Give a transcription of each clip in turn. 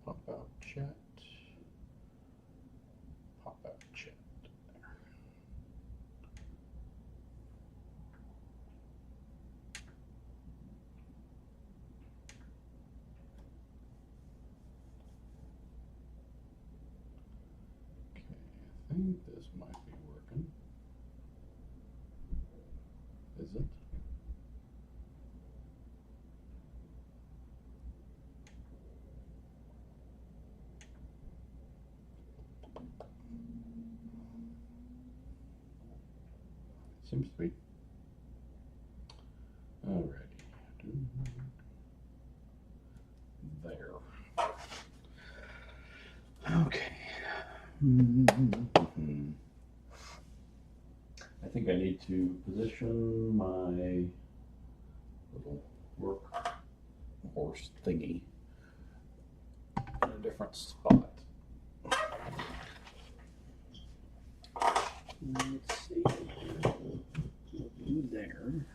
Pop out chat. Pop out chat. Okay, I think this might be working. Is it? Seems to be. Alrighty. There. Okay. I think I need to position my little work horse thingy in a different spot. Let's see. We'll do there.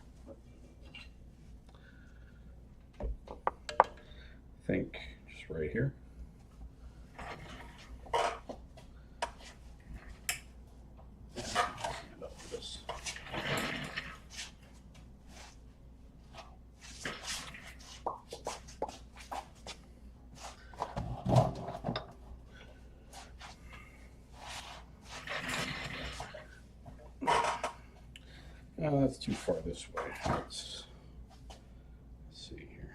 I think just right here. Stand up for this. That's too far this way. Let's see here.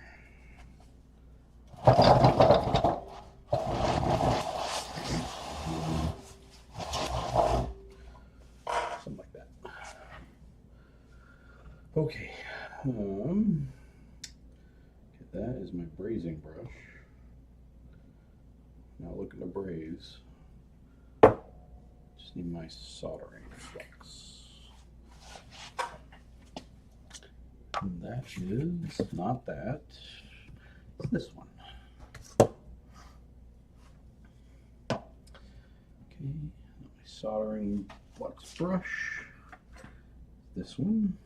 Something like that. Okay. That is my brazing brush. Now looking to braze. Just need my soldering flux. And that is not that. It's this one. Okay, my soldering flux brush. This one.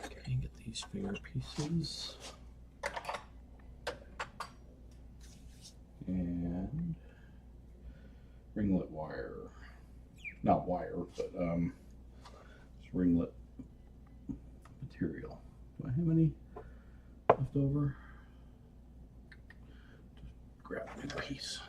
Okay, get these finger pieces. And ringlet wire. Not wire, but ringlet material. Do I have any left over? Just grab a piece.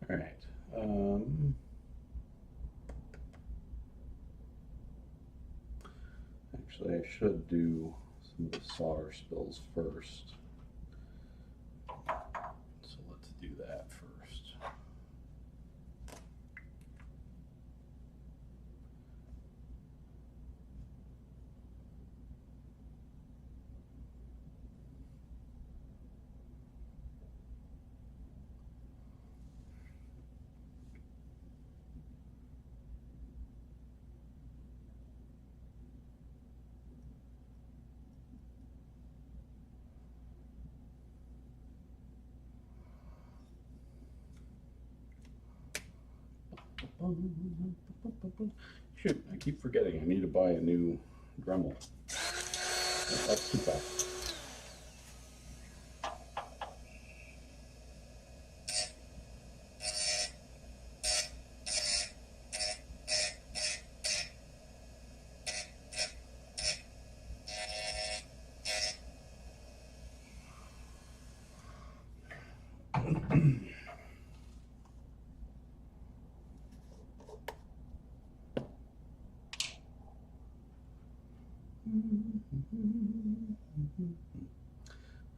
All right. Actually, I should do some of the solder spills first. So let's do that first. Shoot, I keep forgetting. I need to buy a new Dremel. That's too fast.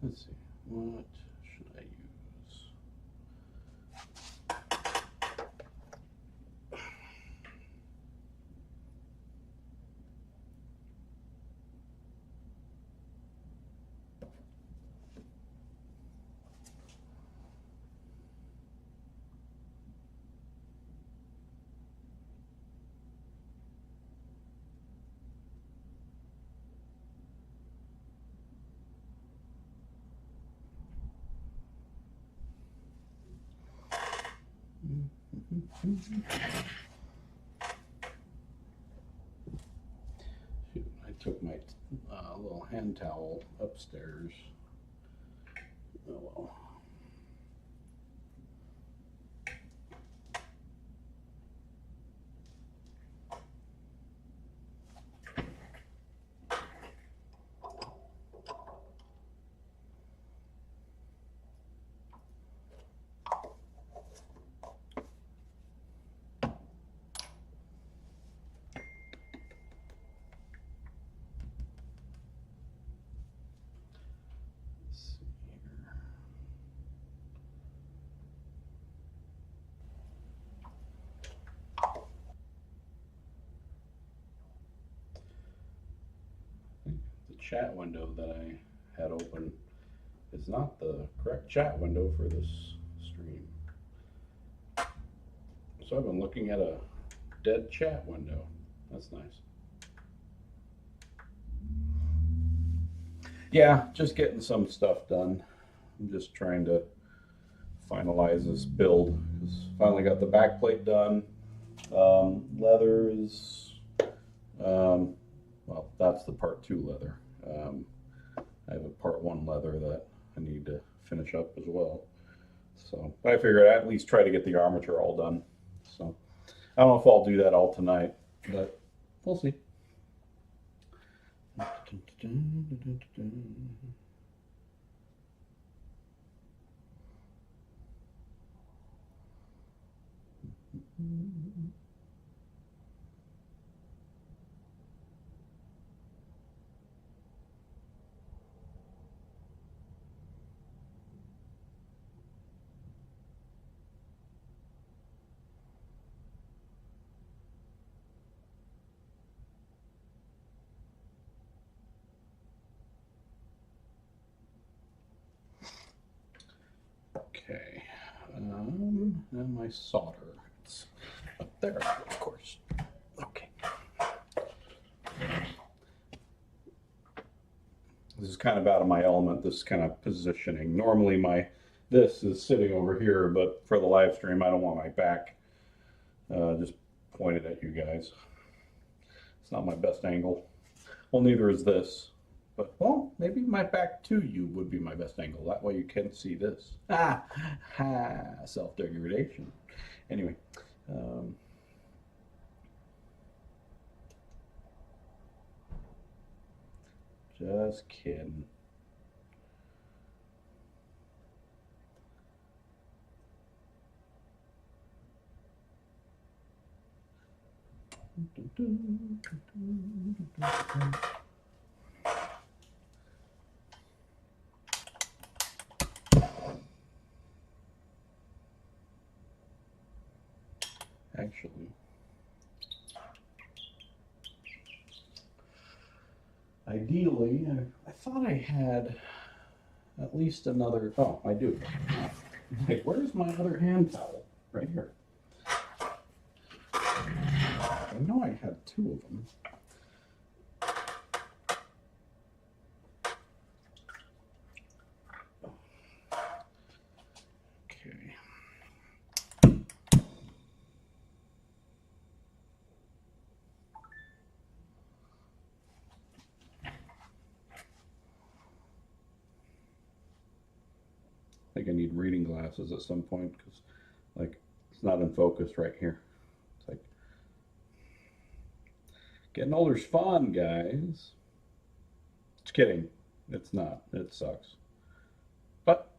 Let's see, what should I use? Shoot, I took my little hand towel upstairs. Oh well. Chat window that I had open is not the correct chat window for this stream. So I've been looking at a dead chat window. That's nice. Yeah, just getting some stuff done. I'm just trying to finalize this build. Finally got the back plate done. Leather is, well, that's the part 2 leather. I have a part 1 leather that I need to finish up as well. So I figured I'd at least try to get the armature all done. So I don't know if I'll do that all tonight, but we'll see. Okay, and my solder, it's up there, of course. Okay. This is kind of out of my element, this kind of positioning. Normally this is sitting over here, but for the live stream, I don't want my back just pointed at you guys. It's not my best angle. Well, neither is this. But, well, maybe my back to you would be my best angle. That way you can see this. Self-degradation. Anyway. Just kidding. Actually, ideally, I thought I had at least another. Oh, I do. Wait, where's my other hand towel? Right here. I know I had 2 of them. Okay. think I need reading glasses at some point because, like, it's not in focus right here. It's like getting older's fun, guys. Just kidding. It's not. It sucks. But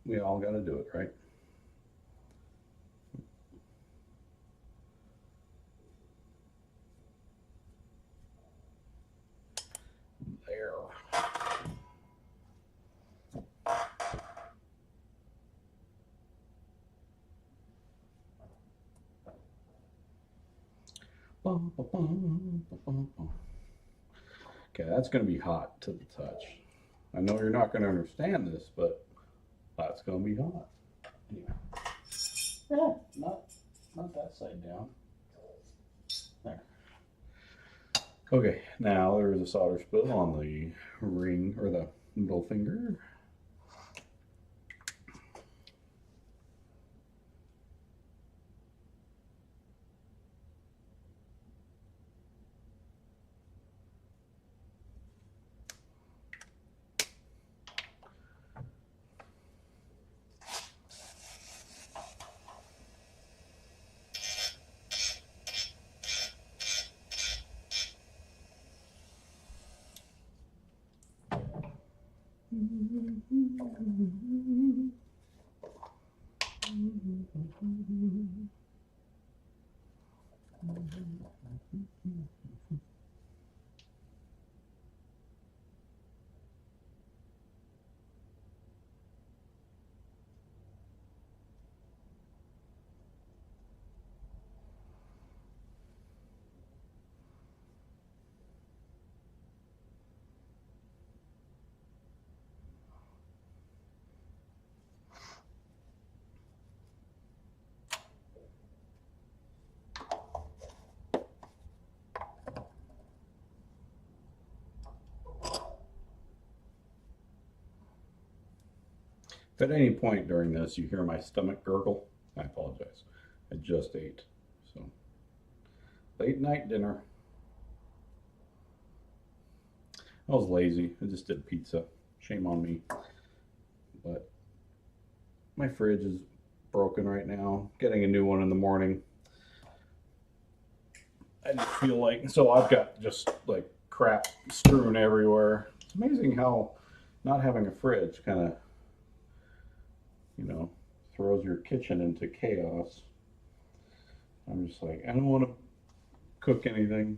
we all got to do it, right? There. Okay, that's going to be hot to the touch. I know you're not going to understand this, but that's going to be hot. Anyway. Yeah, not that side down. There. Okay, now there is a solder spill on the ring or the middle finger. If at any point during this you hear my stomach gurgle, I apologize. I just ate. So, late night dinner. I was lazy. I just did pizza. Shame on me. But my fridge is broken right now. Getting a new one in the morning. I just feel like, so I've got just like crap strewn everywhere. It's amazing how not having a fridge kind of, throws your kitchen into chaos. I'm just like, I don't want to cook anything.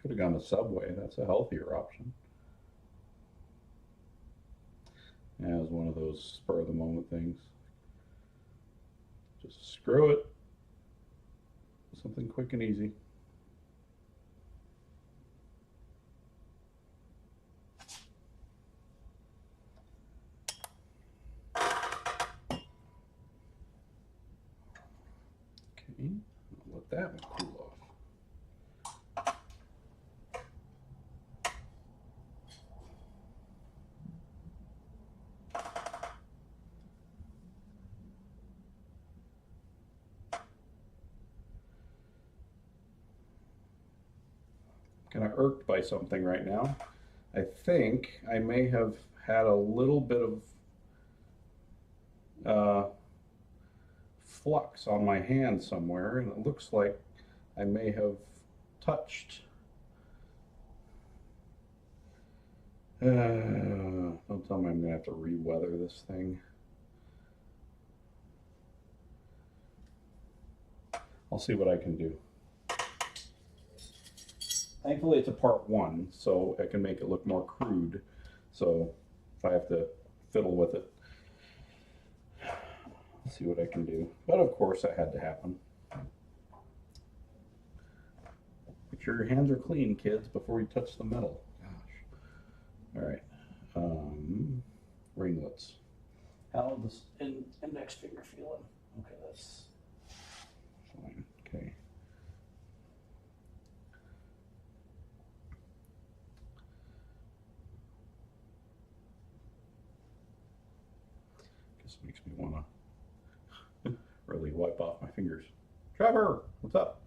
Could have gone to Subway. That's a healthier option. Yeah, it was one of those spur of the moment things. Just screw it. Something quick and easy. Okay, I'll let that one cool off. Kind of irked by something right now. I think I may have had a little bit of flux on my hand somewhere, and it looks like I may have touched. Don't tell me I'm gonna have to re-weather this thing. I'll see what I can do. Thankfully, it's a part one, so I can make it look more crude. So if I have to fiddle with it, I'll see what I can do. But of course, that had to happen. Make sure your hands are clean, kids, before you touch the metal. Gosh. All right. Ringlets. How is this index finger feeling? Okay, that's fine. Okay. Guess it makes me want to really wipe off my fingers. Trevor, what's up?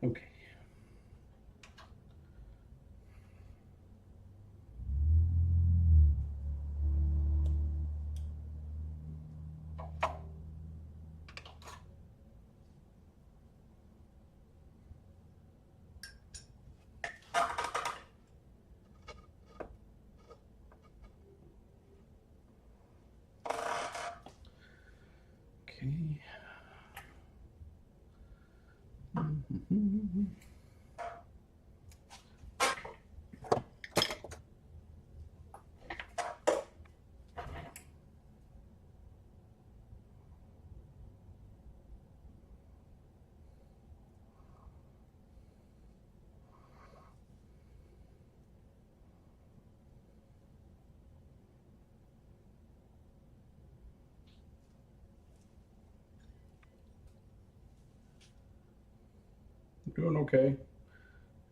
Okay. Okay. Doing okay.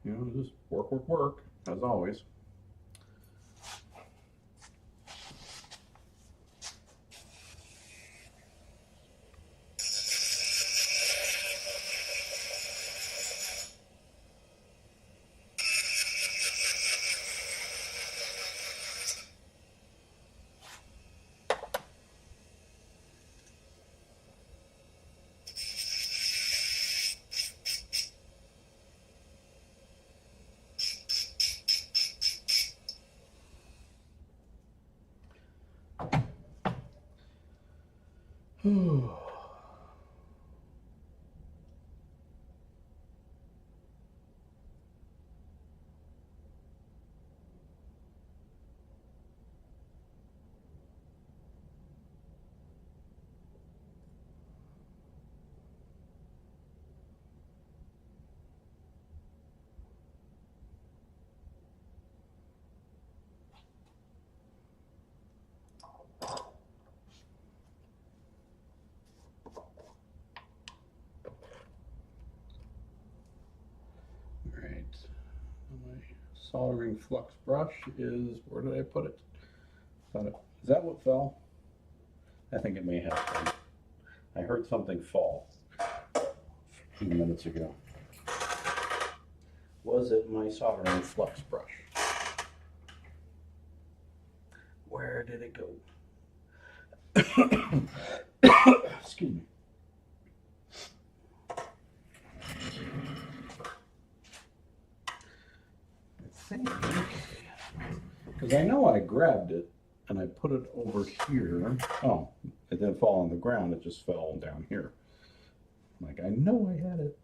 You know, just work, as always. Right. My soldering flux brush is, where did I put it? Is that what fell? I think it may have been. I heard something fall a few minutes ago. Was it my soldering flux brush? Where did it go? Excuse me. I think, because I know I grabbed it and I put it over here. Oh, it didn't fall on the ground, it just fell down here. Like, I know I had it.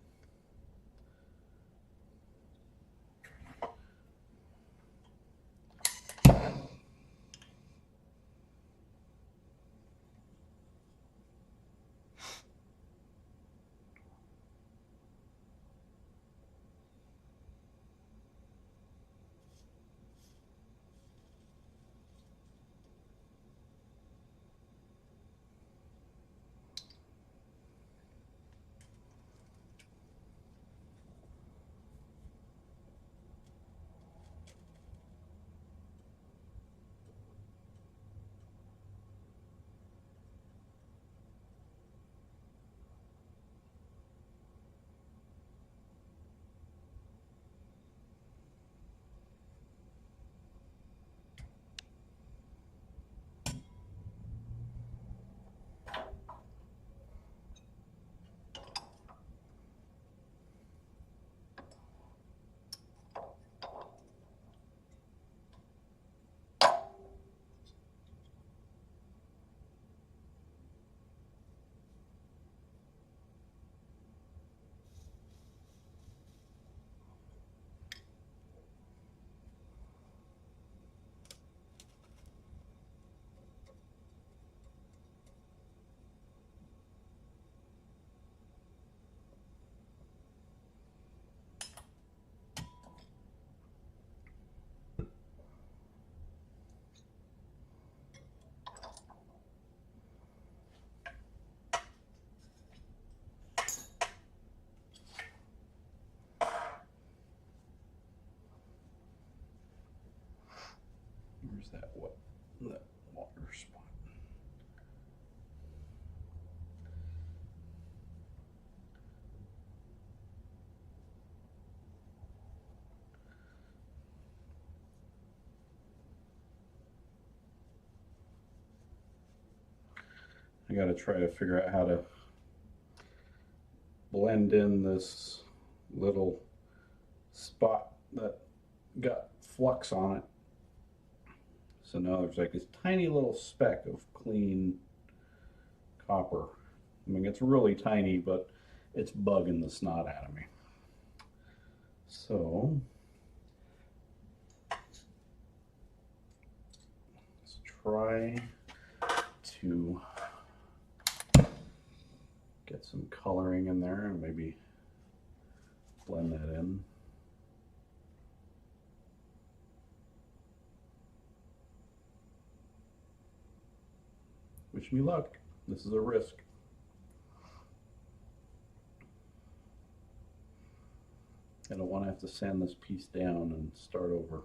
Where's that water spot? I got to try to figure out how to blend in this little spot that got flux on it. So now there's like this tiny little speck of clean copper. I mean, it's really tiny, but it's bugging the snot out of me. So let's try to get some coloring in there and maybe blend that in. Wish me luck. This is a risk. I don't want to have to sand this piece down and start over.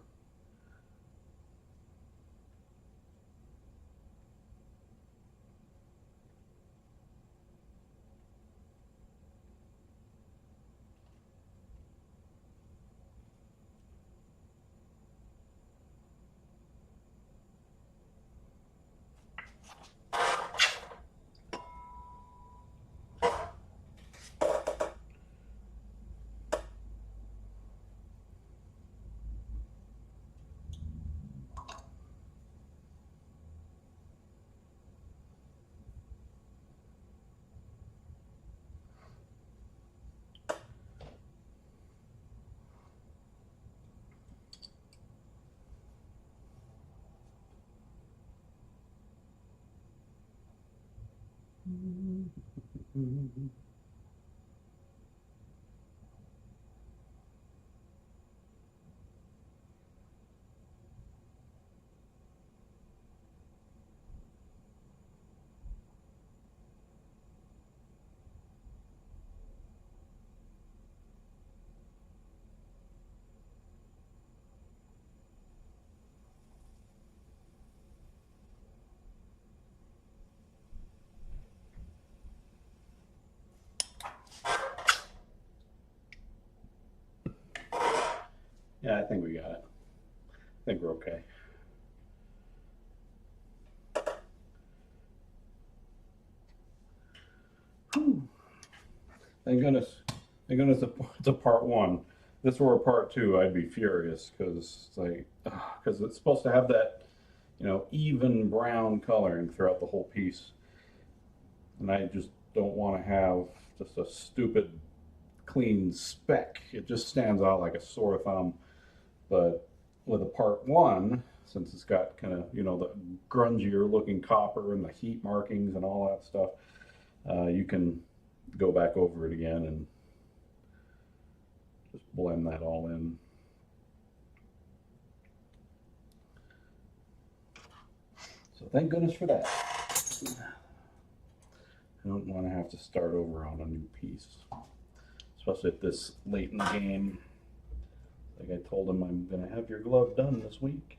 Yeah, I think we got it. I think we're okay. Whew. Thank goodness. Thank goodness it's a part one. If this were a part two, I'd be furious because it's like, because it's supposed to have that, you know, even brown coloring throughout the whole piece. And I just don't want to have just a stupid clean speck. It just stands out like a sore thumb. But with a part one, since it's got kind of, you know, the grungier looking copper and the heat markings and all that stuff, you can go back over it again and just blend that all in. So thank goodness for that. I don't want to have to start over on a new piece, especially at this late in the game. Like I told him, I'm going to have your glove done this week.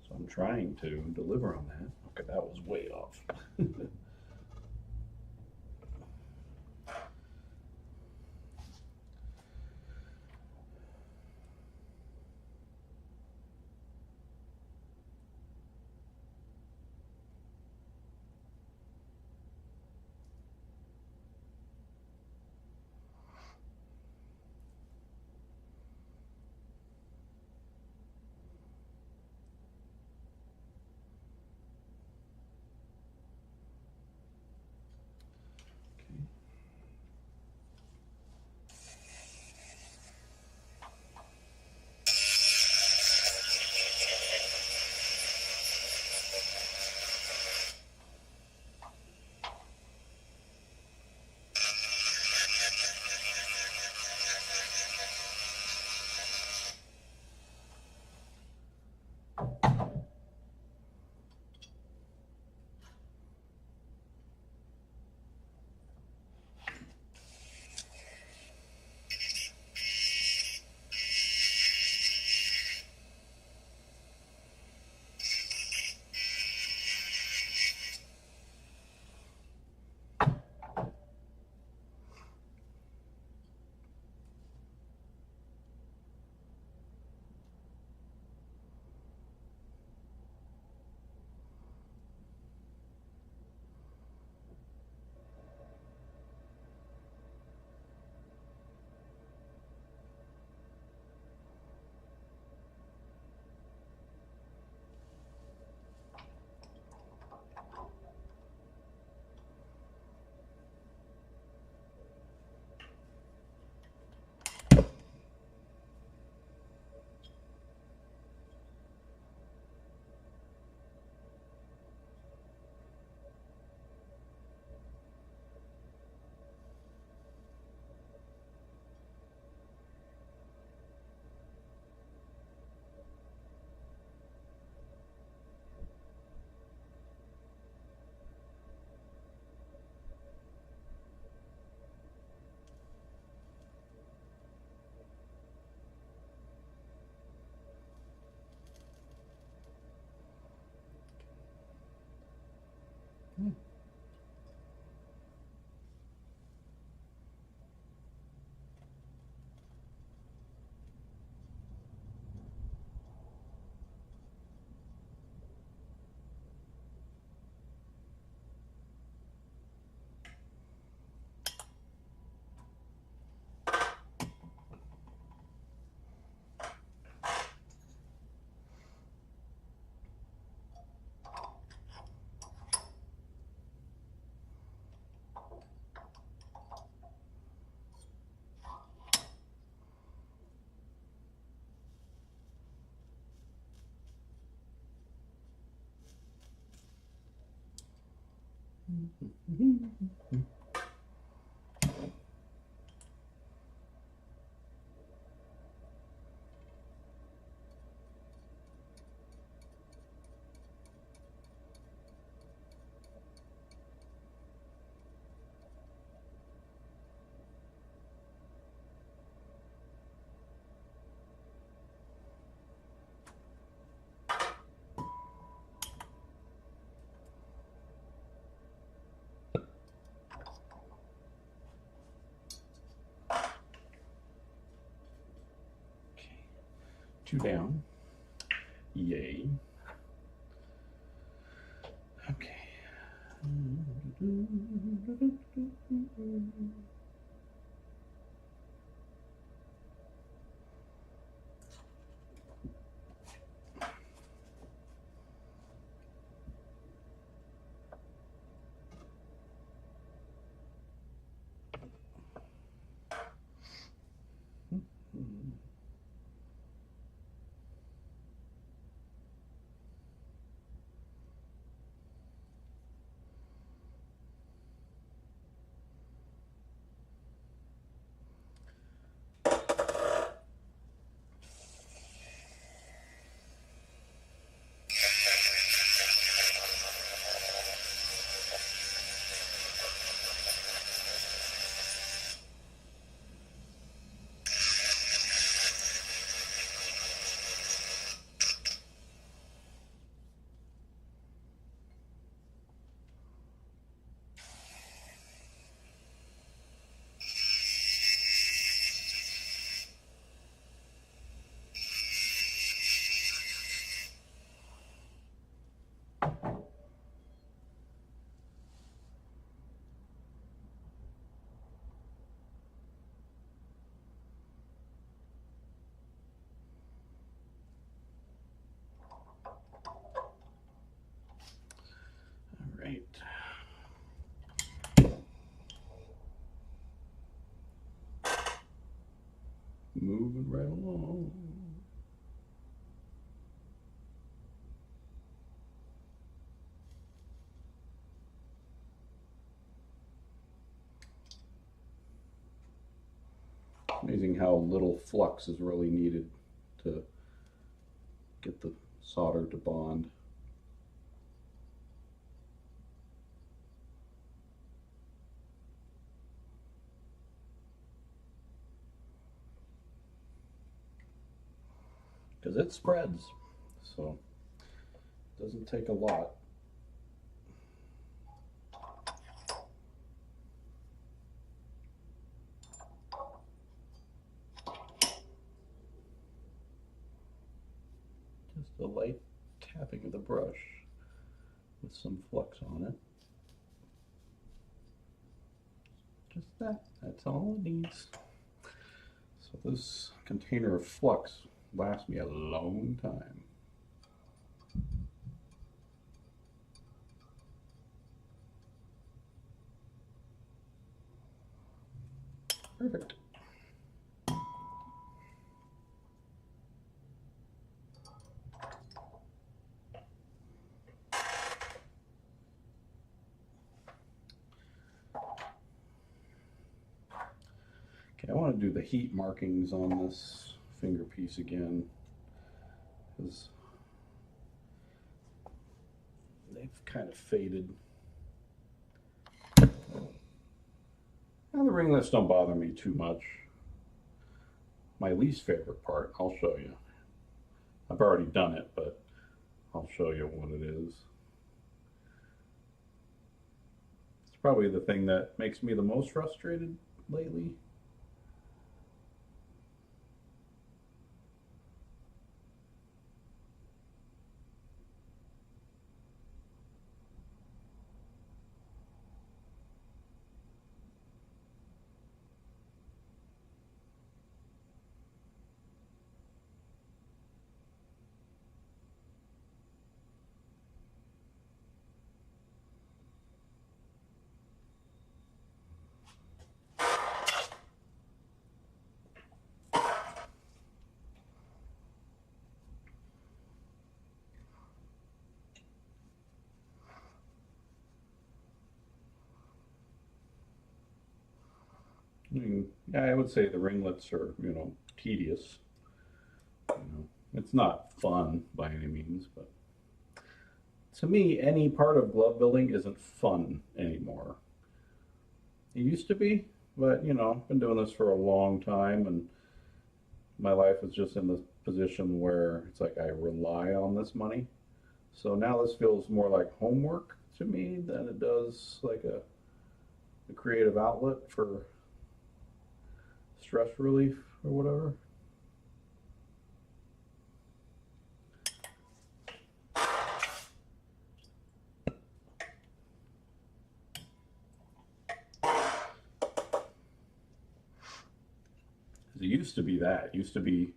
So I'm trying to deliver on that. Okay, that was way off. Two down. Yay. Okay. All right. Moving right along. Amazing how little flux is really needed to get the solder to bond. Because it spreads, so it doesn't take a lot. Just a light tapping of the brush with some flux on it. Just that, that's all it needs. So this container of flux lasts me a long time. Perfect. Okay, I want to do the heat markings on this finger piece again, because they've kind of faded. Now the ringlets don't bother me too much. My least favorite part, I'll show you. I've already done it, but I'll show you what it is. It's probably the thing that makes me the most frustrated lately. I mean, yeah, I would say the ringlets are, tedious. It's not fun by any means, but to me, any part of glove building isn't fun anymore. It used to be, but I've been doing this for a long time, and my life is just in this position where it's like I rely on this money. So now this feels more like homework to me than it does like a creative outlet for stress relief or whatever. It used to be that. It used to be,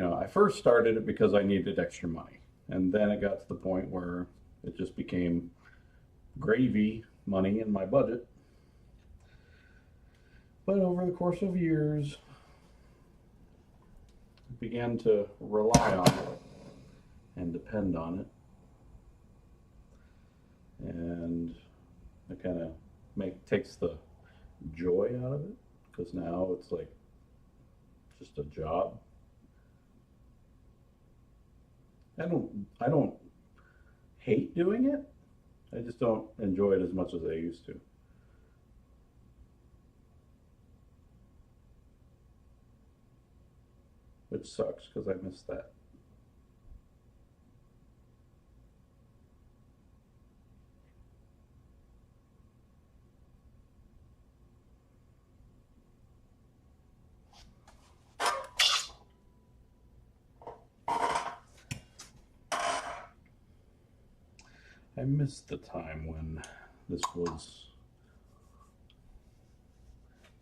I first started it because I needed extra money. And then it got to the point where it just became gravy money in my budget. But over the course of years, I began to rely on it and depend on it. And it kind of takes the joy out of it because now it's like just a job. I don't hate doing it. I just don't enjoy it as much as I used to. Which sucks because I miss that. I miss the time when this was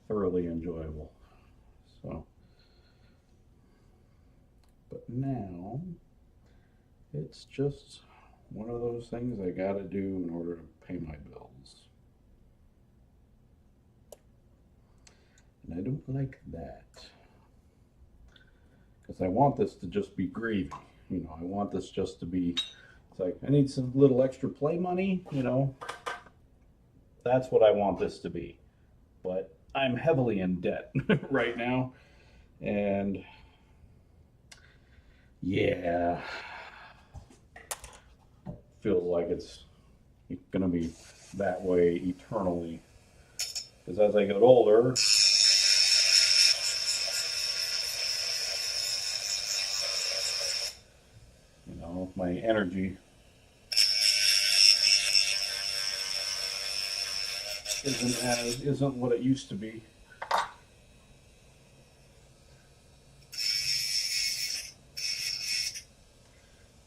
thoroughly enjoyable. So, but now it's just one of those things I gotta do in order to pay my bills. And I don't like that because I want this to just be gravy. I want this just to be, it's like, I need some little extra play money. That's what I want this to be. But I'm heavily in debt right now. And yeah, feels like it's going to be that way eternally. Because as I get older, my energy isn't what it used to be.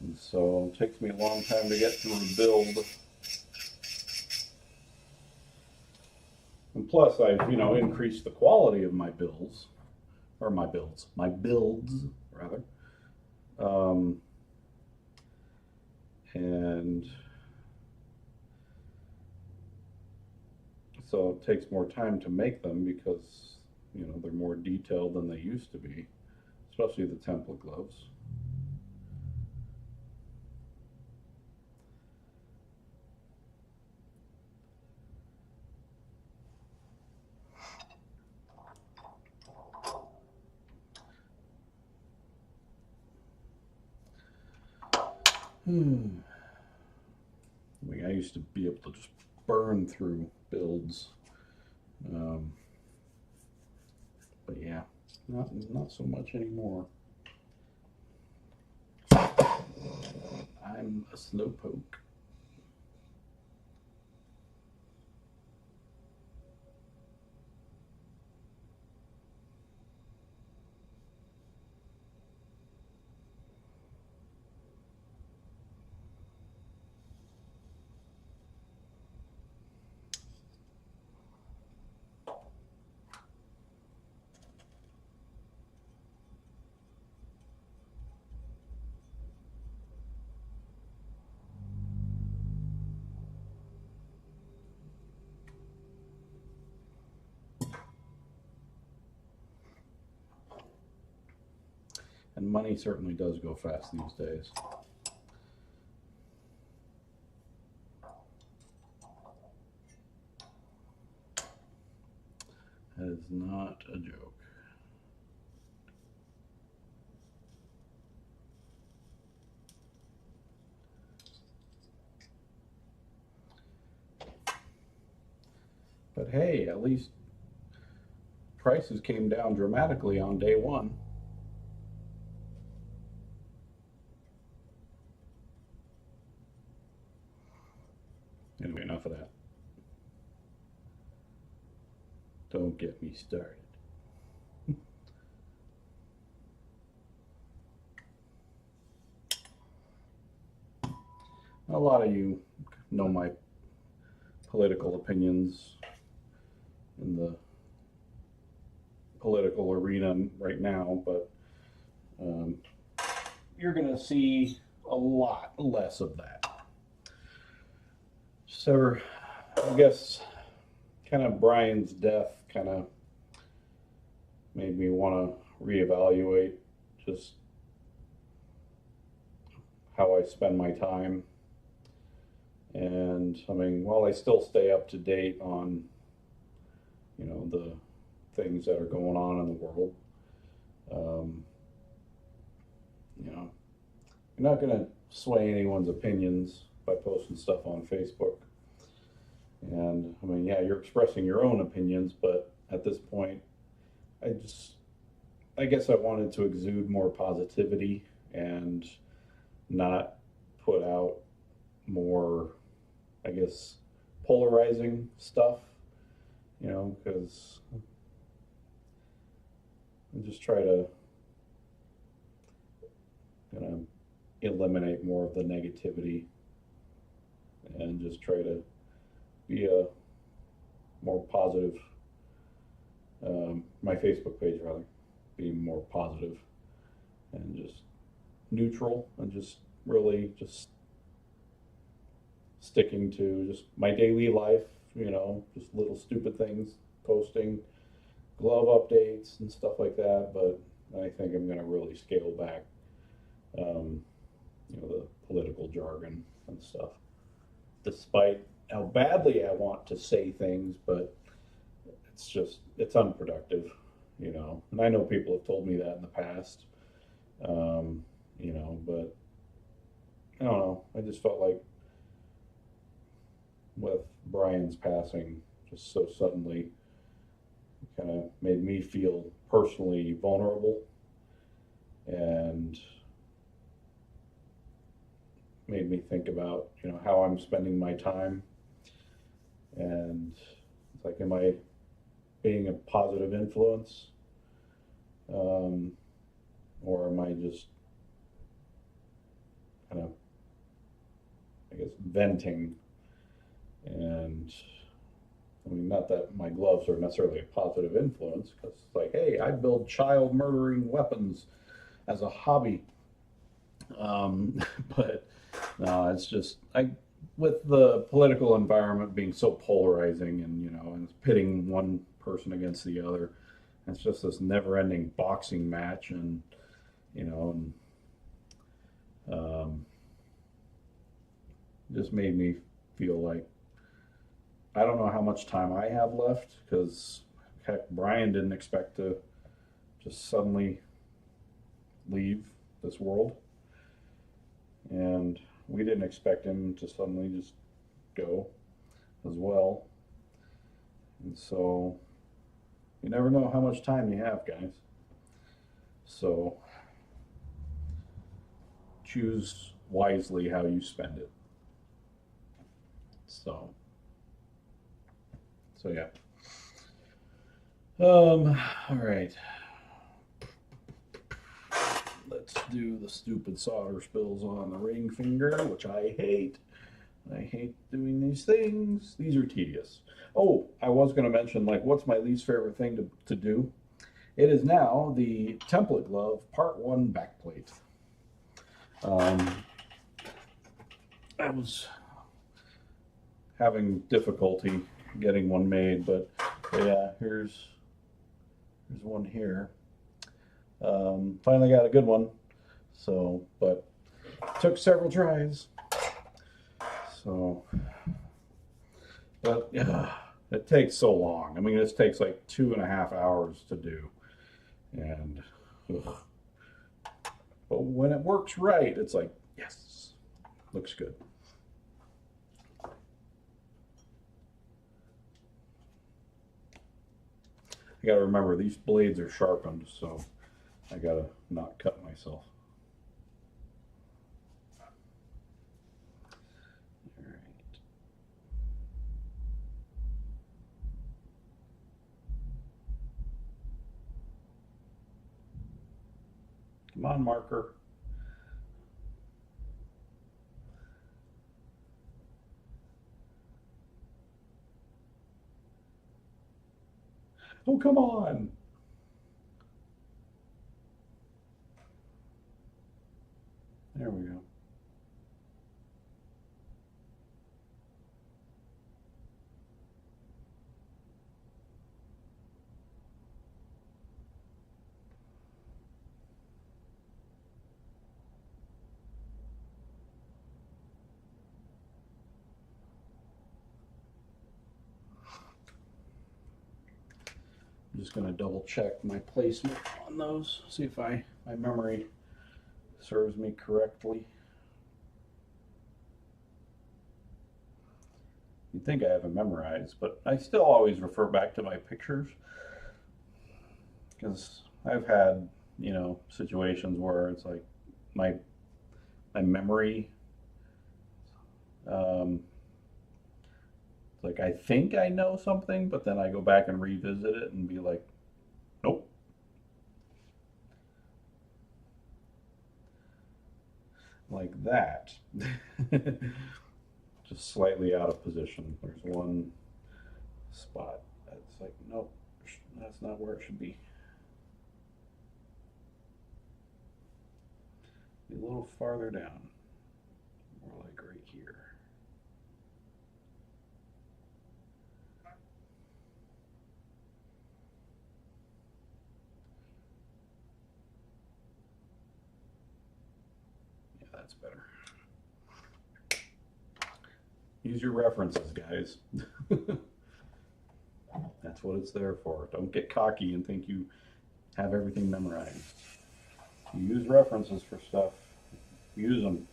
And so it takes me a long time to get through a build. And plus I've, increased the quality of my builds, my builds rather. And so it takes more time to make them because, they're more detailed than they used to be, especially the template gloves. I used to be able to just burn through builds. But yeah, not so much anymore. I'm a slowpoke. money certainly does go fast these days. That is not a joke. But hey, at least prices came down dramatically on day one. Anyway, enough of that. Don't get me started. A lot of you know my political opinions in the political arena right now, but you're going to see a lot less of that. So, I guess, kind of Brian's death kind of made me want to reevaluate just how I spend my time. And I mean, while I still stay up to date on, you know, the things that are going on in the world, you know, you're not going to sway anyone's opinions by posting stuff on Facebook. And I mean, yeah, you're expressing your own opinions, but at this point, I guess I wanted to exude more positivity and not put out more, I guess, polarizing stuff, you know, because I just try to kind of eliminate more of the negativity and just try to be a more positive, my Facebook page rather, be more positive and just neutral and just really just sticking to just my daily life, you know, just little stupid things, posting glove updates and stuff like that. But I think I'm going to really scale back, you know, the political jargon and stuff, despite how badly I want to say things, but it's unproductive, you know. And I know people have told me that in the past, you know, but I don't know. I just felt like with Brian's passing just so suddenly, it kind of made me feel personally vulnerable and made me think about, you know, how I'm spending my time. And it's like, am I being a positive influence? Or am I just kind of, I guess, venting? And I mean, not that my gloves are necessarily a positive influence, because it's like, hey, I build child murdering weapons as a hobby. But no, it's just, with the political environment being so polarizing and, you know, and pitting one person against the other, it's just this never-ending boxing match. And, you know, and just made me feel like I don't know how much time I have left, because heck, Brian didn't expect to just suddenly leave this world, and we didn't expect him to suddenly just go as well. And so you never know how much time you have, guys. So choose wisely how you spend it. So yeah. All right. Let's do the stupid solder spills on the ring finger, which I hate. I hate doing these things. These are tedious. Oh, I was going to mention, like, what's my least favorite thing to do? It is now the template glove Part 1 backplate. I was having difficulty getting one made, but yeah, here's one here. Finally got a good one. So, but took several tries. So, but yeah, it takes so long. I mean, this takes like 2.5 hours to do, and ugh. But when it works right, it's like, yes, looks good. I got to remember these blades are sharpened, so I got to not cut myself. All right. Come on, marker. Oh, come on. There we go. I'm just going to double check my placement on those, see if my memory serves me correctly. You'd think I have it memorized, but I still always refer back to my pictures because I've had, situations where it's like my memory, um, it's like I think I know something, but then I go back and revisit it and be like, nope. Like that. Just slightly out of position. There's one spot that's like, nope, that's not where it should be. Be a little farther down, more like right here. Yeah, that's better. Use your references, guys. That's what it's there for. Don't get cocky and think you have everything memorized. You use references for stuff. Use them.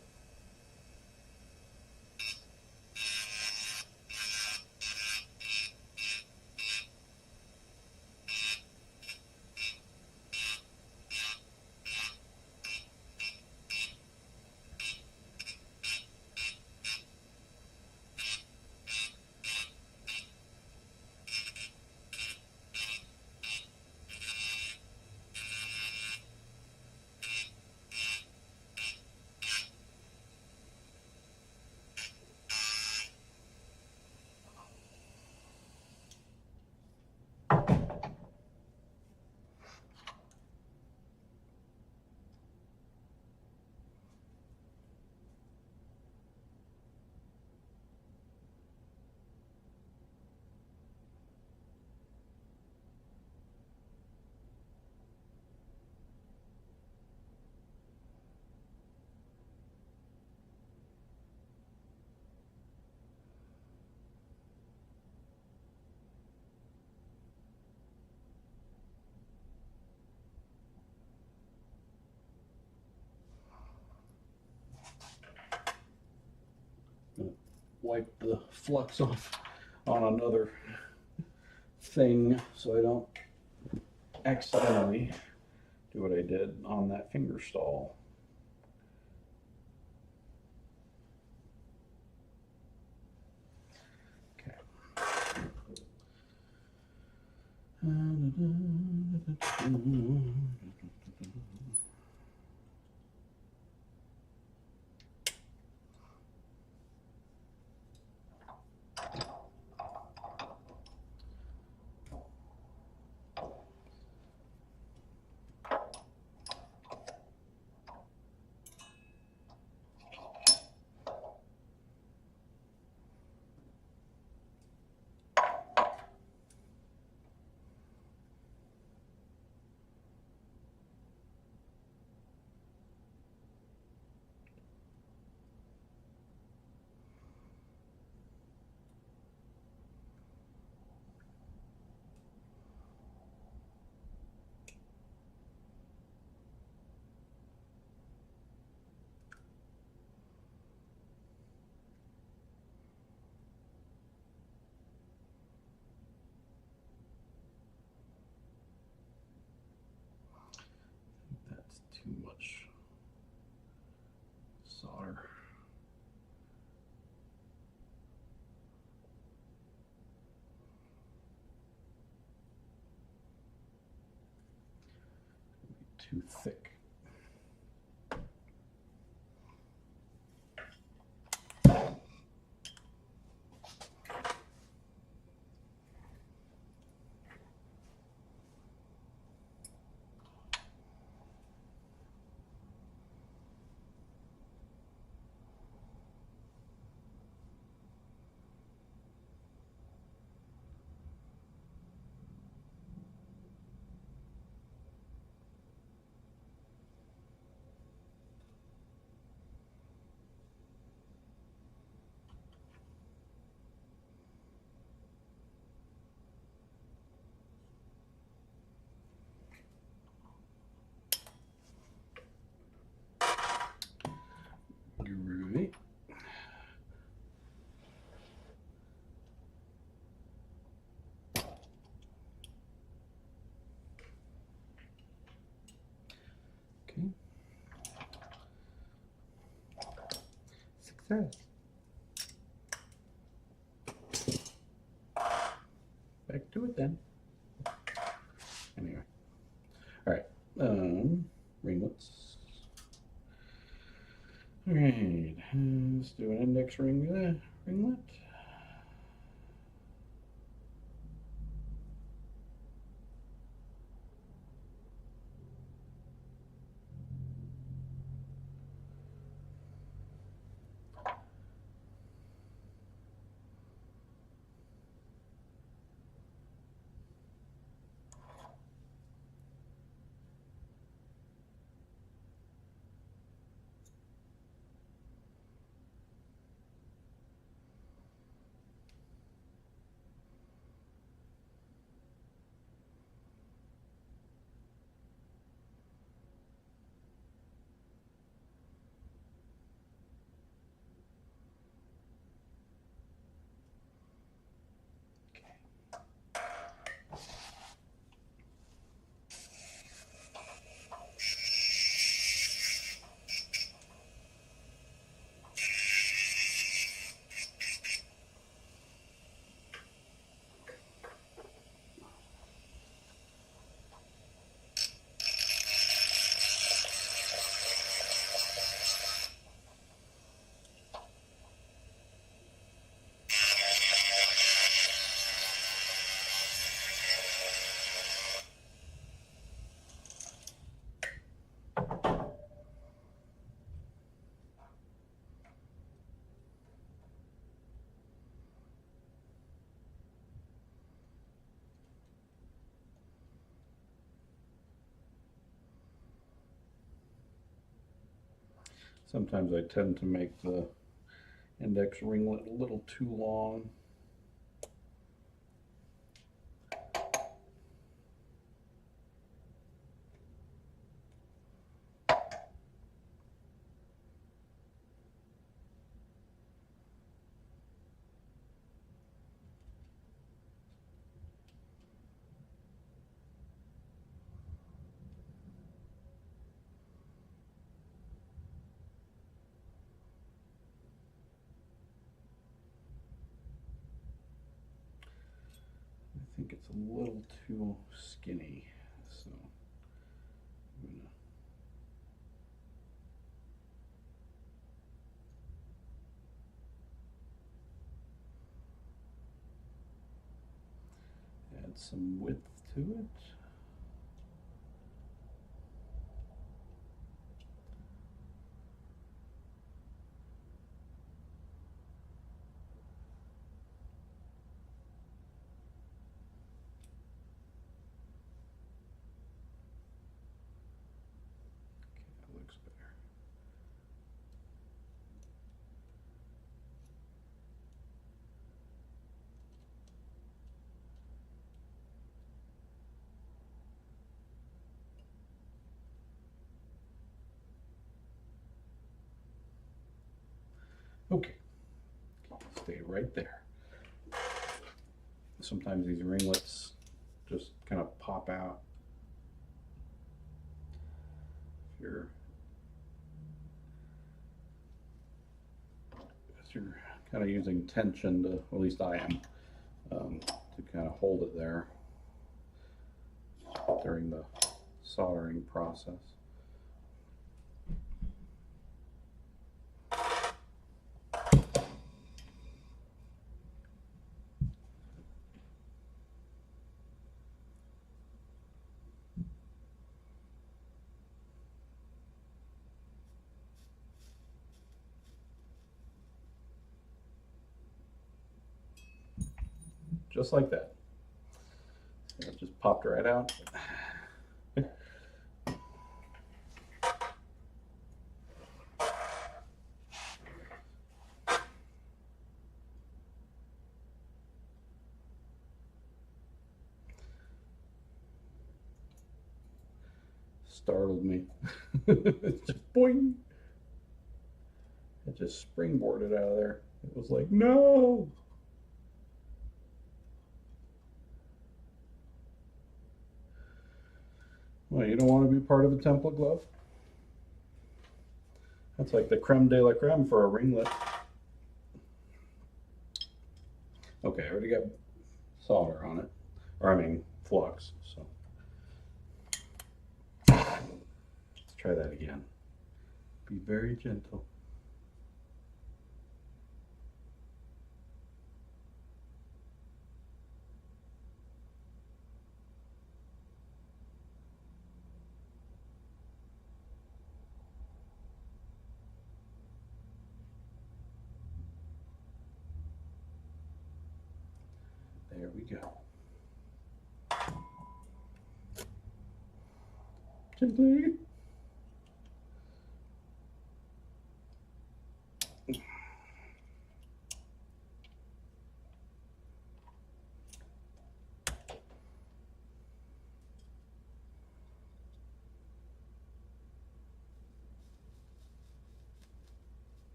Wipe the flux off on another thing so I don't accidentally do what I did on that finger stall. Okay. too thick. Groovy. Okay. Success. Back to it then. Anyway. All right. Ringlets. All right. Let's do an index ringlet. Sometimes I tend to make the index ringlet a little too long. I think it's a little too skinny, so I'm gonna add some width to it. Looks better. Okay, stay right there. Sometimes these ringlets just kind of pop out. If you're kind of using tension to, at least I am, to kind of hold it there during the soldering process. Just like that. It just popped right out. Startled me. It's just boing. It just springboarded out of there. It was like, no. Well, you don't want to be part of a template glove? That's like the creme de la creme for a ringlet. Okay, I already got solder on it. Or I mean, flux, so. Let's try that again. Be very gentle. There we go. Gently.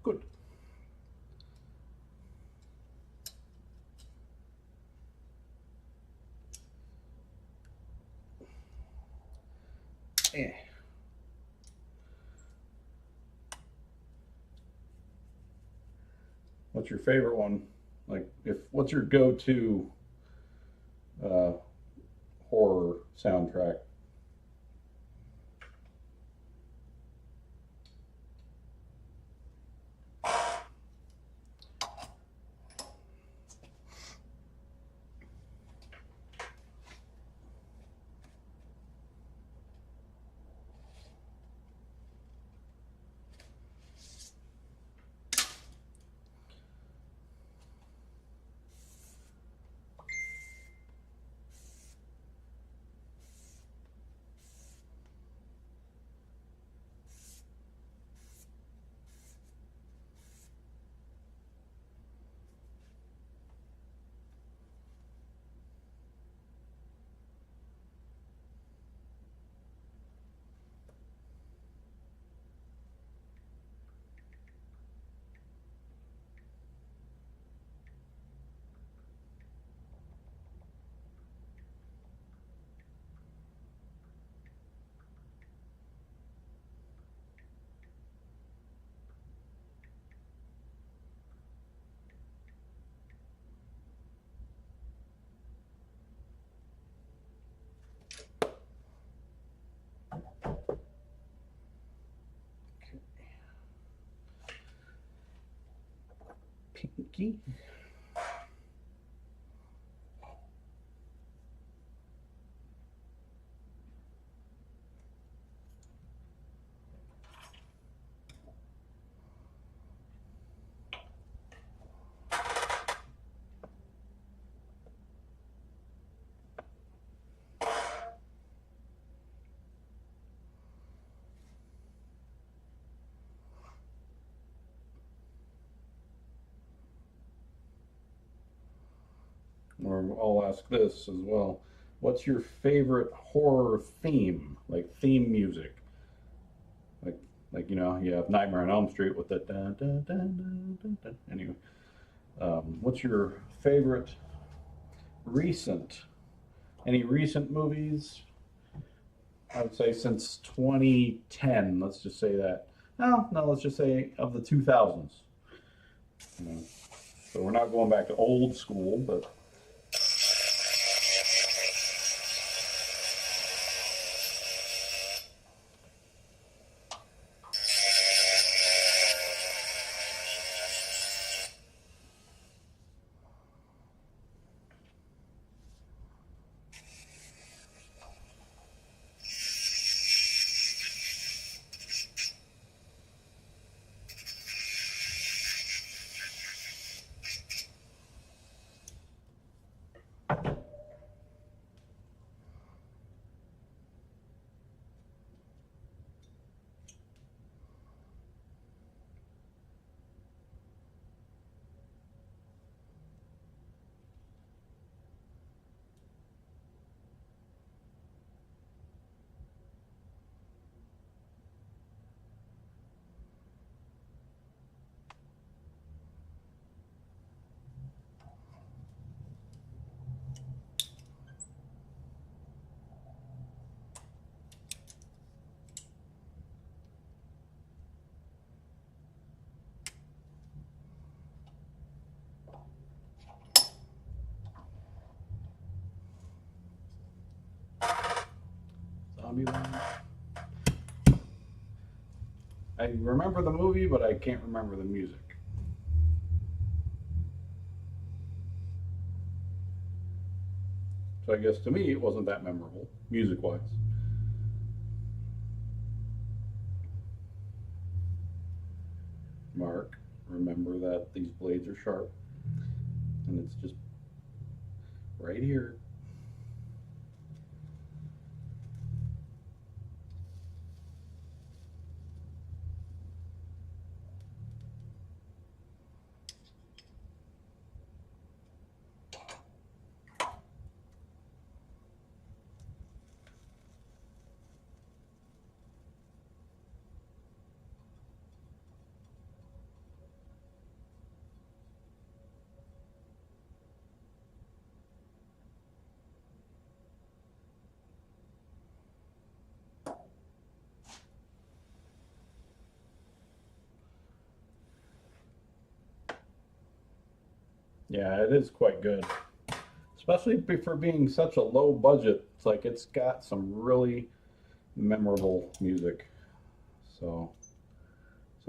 Good. Eh. What's your favorite one? Like, what's your go-to horror soundtrack? Pinky. Or I'll ask this as well. What's your favorite horror theme? Like theme music? Like Like, you know, you have Nightmare on Elm Street with the dun, dun, dun, dun, dun, dun. Anyway, what's your favorite recent, any recent movies? I would say since 2010, let's just say that. No, no, let's just say of the 2000s. You know, so we're not going back to old school, but Zombieland. I remember the movie, but I can't remember the music. So I guess to me, it wasn't that memorable, music-wise. Mark, remember that these blades are sharp, and it's just right here. Yeah, it is quite good, especially for being such a low budget. It's like it's got some really memorable music. So it's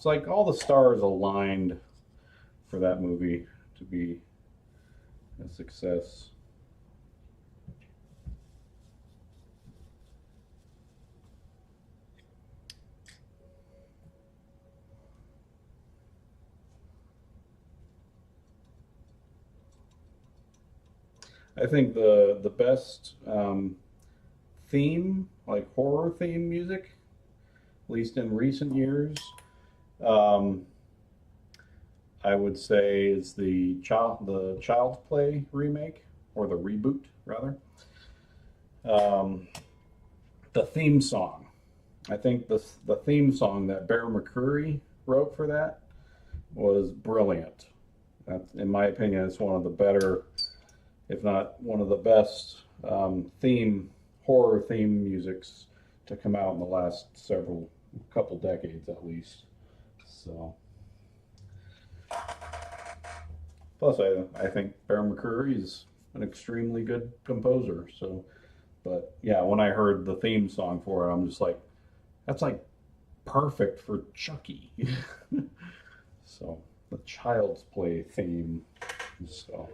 like all the stars aligned for that movie to be a success. I think the best theme, like horror theme music, at least in recent years, um, I would say is the Child's Play remake or the reboot rather. Um, the theme song. I think the theme song that Bear McCreary wrote for that was brilliant. That's, in my opinion, it's one of the better, if not one of the best, horror theme musics to come out in the last several couple decades at least. So, plus I think Bear McCreary is an extremely good composer. So, but yeah, when I heard the theme song for it, I'm just like, that's like perfect for Chucky. So the Child's Play theme. So.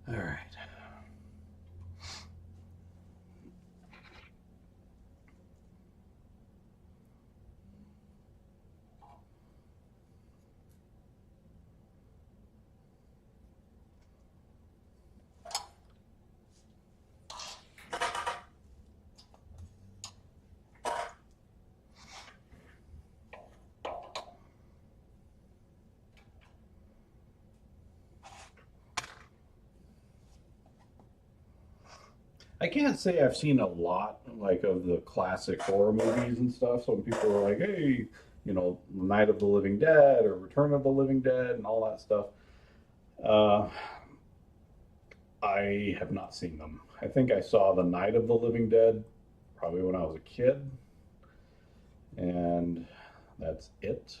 All right. I can't say I've seen a lot like of the classic horror movies and stuff. So when people are like, "Hey, Night of the Living Dead" or "Return of the Living Dead" and all that stuff, uh, I have not seen them. I think I saw the Night of the Living Dead probably when I was a kid, and that's it.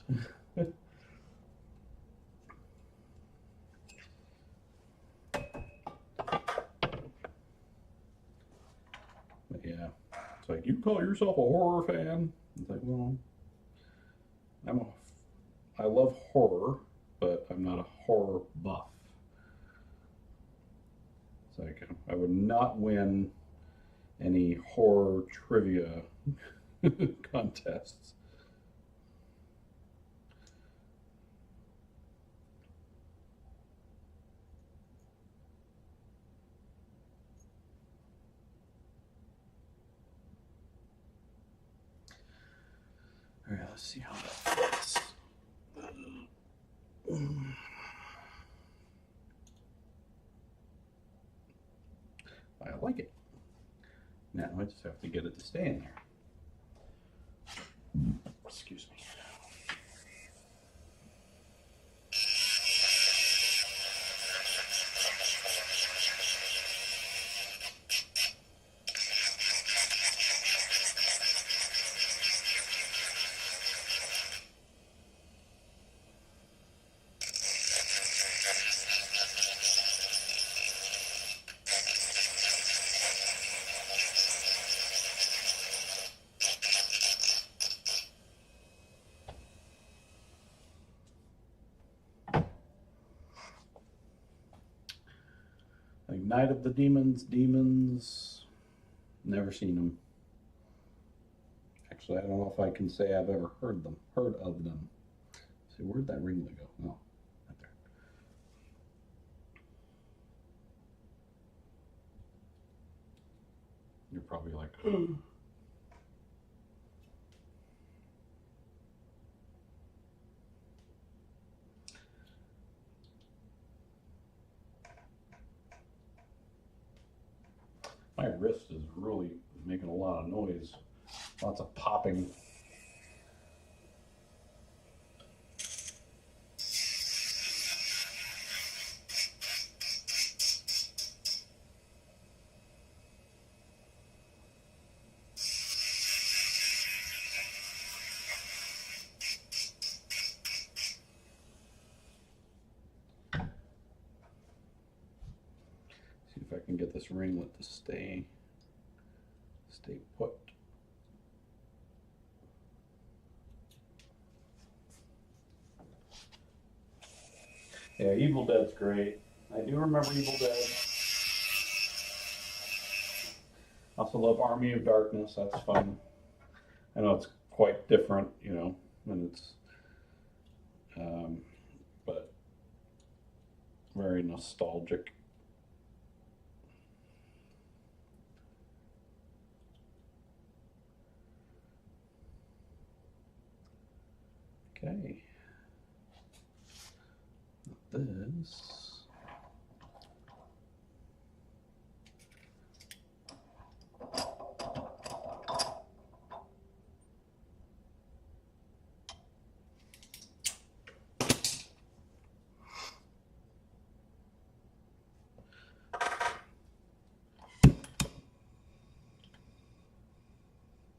But yeah, it's like, you call yourself a horror fan? It's like, well, I'm a, I love horror, but I'm not a horror buff. It's like I would not win any horror trivia contests. All right, let's see how that fits. I like it. Now I just have to get it to stay in there. Excuse me. Like Night of the Demons, never seen them. Actually, I don't know if I can say I've ever heard of them. See, where'd that ringlet go? Oh, right there. You're probably like, my wrist is really making a lot of noise. Lots of popping. See if I can get this ringlet to stay put. Yeah, Evil Dead's great. I do remember Evil Dead. Also love Army of Darkness. That's fun. I know it's quite different, and it's, but very nostalgic. Okay. This.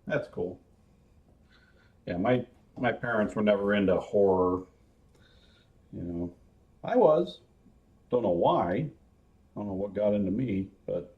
That's cool. Yeah, my parents were never into horror. I was. Don't know why. I don't know what got into me, but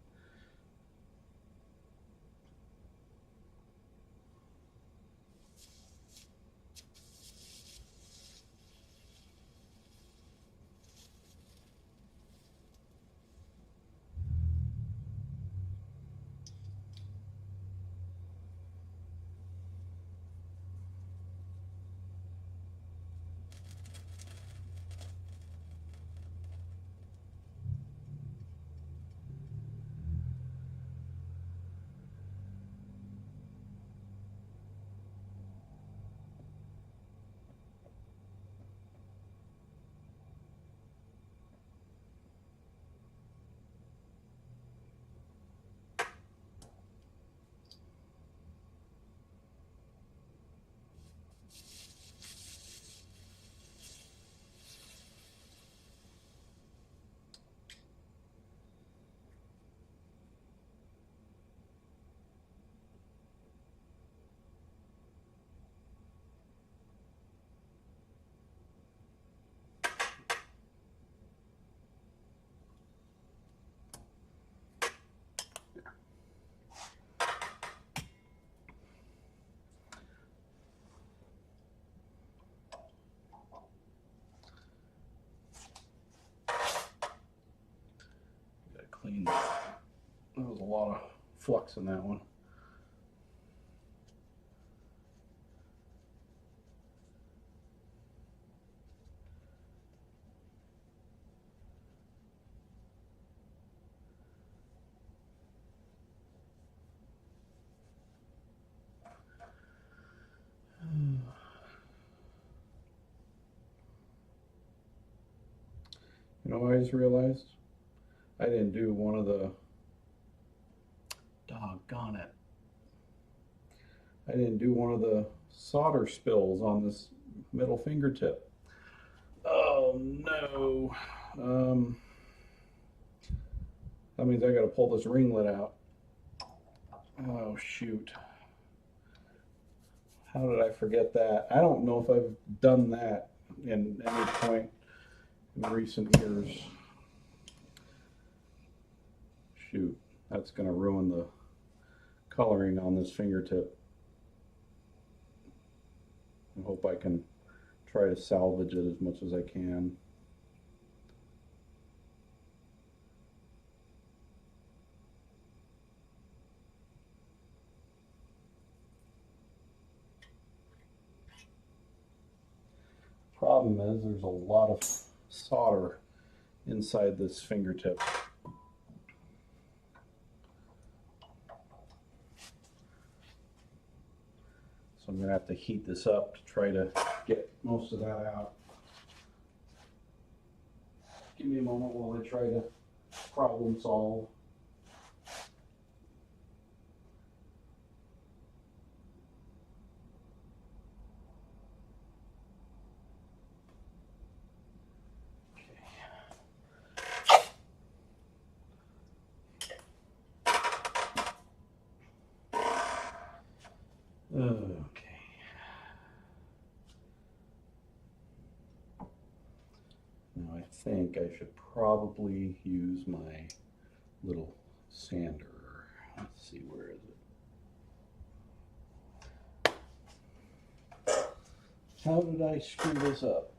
lot of flux in that one. You know, I just realized I didn't do one of the, doggone it, I didn't do one of the solder spills on this middle fingertip. Oh no. That means I gotta pull this ringlet out. Oh shoot. How did I forget that? I don't know if I've done that in any point in recent years. Shoot, that's gonna ruin the coloring on this fingertip. I hope I can try to salvage it as much as I can. Problem is there's a lot of solder inside this fingertip. So I'm gonna have to heat this up to try to get most of that out. Give me a moment while I try to problem solve. Okay. Now I think I should probably use my little sander. Let's see, where is it? How did I screw this up?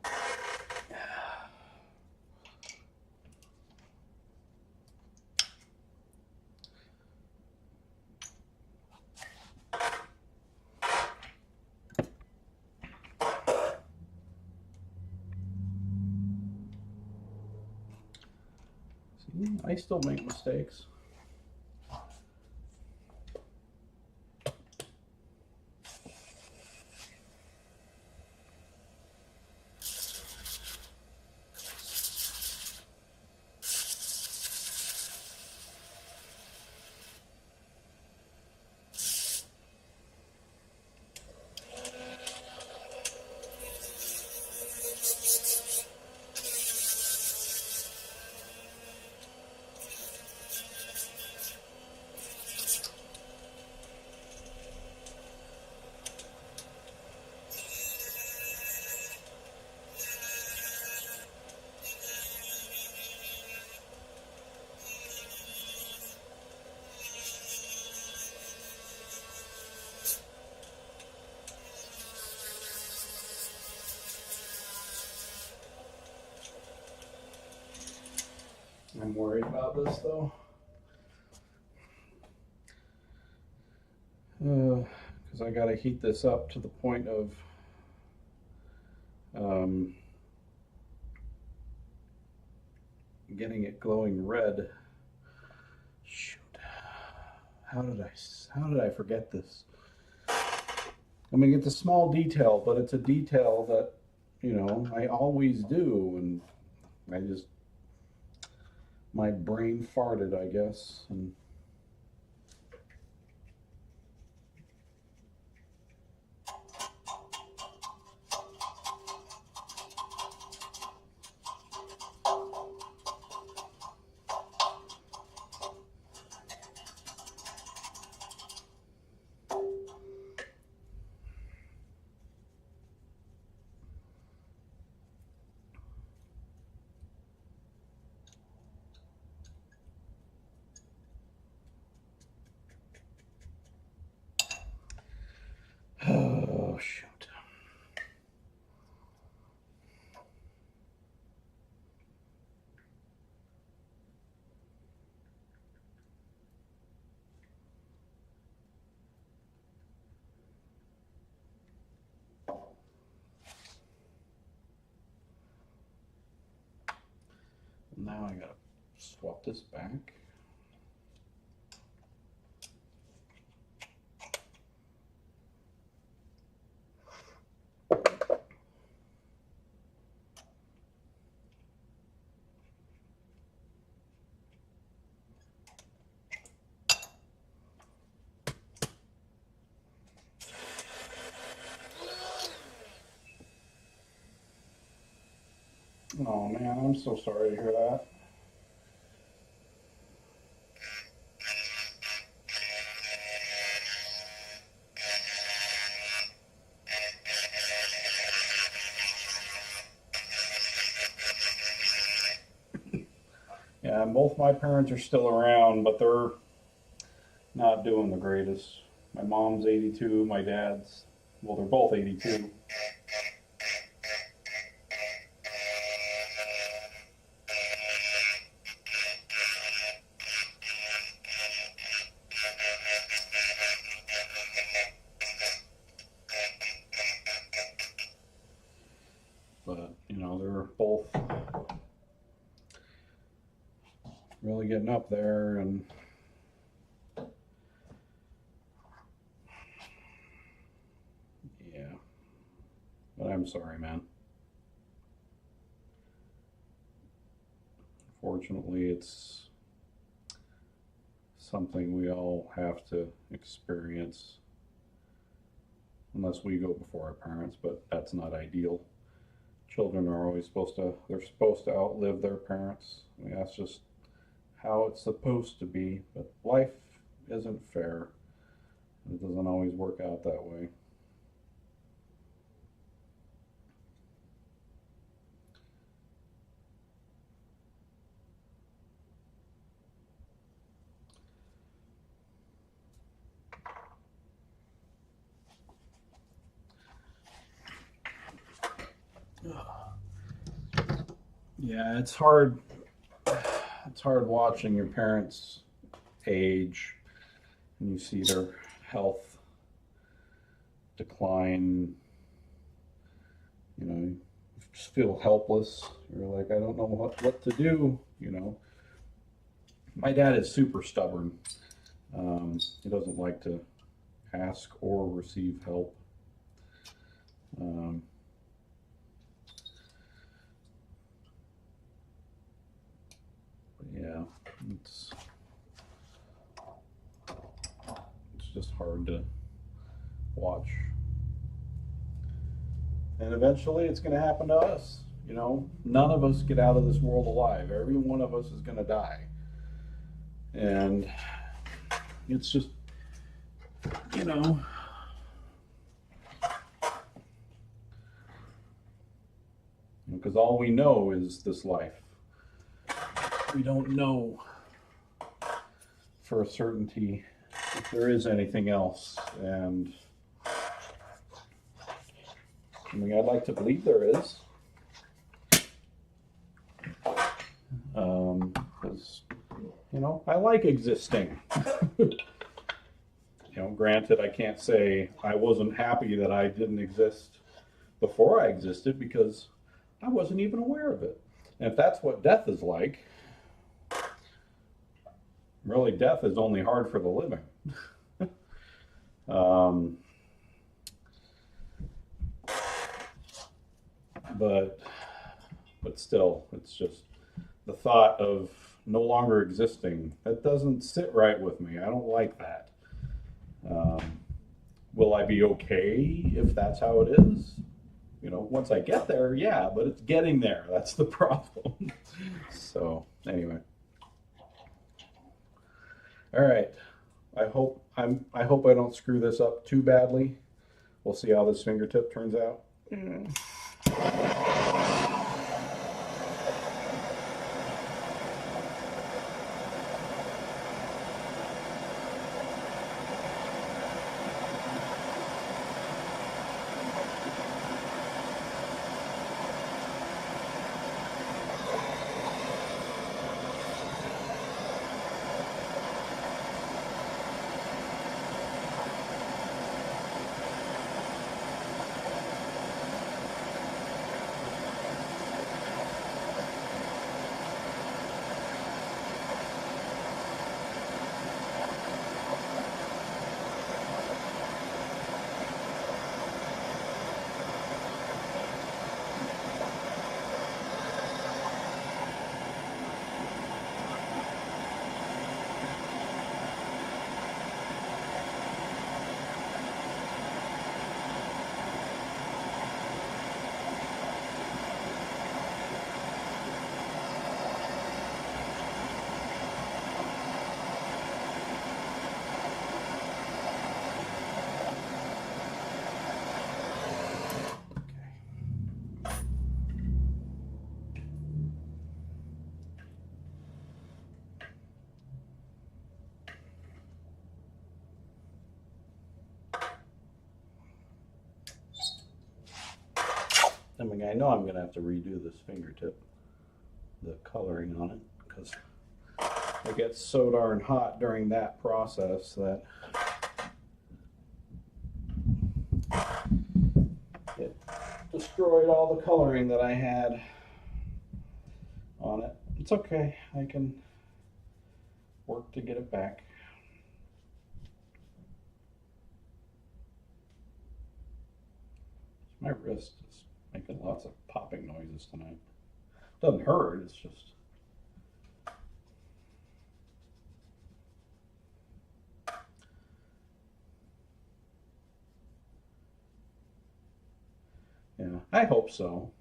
See, I still make mistakes. I'm worried about this though. Because I gotta heat this up to the point of getting it glowing red. Shoot. How did I forget this? I mean, it's a small detail, but it's a detail that, you know, I always do, and my brain farted, I guess, and oh shoot. Now I gotta swap this back. Oh man, I'm so sorry to hear that. Yeah, and both my parents are still around, but they're not doing the greatest. My mom's 82, my dad's, well, they're both 82. But, you know, they're both really getting up there, and yeah. But I'm sorry, man. Fortunately, it's something we all have to experience unless we go before our parents, but that's not ideal. Children are always they're supposed to outlive their parents. I mean, that's just how it's supposed to be, but life isn't fair. It doesn't always work out that way. Yeah, it's hard. It's hard watching your parents age and you see their health decline. You know, you just feel helpless. You're like, I don't know what to do. You know, my dad is super stubborn. He doesn't like to ask or receive help. Um, yeah, it's just hard to watch. And eventually it's going to happen to us. You know, none of us get out of this world alive. Every one of us is going to die. And it's just, you know, because all we know is this life. We don't know for a certainty if there is anything else. And I mean, I'd like to believe there is. Because, you know, I like existing. You know, granted, I can't say I wasn't happy that I didn't exist before I existed because I wasn't even aware of it. And if that's what death is like, really, death is only hard for the living. But still, it's just the thought of no longer existing. That doesn't sit right with me. I don't like that. Will I be okay if that's how it is? You know, once I get there, yeah, but it's getting there. That's the problem. So anyway. All right. I hope I don't screw this up too badly. We'll see how this fingertip turns out. I mean, I know I'm going to have to redo this fingertip, the coloring on it, because it gets so darn hot during that process that it destroyed all the coloring that I had on it. It's okay, I can work to get it back. My wrist is making lots of popping noises tonight. Doesn't hurt, it's just. Yeah, I hope so.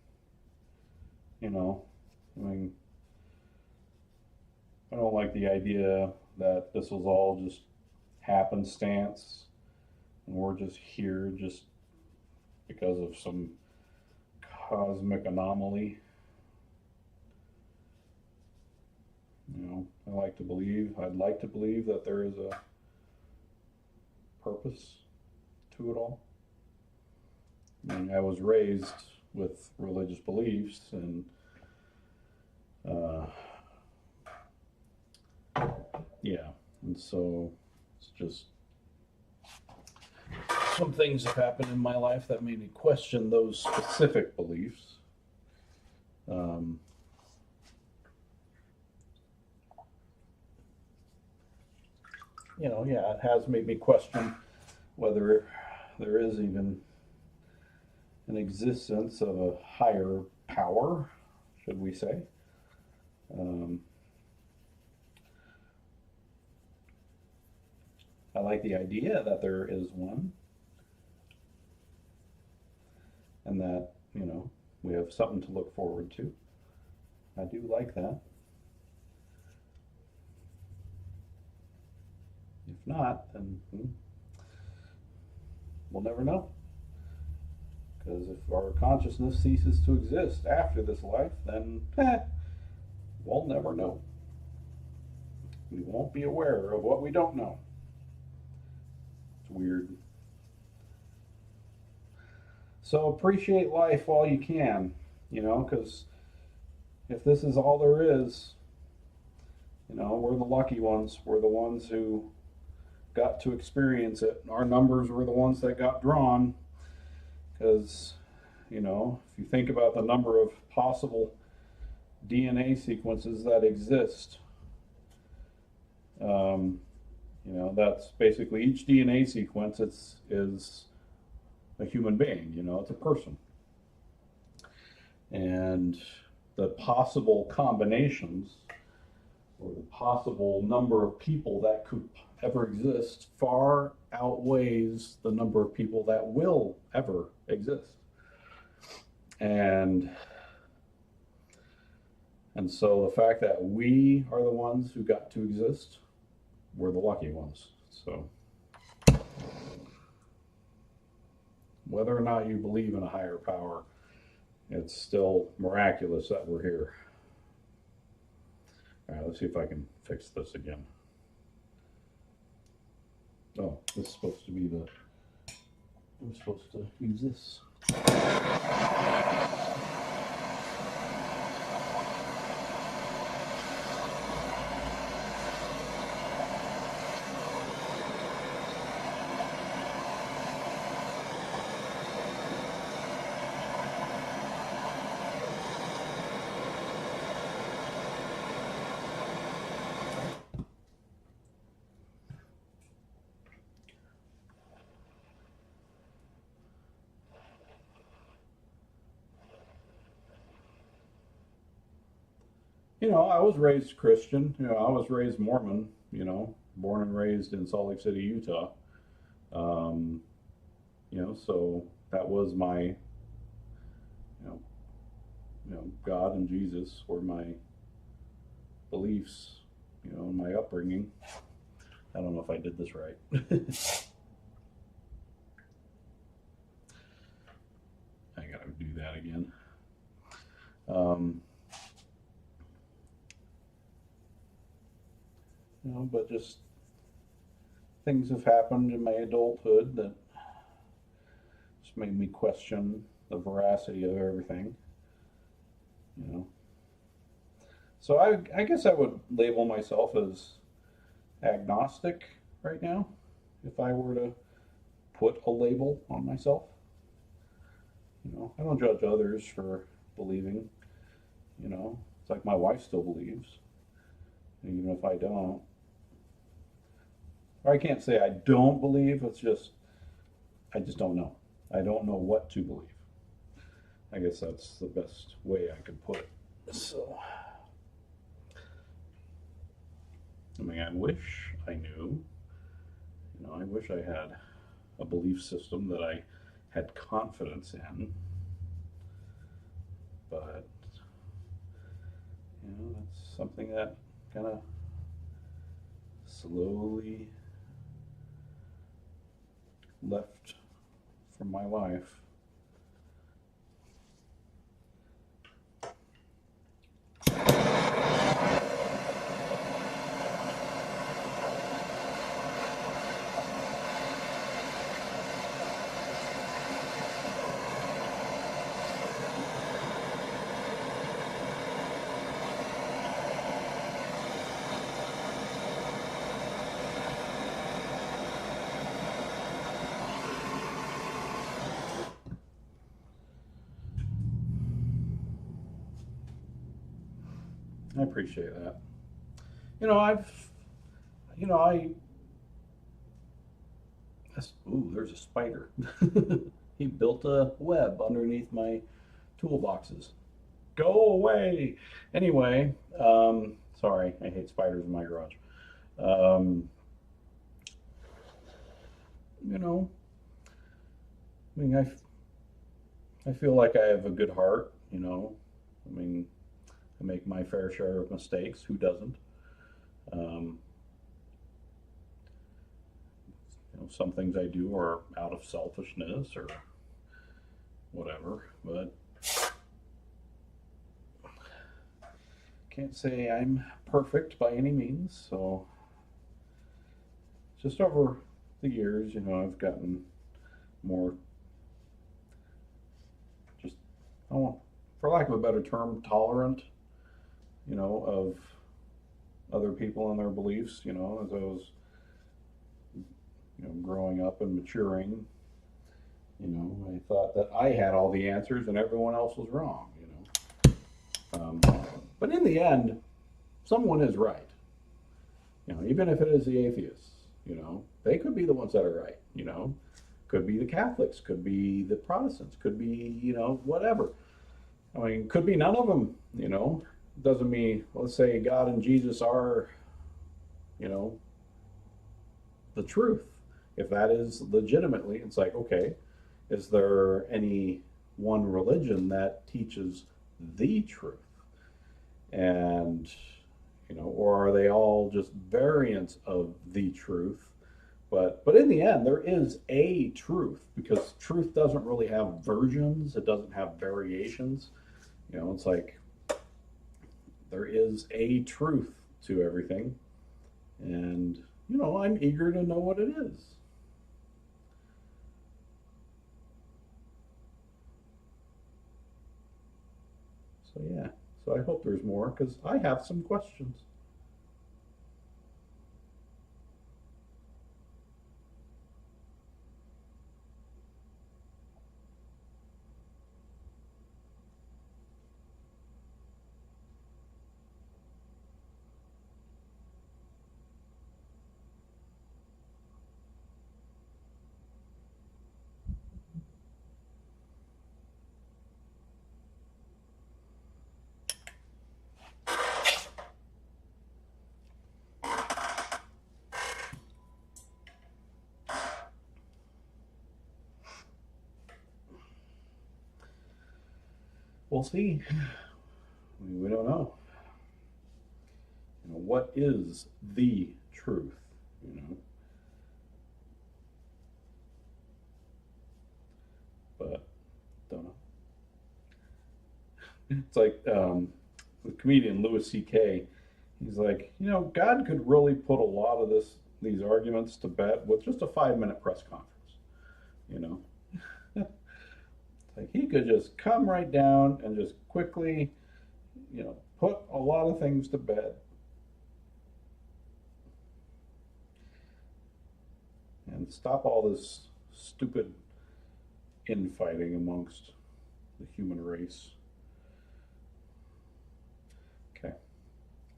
You know, I mean, I don't like the idea that this was all just happenstance and we're just here just because of some cosmic anomaly. You know, I'd like to believe that there is a purpose to it all. I mean, I was raised with religious beliefs, and yeah, and so it's just some things have happened in my life that made me question those specific beliefs. You know, yeah, it has made me question whether there is even an existence of a higher power, should we say. I like the idea that there is one, and that, you know, we have something to look forward to. I do like that. If not, then we'll never know. Because if our consciousness ceases to exist after this life, then we'll never know. We won't be aware of what we don't know. It's weird. So appreciate life while you can, you know, because if this is all there is, you know, we're the lucky ones. We're the ones who got to experience it. Our numbers were the ones that got drawn. Because, you know, if you think about the number of possible DNA sequences that exist, you know, that's basically each DNA sequence is a human being, you know, it's a person. And the possible combinations or the possible number of people that could ever exist far outweighs the number of people that will ever exist. And so the fact that we are the ones who got to exist, we're the lucky ones. So whether or not you believe in a higher power, it's still miraculous that we're here. All right, let's see if I can fix this again. Oh, this is supposed to be the, I'm supposed to use this. You know, I was raised Christian. You know, I was raised Mormon. You know, born and raised in Salt Lake City, Utah. You know, so that was my, God and Jesus were my beliefs. You know, my upbringing. I don't know if I did this right. I gotta do that again. You know, but just things have happened in my adulthood that just made me question the veracity of everything, you know. So I guess I would label myself as agnostic right now, if I were to put a label on myself. You know, I don't judge others for believing, you know. It's like my wife still believes, even if I don't. Or I can't say I don't believe, it's just, I just don't know. I don't know what to believe. I guess that's the best way I could put it. So, I mean, I wish I knew, you know, I wish I had a belief system that I had confidence in, but, you know, that's something that kind of slowly left from my life. I appreciate that. You know, you know, ooh, there's a spider. He built a web underneath my toolboxes. Go away. Anyway, sorry, I hate spiders in my garage. Um, you know, I mean, I feel like I have a good heart, you know. I mean, I make my fair share of mistakes. Who doesn't? Um, you know, some things I do are out of selfishness or whatever, but can't say I'm perfect by any means. So just over the years, you know, I've gotten more, just, oh, for lack of a better term, tolerant, you know, of other people and their beliefs, you know, as I was, you know, growing up and maturing, you know, I thought that I had all the answers and everyone else was wrong, you know. But in the end, someone is right, you know, even if it is the atheists, you know, they could be the ones that are right, you know, could be the Catholics, could be the Protestants, could be, you know, whatever. I mean, could be none of them, you know. Doesn't mean, let's say God and Jesus are, you know, the truth. If that is legitimately, it's like, okay, is there any one religion that teaches the truth? And, you know, or are they all just variants of the truth? But in the end, there is a truth, because truth doesn't really have versions. It doesn't have variations. You know, it's like there is a truth to everything. And, you know, I'm eager to know what it is. So, yeah. So I hope there's more, because I have some questions. We'll see. I mean, we don't know. You know, what is the truth? You know, but don't know. It's like the comedian Louis C.K. He's like, you know, God could really put a lot of these arguments to bed with just a 5-minute press conference. You know, Like he could just come right down and just quickly, put a lot of things to bed. And stop all this stupid infighting amongst the human race. Okay.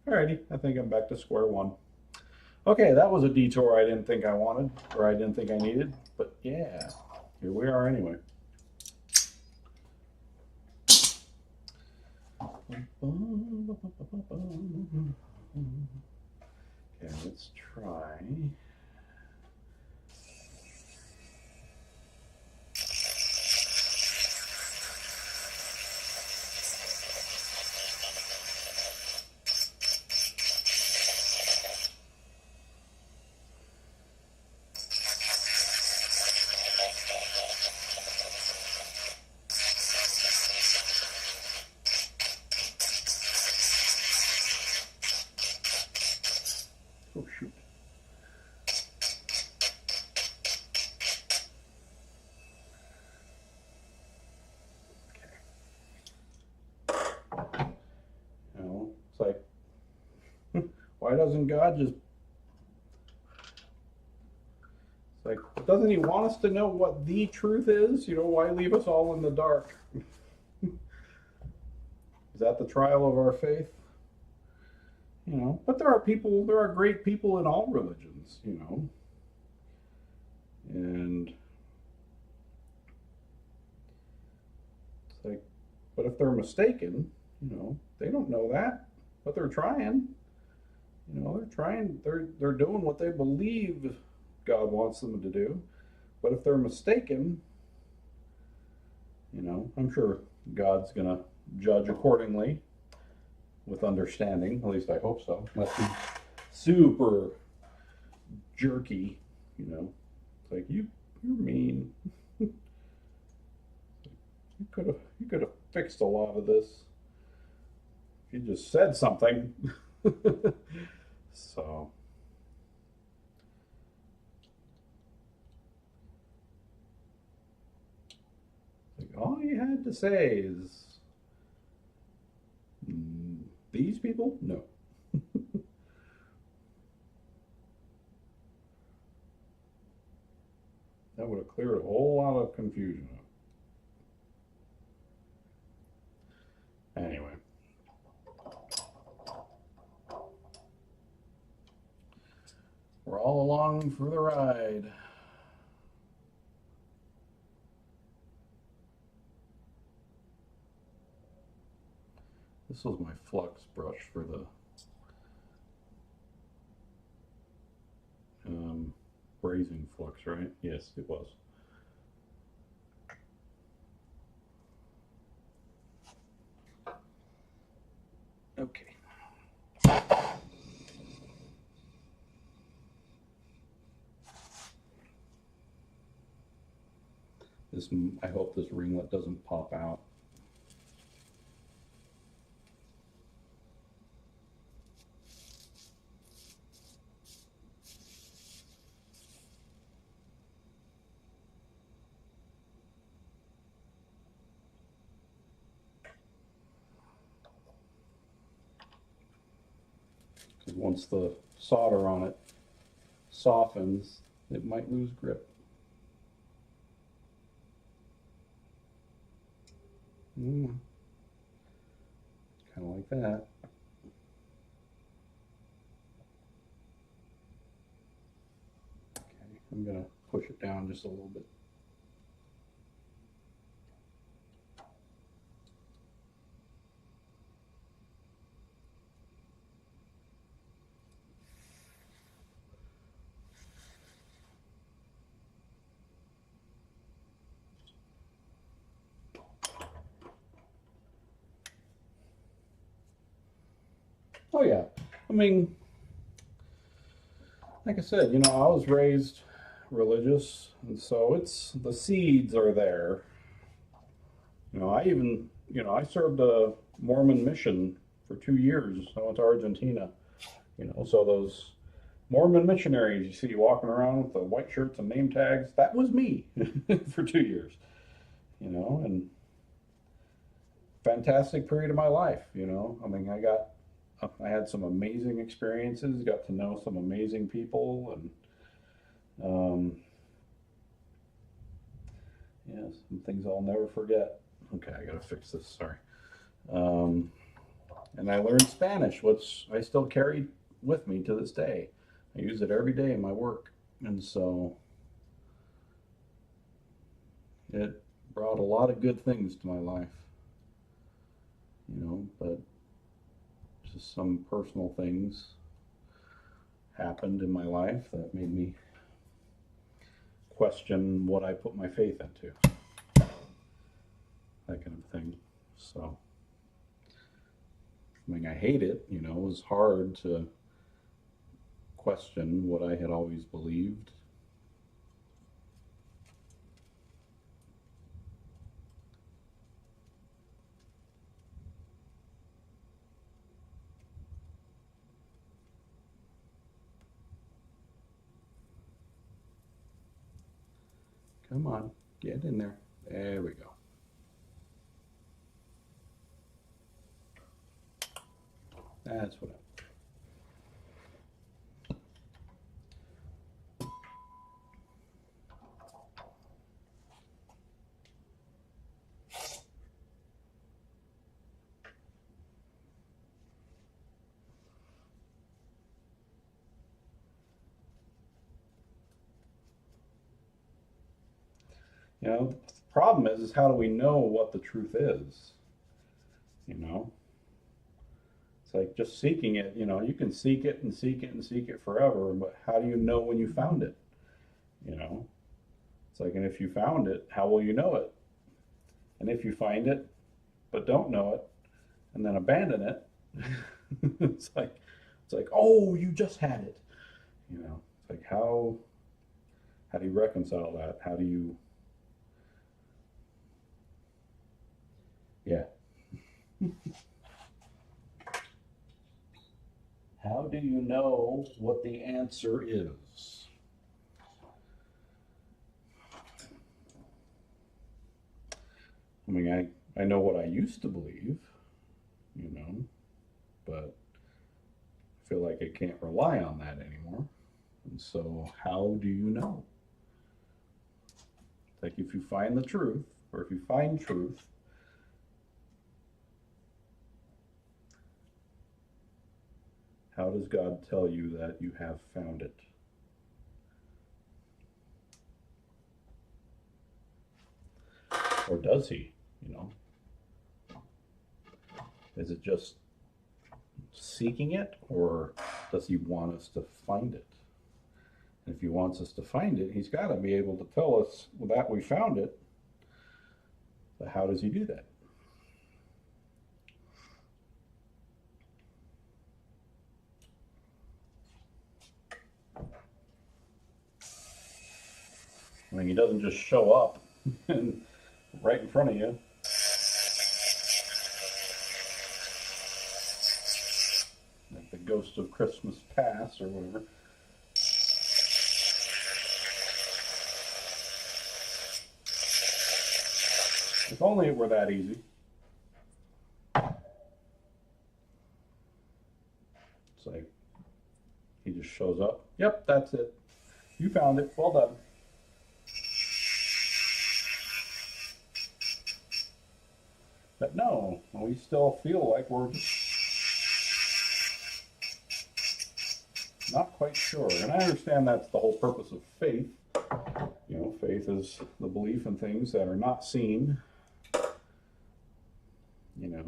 Alrighty, I think I'm back to square one. Okay, that was a detour I didn't think I wanted, or I didn't think I needed, but yeah, here we are anyway. Okay, let's try. Oh, shoot. Okay. It's like, why doesn't God just... It's like, doesn't he want us to know what the truth is? Why leave us all in the dark? Is that the trial of our faith? But there are great people in all religions, and it's like, but if they're mistaken, they don't know that, but they're trying, they're doing what they believe God wants them to do. But if they're mistaken, I'm sure God's gonna judge accordingly with understanding. At least I hope so. Unless he's super jerky, It's like you're mean. You could have fixed a lot of this if you just said something. So all you had to say is, these people? No. That would have cleared a whole lot of confusion up. Anyway. We're all along for the ride. This was my flux brush for the brazing flux, right? Yes, it was. Okay. I hope this ringlet doesn't pop out. Because once the solder on it softens, it might lose grip. Kind of like that. Okay, I'm going to push it down just a little bit. Oh yeah, I mean, like I said, I was raised religious, and so the seeds are there. I even, I served a Mormon mission for 2 years. I went to Argentina, so those Mormon missionaries you see walking around with the white shirts and name tags, that was me for 2 years. you know, and fantastic period of my life, you know. I mean, I had some amazing experiences, got to know some amazing people, and yeah, some things I'll never forget. Okay, I gotta fix this. Sorry. Um, and I learned Spanish, which I still carry with me to this day. I use it every day in my work, and so it brought a lot of good things to my life, you know. But just some personal things happened in my life that made me question what I put my faith into, that kind of thing. So, I mean, I hate it, you know. It was hard to question what I had always believed. Come on, get in there. There we go. That's what you know, the problem is how do we know what the truth is? You know, it's like just seeking it. You know, you can seek it and seek it and seek it forever, but how do you know when you found it? You know, it's like, and if you found it, how will you know it? And if you find it but don't know it and then abandon it, it's like, oh, you just had it. You know, it's like how do you reconcile that? How do you, yeah. How do you know what the answer is? I mean, I know what I used to believe, you know, but I feel like I can't rely on that anymore. And so, how do you know? Like, if you find the truth, or if you find truth, how does God tell you that you have found it? Or does He? You know, is it just seeking it, or does He want us to find it? And if He wants us to find it, He's got to be able to tell us that we found it. But how does He do that? I mean, He doesn't just show up and right in front of you. Like the ghost of Christmas past or whatever. If only it were that easy. It's like He just shows up. Yep, that's it. You found it. Well done. But no, we still feel like we're just not quite sure. And I understand that's the whole purpose of faith. You know, faith is the belief in things that are not seen. You know,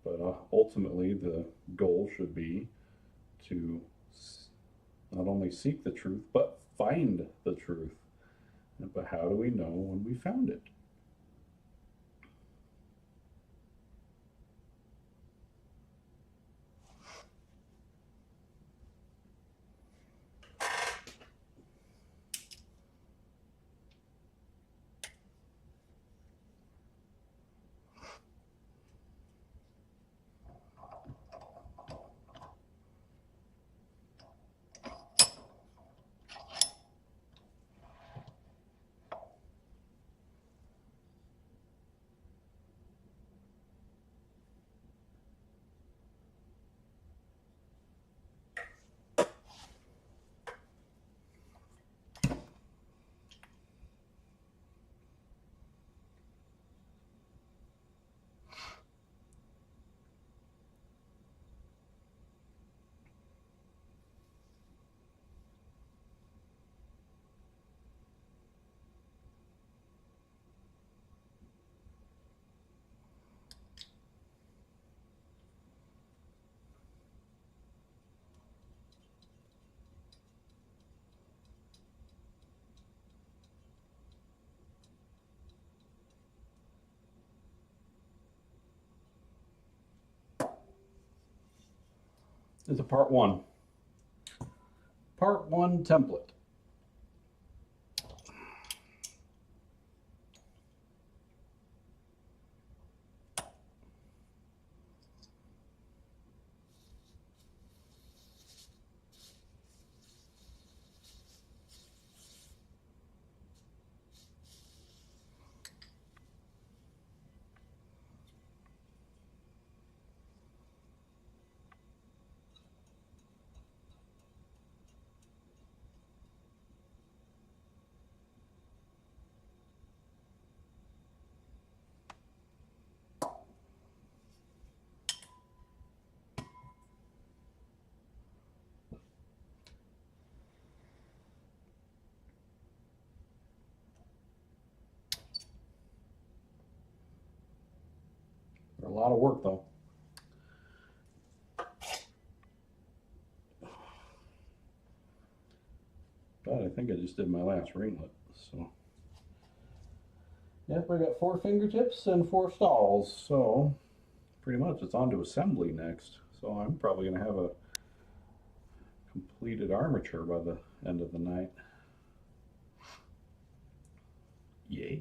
but ultimately the goal should be to not only seek the truth, but find the truth. But how do we know when we found it? is a part one. Part one template. They're a lot of work though. But I think I just did my last ringlet, so. Yep, I got 4 fingertips and 4 stalls, so pretty much it's on to assembly next. So I'm probably gonna have a completed armature by the end of the night. Yeah.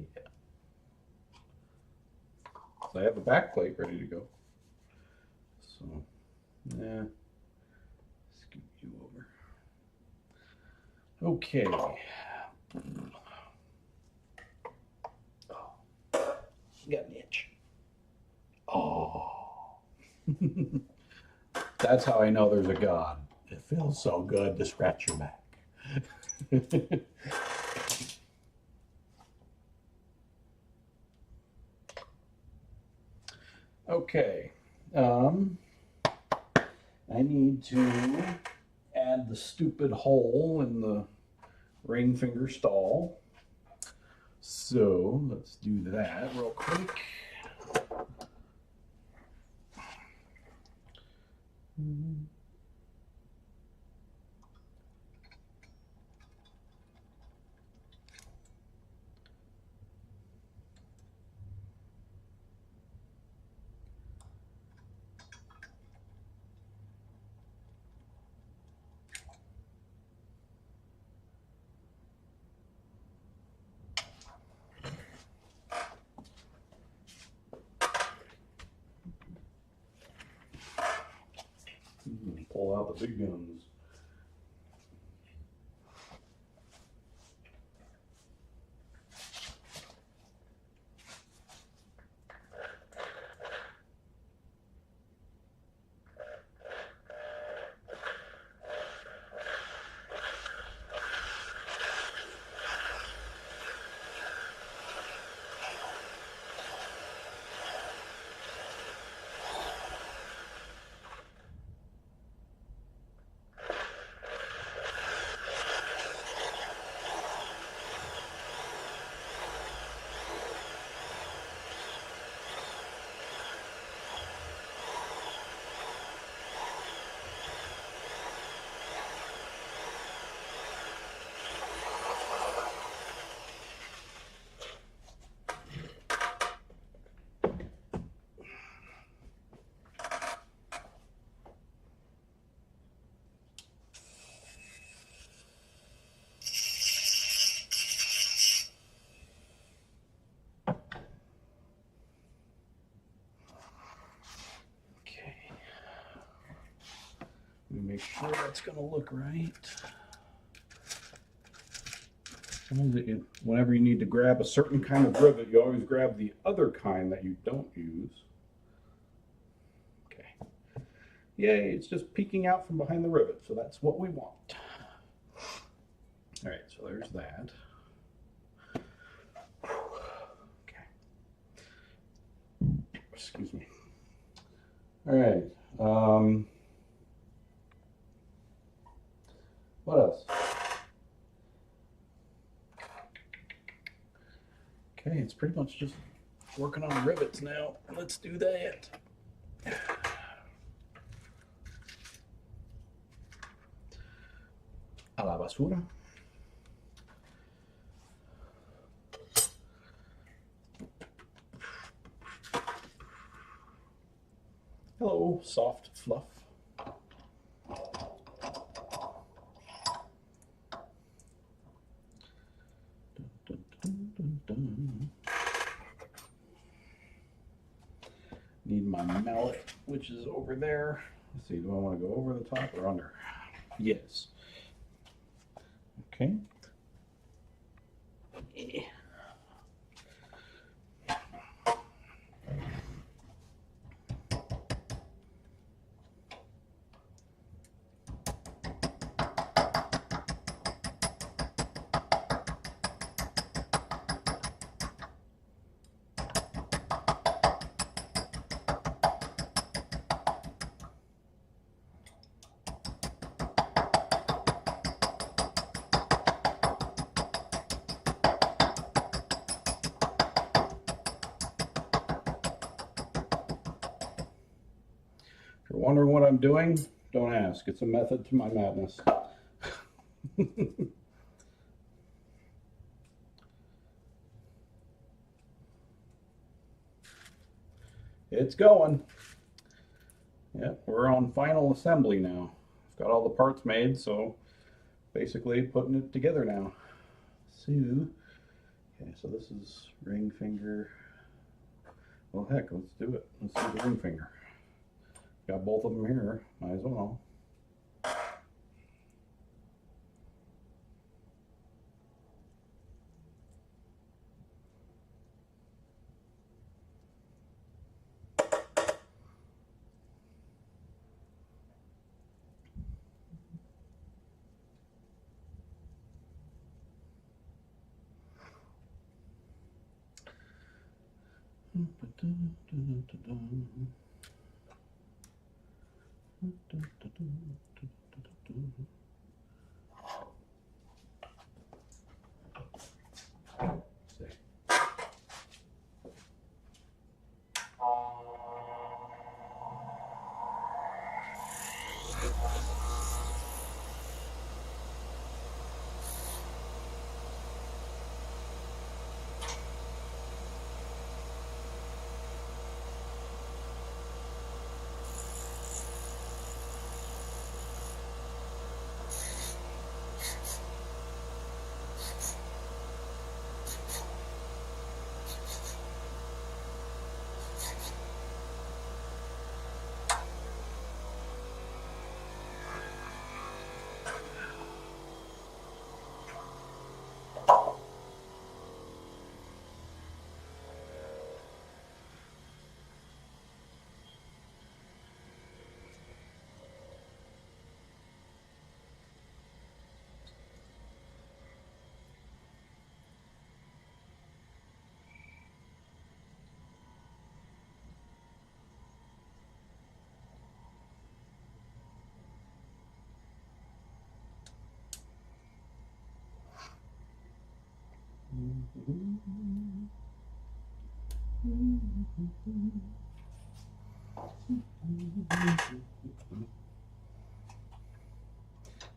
So I have a back plate ready to go. So, yeah. Scoot you over. Okay. Oh, got an itch. Oh. That's how I know there's a God. It feels so good to scratch your back. Okay. I need to add the stupid hole in the ring finger stall. So let's do that real quick. Pull out the big guns. Make sure that's going to look right. Whenever you need to grab a certain kind of rivet, you always grab the other kind that you don't use. Okay. Yay, it's just peeking out from behind the rivet, so that's what we want. All right, so there's that. Okay. Excuse me. All right. What else? Okay, it's pretty much just working on rivets now. Let's do that. A la basura. Hello, soft fluff. need my mallet, which is over there. Let's see, do I want to go over the top or under? Yes. Okay. If you're wondering what I'm doing, don't ask. It's a method to my madness. It's going. Yep, we're on final assembly now. I've got all the parts made, so basically putting it together now. So, okay, so this is ring finger. Well, heck, let's do it. Let's do the ring finger. Got both of them here, might as well.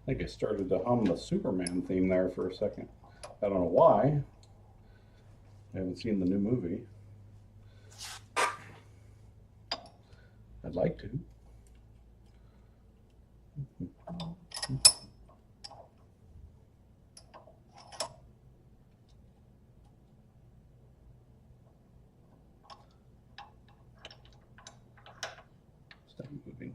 I think I started to hum the Superman theme there for a second. I don't know why. I haven't seen the new movie. I'd like to. Stop moving.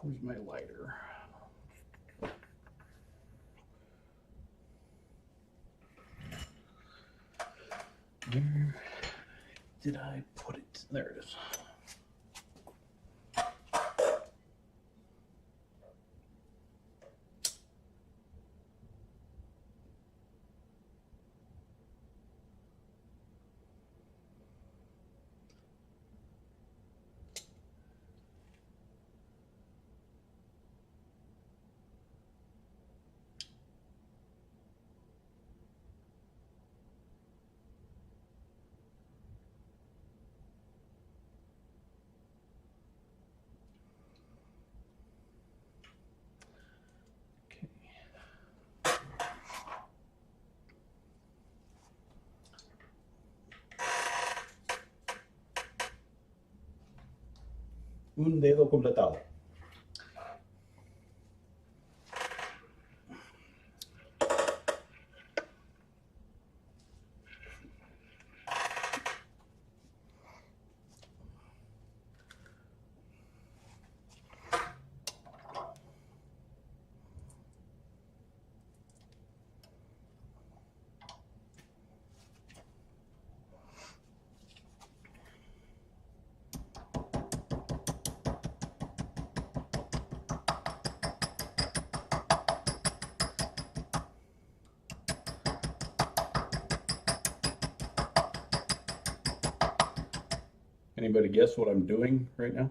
Where's my lighter? Where did I put it? There it is. Un dedo completado. Anybody guess what I'm doing right now?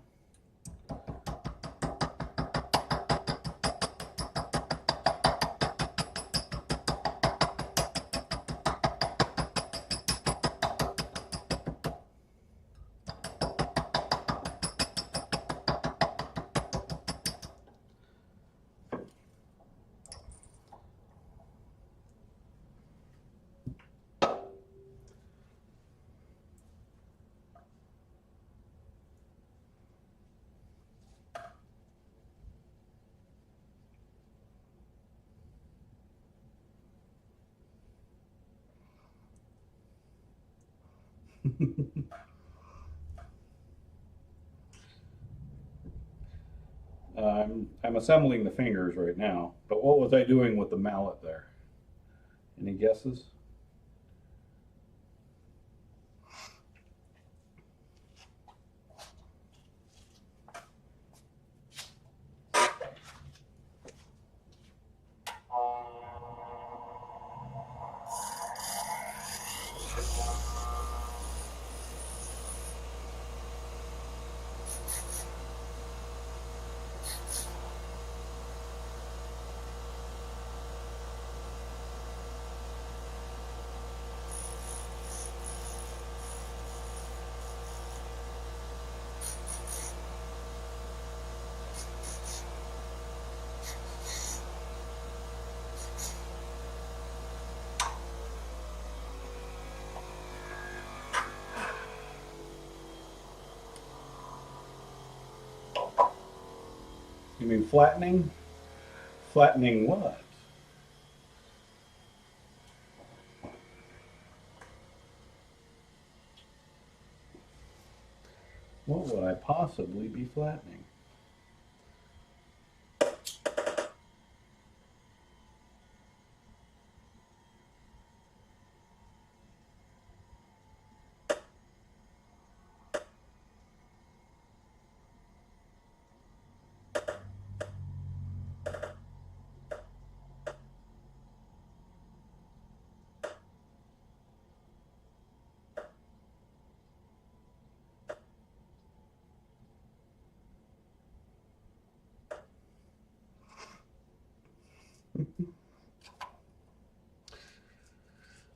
I'm assembling the fingers right now, but what was I doing with the mallet there? Any guesses? You mean flattening? Flattening what? What would I possibly be flattening?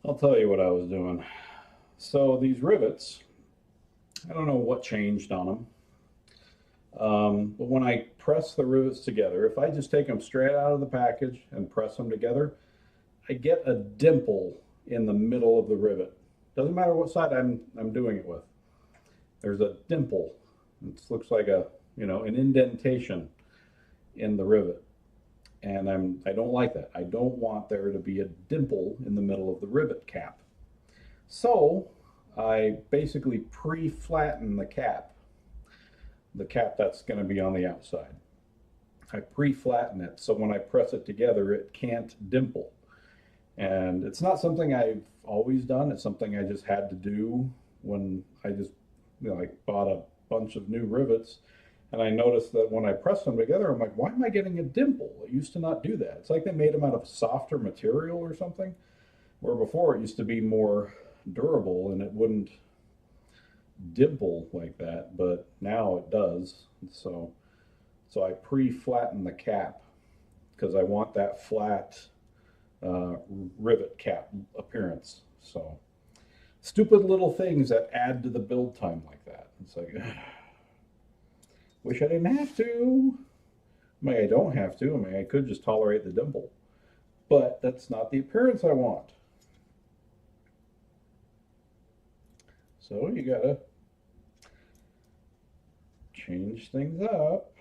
I'll tell you what I was doing. So these rivets, I don't know what changed on them. But when I press the rivets together, if I just take them straight out of the package and press them together, I get a dimple in the middle of the rivet. Doesn't matter what side I'm doing it with. There's a dimple. It looks like an indentation in the rivet. And I don't like that. I don't want there to be a dimple in the middle of the rivet cap. So I basically pre-flatten the cap that's going to be on the outside. I pre-flatten it so when I press it together, it can't dimple. And it's not something I've always done. It's something I just had to do when I just, I bought a bunch of new rivets. And I noticed that when I press them together, I'm like, why am I getting a dimple? It used to not do that. It's like they made them out of softer material or something, where before it used to be more durable and it wouldn't dimple like that, but now it does. So I pre-flatten the cap because I want that flat uh, rivet cap appearance. So stupid little things that add to the build time like that. It's like, wish I didn't have to. I mean, I don't have to. I mean, I could just tolerate the dimple, but that's not the appearance I want. So you gotta change things up.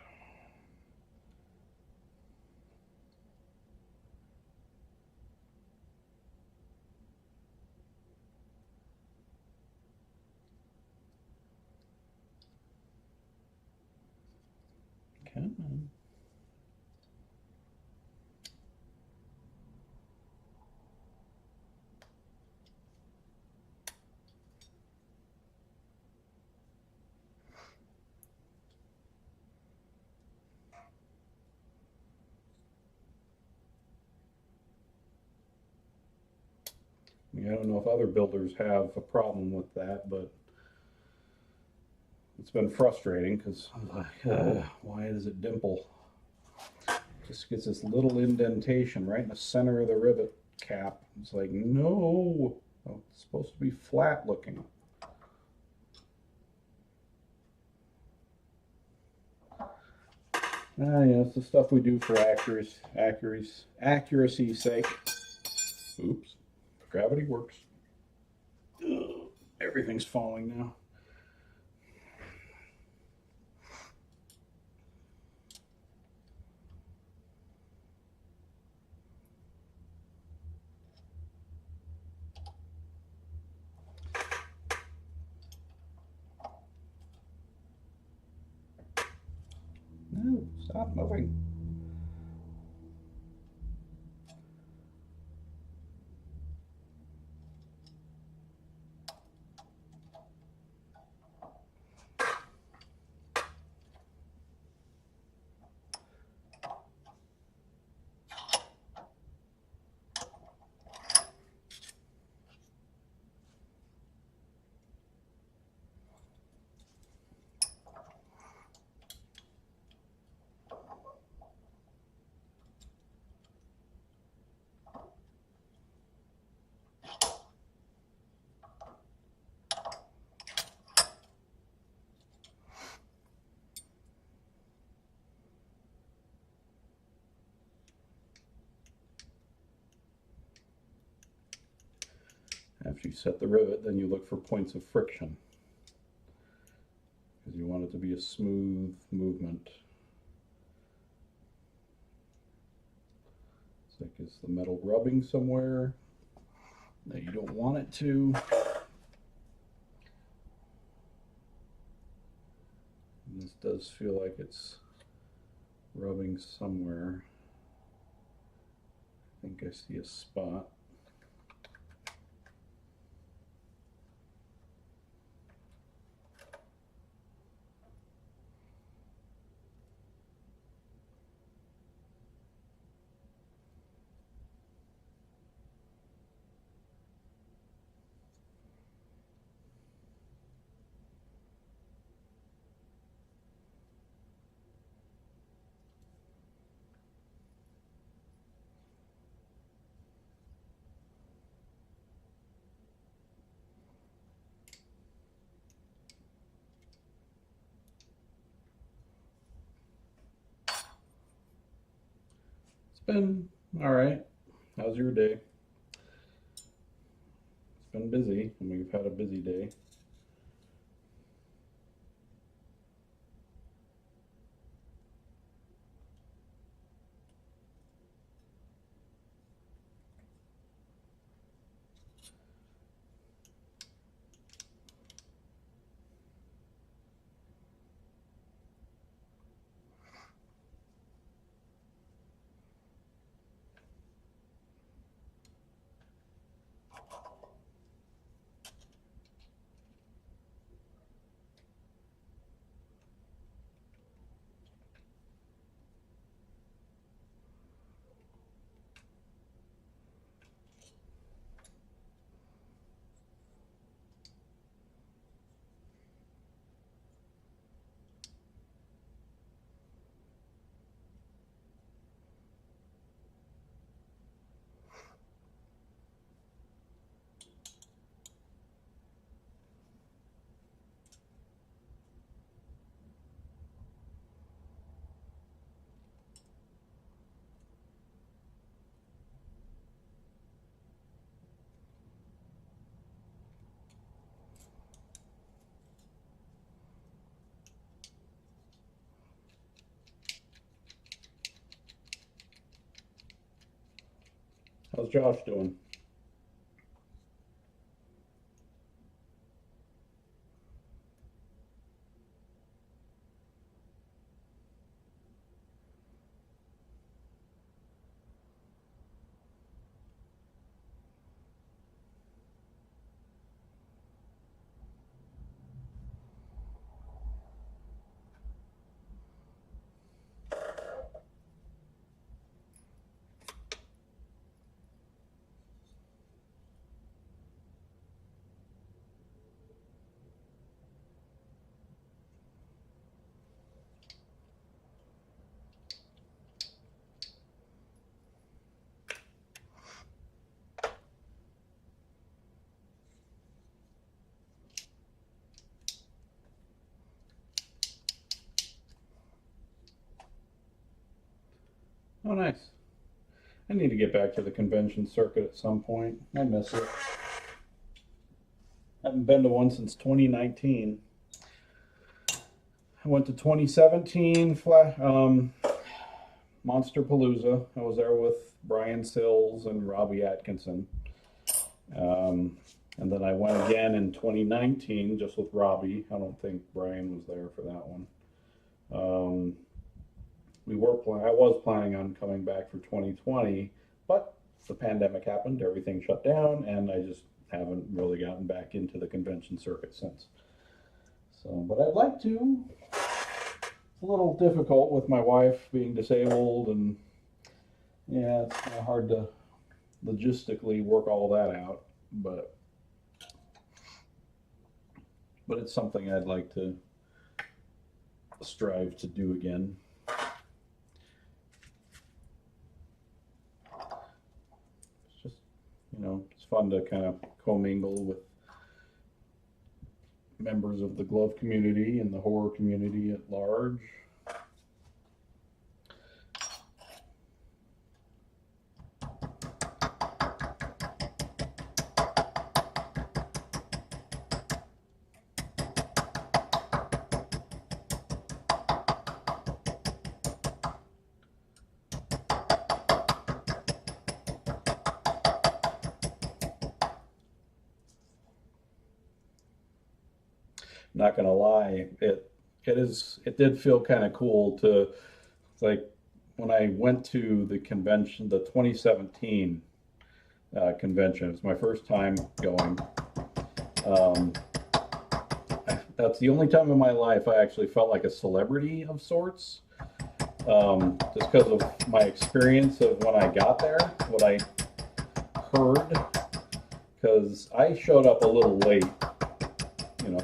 Come on. I mean, I don't know if other builders have a problem with that, but it's been frustrating because I'm like, why does it dimple? Just gets this little indentation right in the center of the rivet cap. It's like, no, it's supposed to be flat looking. Yeah, it's the stuff we do for accuracy's sake. Oops, gravity works. Ugh, everything's falling now. No, stop moving. After you set the rivet, then you look for points of friction because you want it to be a smooth movement. It's like, is the metal rubbing somewhere that you don't want it to? And this does feel like it's rubbing somewhere. I think I see a spot. It's been all right. How's your day? It's been busy. I mean, we've had a busy day. How's Josh doing? Oh, nice. I need to get back to the convention circuit at some point. I miss it. I haven't been to one since 2019. I went to 2017 Monster Palooza. I was there with Brian Sills and Robbie Atkinson. And then I went again in 2019 just with Robbie. I don't think Brian was there for that one. I was planning on coming back for 2020, but the pandemic happened, everything shut down, and I just haven't really gotten back into the convention circuit since. So, but I'd like to. It's a little difficult with my wife being disabled, and yeah, it's kind of hard to logistically work all that out, but it's something I'd like to strive to do again. It's just, it's fun to kind of commingle with members of the glove community and the horror community at large. Not gonna lie, it did feel kind of cool to, like, when I went to the convention, the 2017 convention. It was my first time going. Um, that's the only time in my life I actually felt like a celebrity of sorts, just because of my experience of when I got there, what I heard, because I showed up a little late.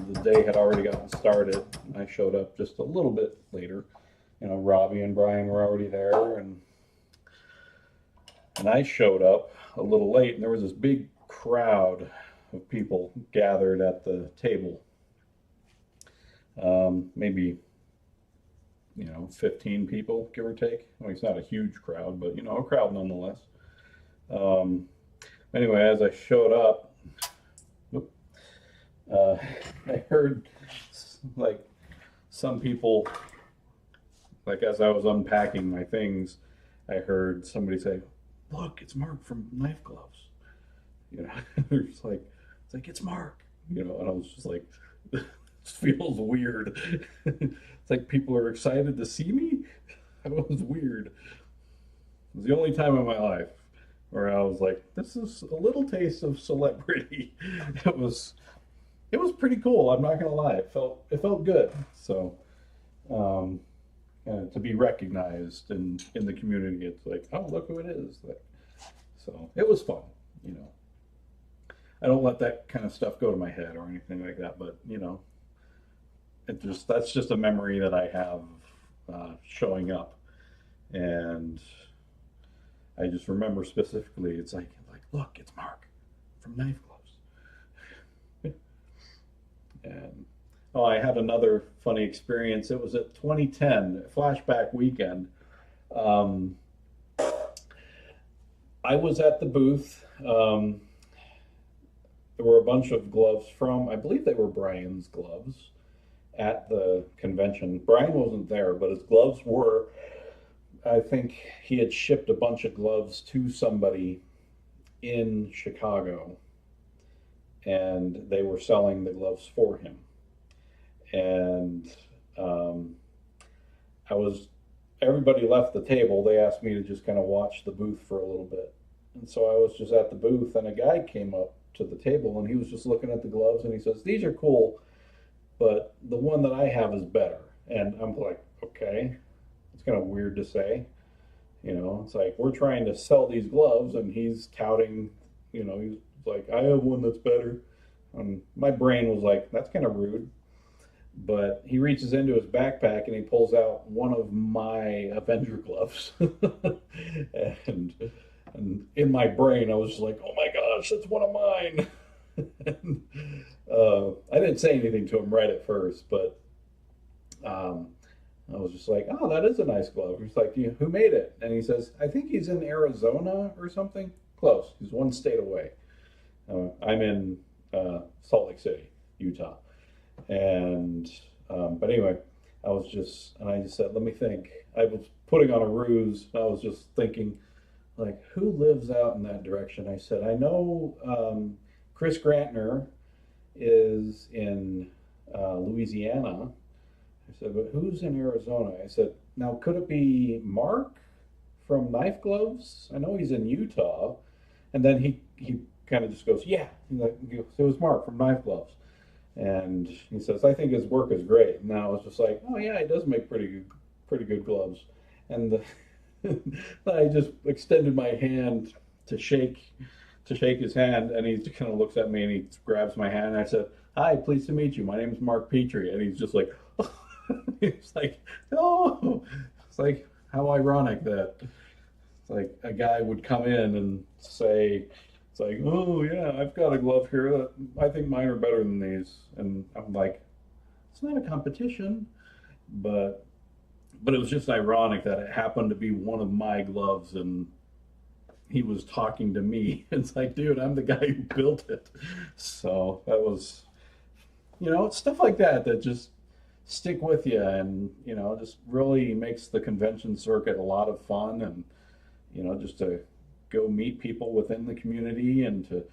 The day had already gotten started. I showed up just a little bit later. Robbie and Brian were already there, and I showed up a little late, and there was this big crowd of people gathered at the table. Maybe 15 people, give or take. Well, it's not a huge crowd, but a crowd nonetheless. Anyway, as I showed up, I heard like some people, like as I was unpacking my things, I heard somebody say, "Look, it's Mark from Knife Gloves." It's like it's Mark. And I was just like, this feels weird. It's like people are excited to see me. That was weird. It was the only time in my life where I was like, this is a little taste of celebrity. It was pretty cool. I'm not gonna lie. It felt good. So, to be recognized in the community, it's like, oh, look who it is. So it was fun. I don't let that kind of stuff go to my head or anything like that. But that's just a memory that I have showing up, and I just remember specifically. It's like look, it's Mark from Knife Gloves. And I had another funny experience. It was at 2010 Flashback Weekend. I was at the booth. There were a bunch of gloves from, I believe they were Brian's gloves at the convention. Brian wasn't there, but his gloves were. I think he had shipped a bunch of gloves to somebody in Chicago, and they were selling the gloves for him. And um, I was, everybody left the table. They asked me to just kind of watch the booth for a little bit. And so I was just at the booth, and a guy came up to the table, and he was just looking at the gloves, and he says, "These are cool, but the one that I have is better." And I'm like, okay, it's kind of weird to say. It's like we're trying to sell these gloves, and he's touting, he's like, "I have one that's better." My brain was like, that's kind of rude. But he reaches into his backpack and he pulls out one of my Avenger gloves. and, and in my brain, I was just like, "Oh my gosh, that's one of mine." and, I didn't say anything to him right at first, but um, I was just like, "Oh, that is a nice glove." He's like, "Who made it?" And he says, "I think he's in Arizona or something." Close. He's one state away. I'm in Salt Lake City, Utah. And but anyway, I just said, "Let me think." I was putting on a ruse. I was just thinking, like, who lives out in that direction? I said, "I know Chris Grantner is in Louisiana." I said, "But who's in Arizona?" I said, "Now, could it be Mark from Knife Gloves? I know he's in Utah." And then he kind of just goes, "Yeah." He's like, "It was Mark from Knife Gloves." And he says, "I think his work is great." And I was just like, "Oh yeah, he does make pretty good gloves." And I just extended my hand to shake his hand, and he kind of looks at me and he grabs my hand. And I said, "Hi, pleased to meet you. My name is Mark Petrie." And he's just like, he's like, "Oh," it's like, how ironic that it's like a guy would come in and say, it's like, "Oh yeah, I've got a glove here that I think mine are better than these." And I'm like, it's not a competition, but it was just ironic that it happened to be one of my gloves, and he was talking to me. It's like, dude, I'm the guy who built it. So that was, it's stuff like that that just stick with you, and just really makes the convention circuit a lot of fun. And just to go meet people within the community, and to,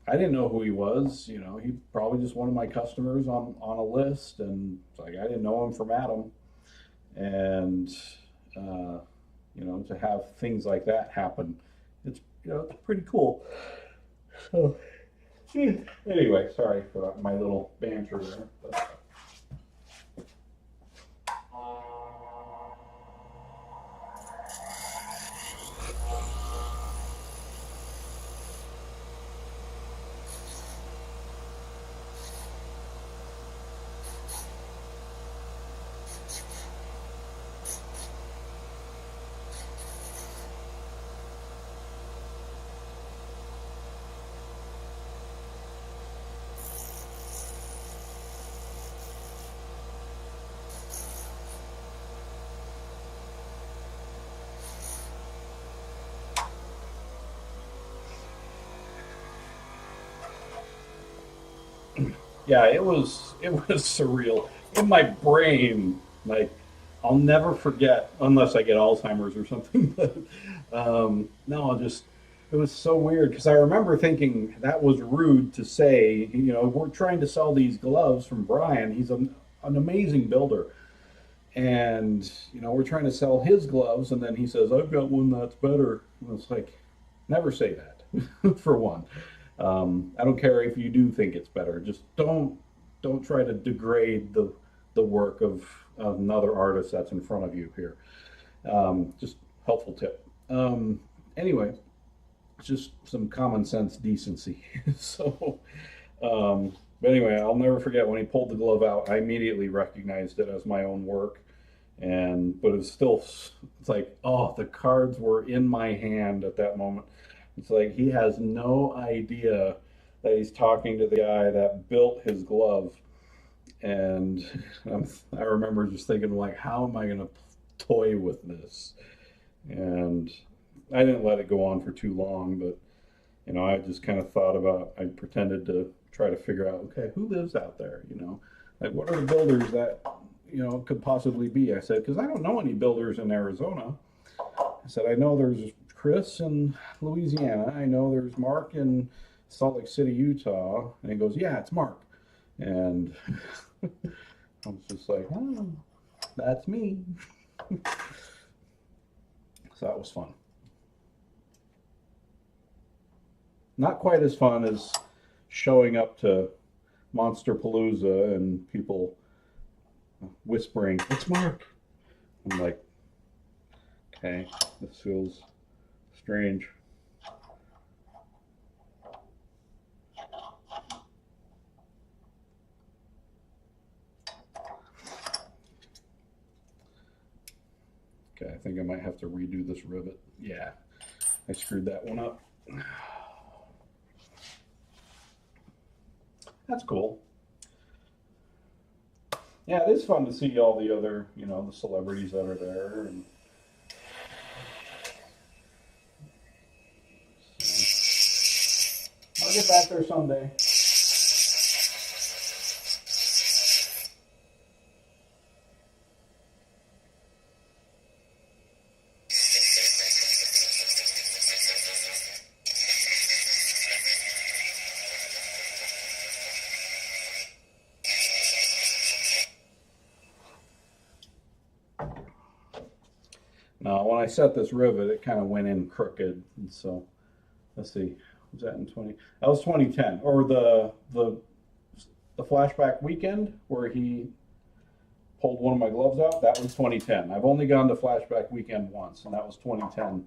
I didn't know who he was. He probably just one of my customers on a list, and it's like I didn't know him from Adam. And uh, to have things like that happen, it's it's pretty cool. So anyway, sorry for my little banter there. But. Yeah, it was surreal in my brain. Like, I'll never forget, unless I get Alzheimer's or something. But no, it was so weird because I remember thinking that was rude to say. We're trying to sell these gloves from Brian. He's an amazing builder, and we're trying to sell his gloves, and then he says, "I've got one that's better." And it's like, never say that. For one. I don't care if you do think it's better. Just don't try to degrade the work of another artist that's in front of you here. Just helpful tip. Anyway, it's just some common sense decency. So, but anyway, I'll never forget when he pulled the glove out. I immediately recognized it as my own work, but it's still, it's like, oh, the cards were in my hand at that moment. It's like he has no idea that he's talking to the guy that built his glove. And I remember just thinking, like, how am I going to toy with this? And I didn't let it go on for too long, but I just kind of thought about, I pretended to try to figure out, okay, who lives out there? Like, what are the builders that, could possibly be? I said, because I don't know any builders in Arizona. I said, I know there's Chris in Louisiana. I know there's Mark in Salt Lake City, Utah. And he goes, yeah, it's Mark. And I was just like, oh, that's me. So that was fun. Not quite as fun as showing up to Monsterpalooza and people whispering, it's Mark. I'm like, okay, this feels strange. Okay, I think I might have to redo this rivet. Yeah, I screwed that one up. That's cool. Yeah, it is fun to see all the other, you know, the celebrities that are there. And so, I'll get back there someday. Now, when I set this rivet, it kind of went in crooked, and so let's see, was that in 20? That was 2010, or the flashback weekend where he pulled one of my gloves out. That was 2010. I've only gone to flashback weekend once, and that was 2010,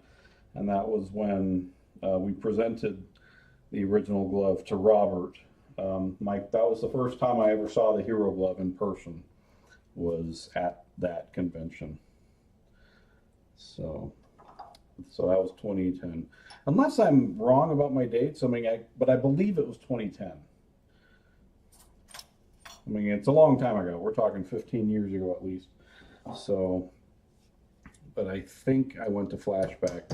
and that was when we presented the original glove to Robert. That was the first time I ever saw the Hero glove in person. Was at that convention. So that was 2010. Unless I'm wrong about my dates, but I believe it was 2010. I mean, it's a long time ago. We're talking 15 years ago at least. So, but I think I went to Flashback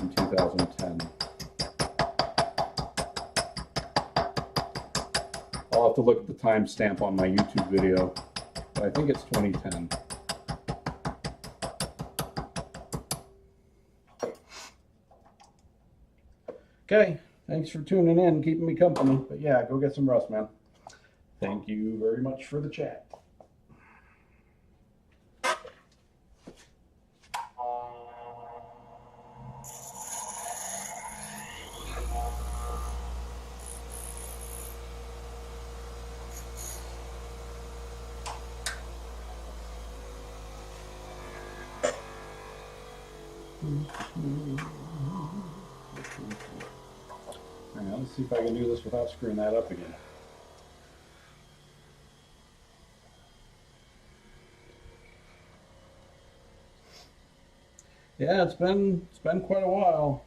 in 2010. I'll have to look at the timestamp on my YouTube video, but I think it's 2010. Okay, thanks for tuning in, keeping me company. But yeah, go get some rust, man. Thank you very much for the chat. All right, let's see if I can do this without screwing that up again. Yeah, it's been quite a while.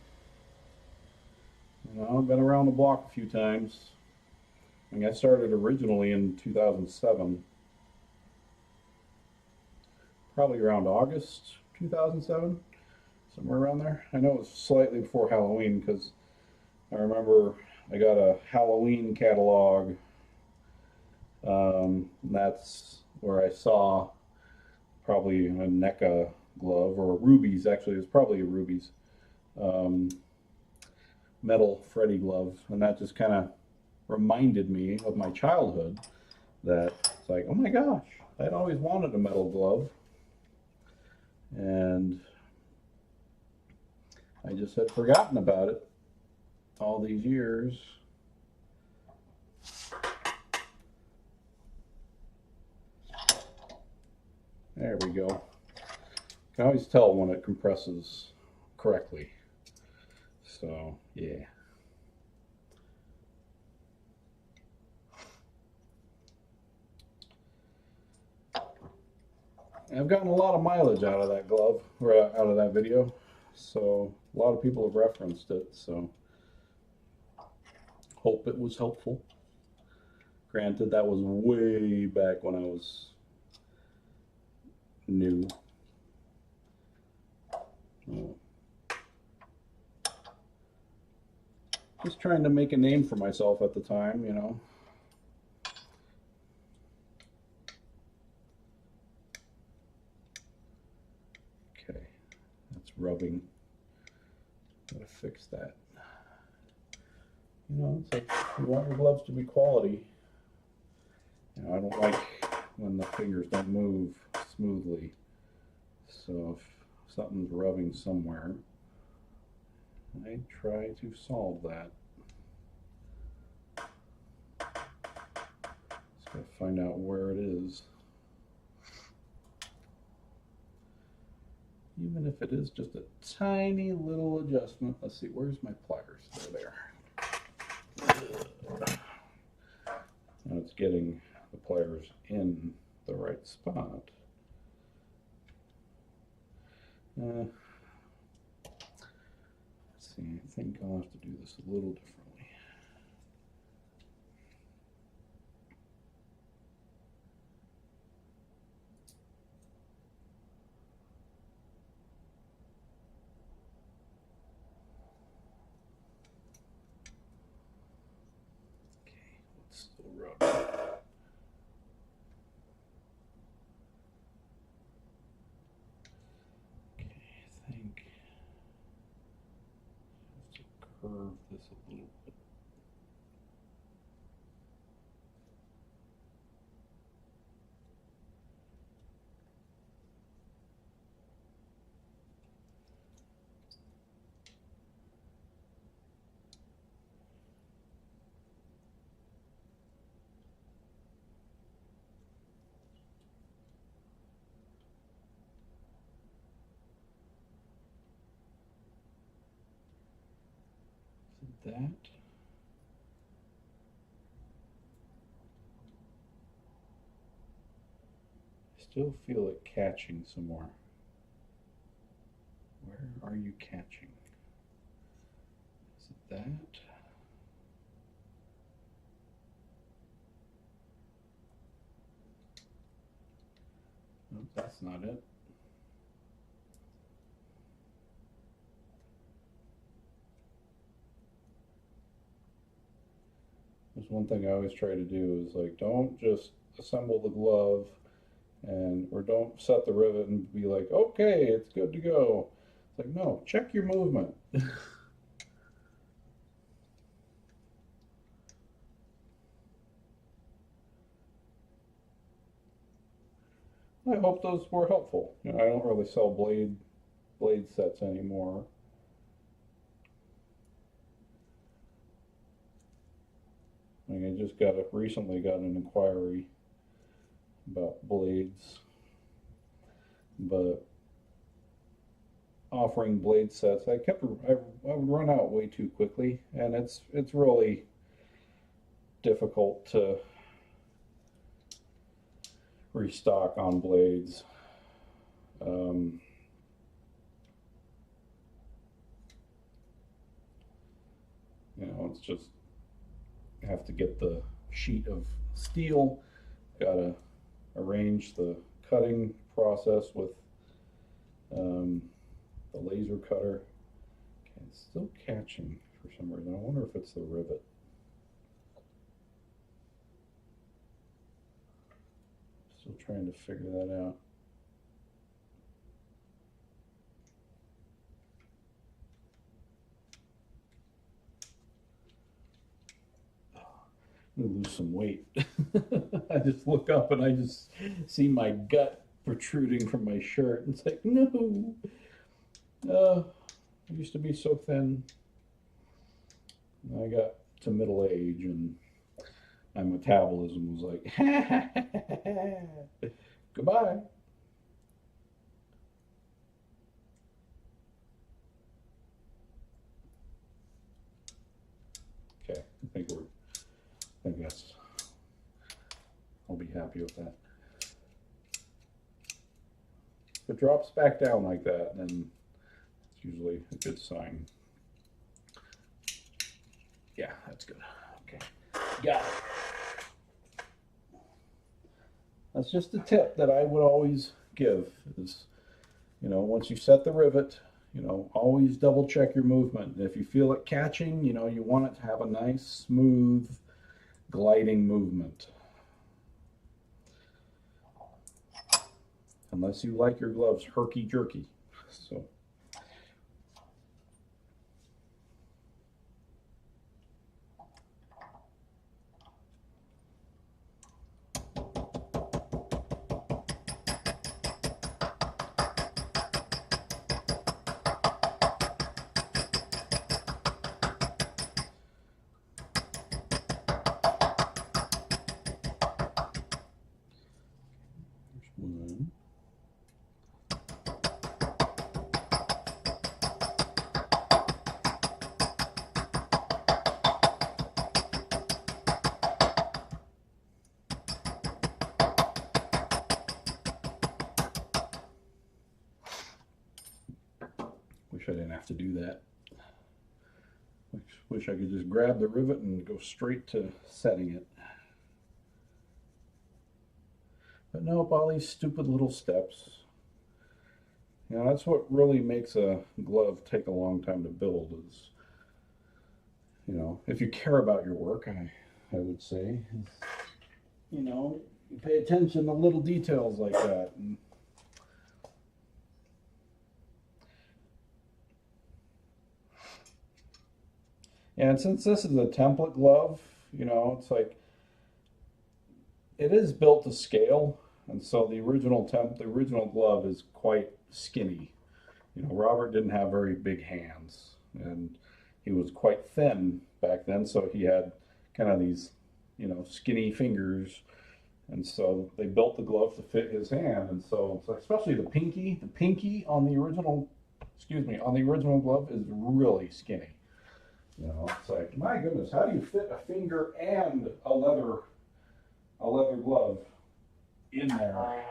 You know, I've been around the block a few times. I mean, I started originally in 2007, probably around August 2007, somewhere around there. I know it was slightly before Halloween because I remember I got a Halloween catalog. That's where I saw probably a NECA glove, or a Ruby's, actually. It was probably a Ruby's metal Freddy glove. And that just kind of reminded me of my childhood, that it's like, oh my gosh, I'd always wanted a metal glove. And I just had forgotten about it all these years. There we go. You can always tell when it compresses correctly. So, yeah. I've gotten a lot of mileage out of that glove, or out of that video. So, a lot of people have referenced it, so hope it was helpful. Granted, that was way back when I was new. Just trying to make a name for myself at the time, you know. Okay, that's rubbing Gotta fix that. You know, it's like you want your gloves to be quality. You know, I don't like when the fingers don't move smoothly. So if something's rubbing somewhere, I try to solve that. Just gotta find out where it is. Even if it is just a tiny little adjustment. Let's see, where's my pliers? They're there. Now it's getting the pliers in the right spot. Let's see, I think I'll have to do this a little differently. Okay, let's still rub it. Curve this a little bit. So that. Still feel it catching some more. Where are you catching? Is it that? Nope, that's not it. There's one thing I always try to do is like, don't just assemble the glove or don't set the rivet and be like, okay, it's good to go. It's like, no, check your movement. I hope those were helpful. You know, I don't really sell blade sets anymore. I mean, I just recently got an inquiry about blades, but offering blade sets, I would run out way too quickly, and it's really difficult to restock on blades. You know, it's just have to get the sheet of steel, gotta arrange the cutting process with the laser cutter. Okay, it's still catching for some reason. I wonder if it's the rivet. Still trying to figure that out. I'm gonna lose some weight. I just look up and I just see my gut protruding from my shirt. It's like, no. I used to be so thin. I got to middle age and my metabolism was like, goodbye. Okay, I think that's, I'll be happy with that. If it drops back down like that, then it's usually a good sign. Yeah, that's good. Okay, got it. That's just a tip that I would always give is, you know, once you set the rivet, you know, always double check your movement. If you feel it catching, you know, you want it to have a nice, smooth, gliding movement. Unless you like your gloves herky-jerky. So, Wish I didn't have to do that. Wish I could just grab the rivet and go straight to setting it. But nope, all these stupid little steps. You know, that's what really makes a glove take a long time to build is, you know, if you care about your work, I would say, you know, you pay attention to little details like that. And since this is a template glove, you know, it's like, it is built to scale, and so the original glove is quite skinny. You know, Robert didn't have very big hands, and he was quite thin back then, so he had kind of these, you know, skinny fingers, and so they built the glove to fit his hand, and so especially the pinky on the original, on the original glove is really skinny. You know, it's like, my goodness, how do you fit a finger and a leather glove in there?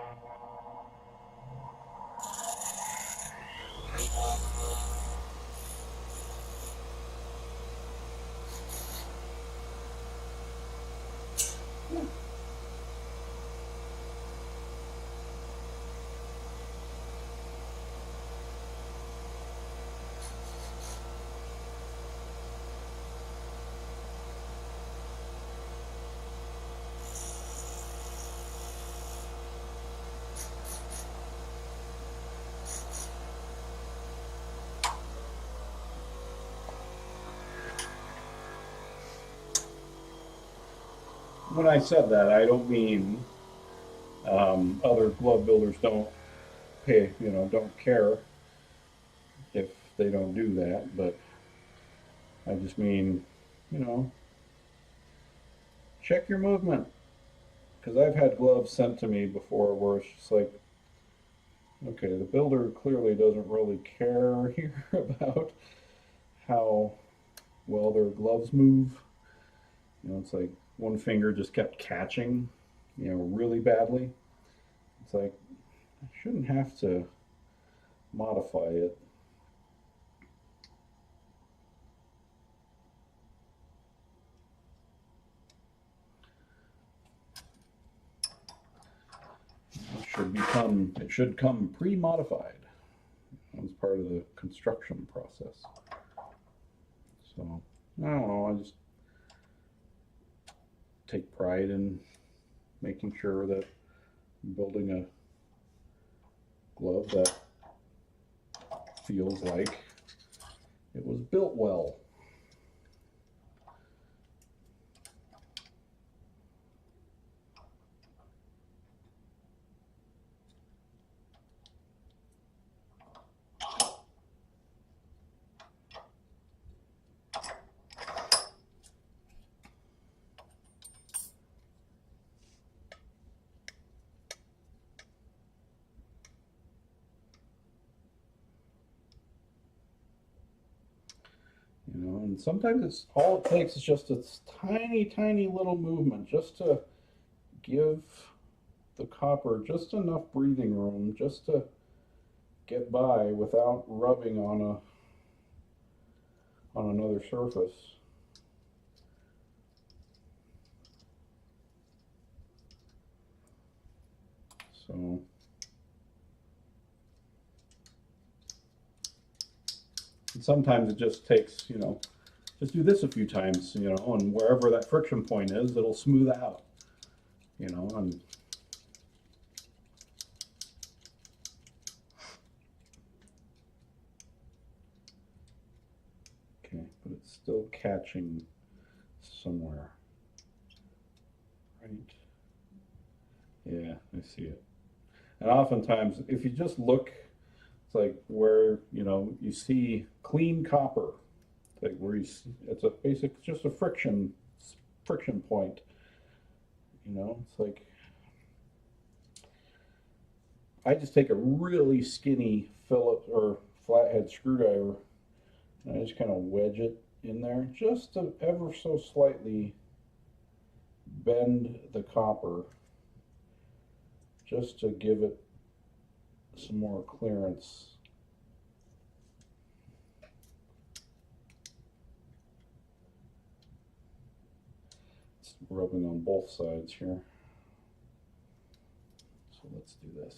When I said that, I don't mean other glove builders don't don't care if they don't do that, but I just mean, you know, check your movement. Because I've had gloves sent to me before where it's just like, okay, the builder clearly doesn't really care here about how well their gloves move. You know, it's like one finger just kept catching, you know, really badly. It's like, I shouldn't have to modify it. It should come pre-modified as part of the construction process. So, I don't know, I just take pride in making sure that I'm building a glove that feels like it was built well. You know, and sometimes it's all it takes is just a tiny little movement just to give the copper just enough breathing room just to get by without rubbing on another surface. So sometimes it just takes, you know, just do this a few times, you know, and wherever that friction point is, it'll smooth out, you know, and okay, but it's still catching somewhere, right? Yeah, I see it. And oftentimes, if you just look, it's like where, you know, you see clean copper, it's like where you see, it's a basic, just a friction point, you know, it's like, I just take a really skinny Phillips or flathead screwdriver and I just kind of wedge it in there just to ever so slightly bend the copper just to give it some more clearance. rubbing on both sides here. So let's do this.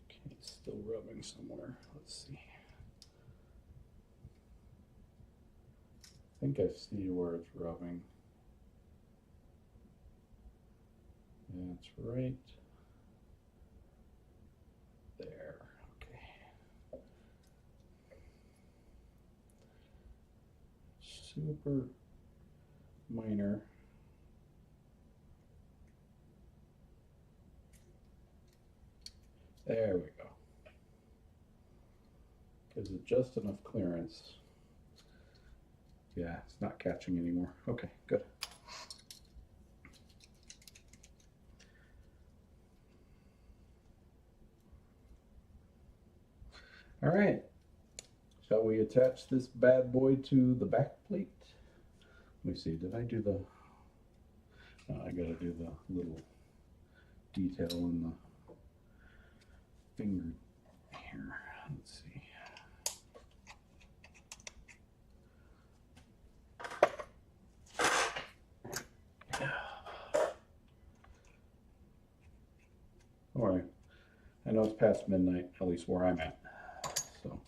Okay, it's still rubbing somewhere. Let's see. I think I see where it's rubbing. Yeah, it's right there. Okay. Super minor. There we go. Gives it just enough clearance. Yeah, it's not catching anymore. Okay, good. All right. Shall we attach this bad boy to the back plate? Let me see, did I do the, I gotta do the little detail in the finger here. Let's see. All right. I know it's past midnight, at least where I'm at. So.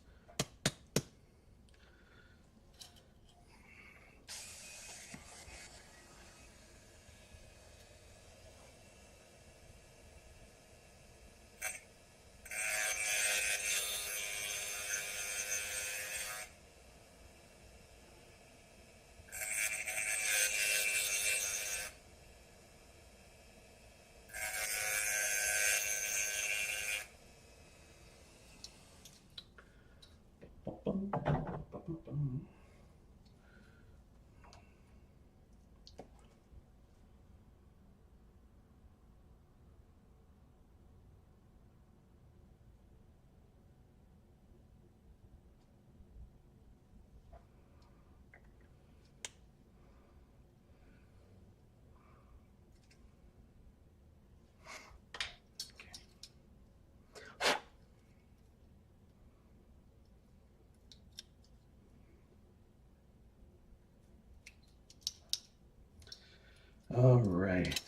All right.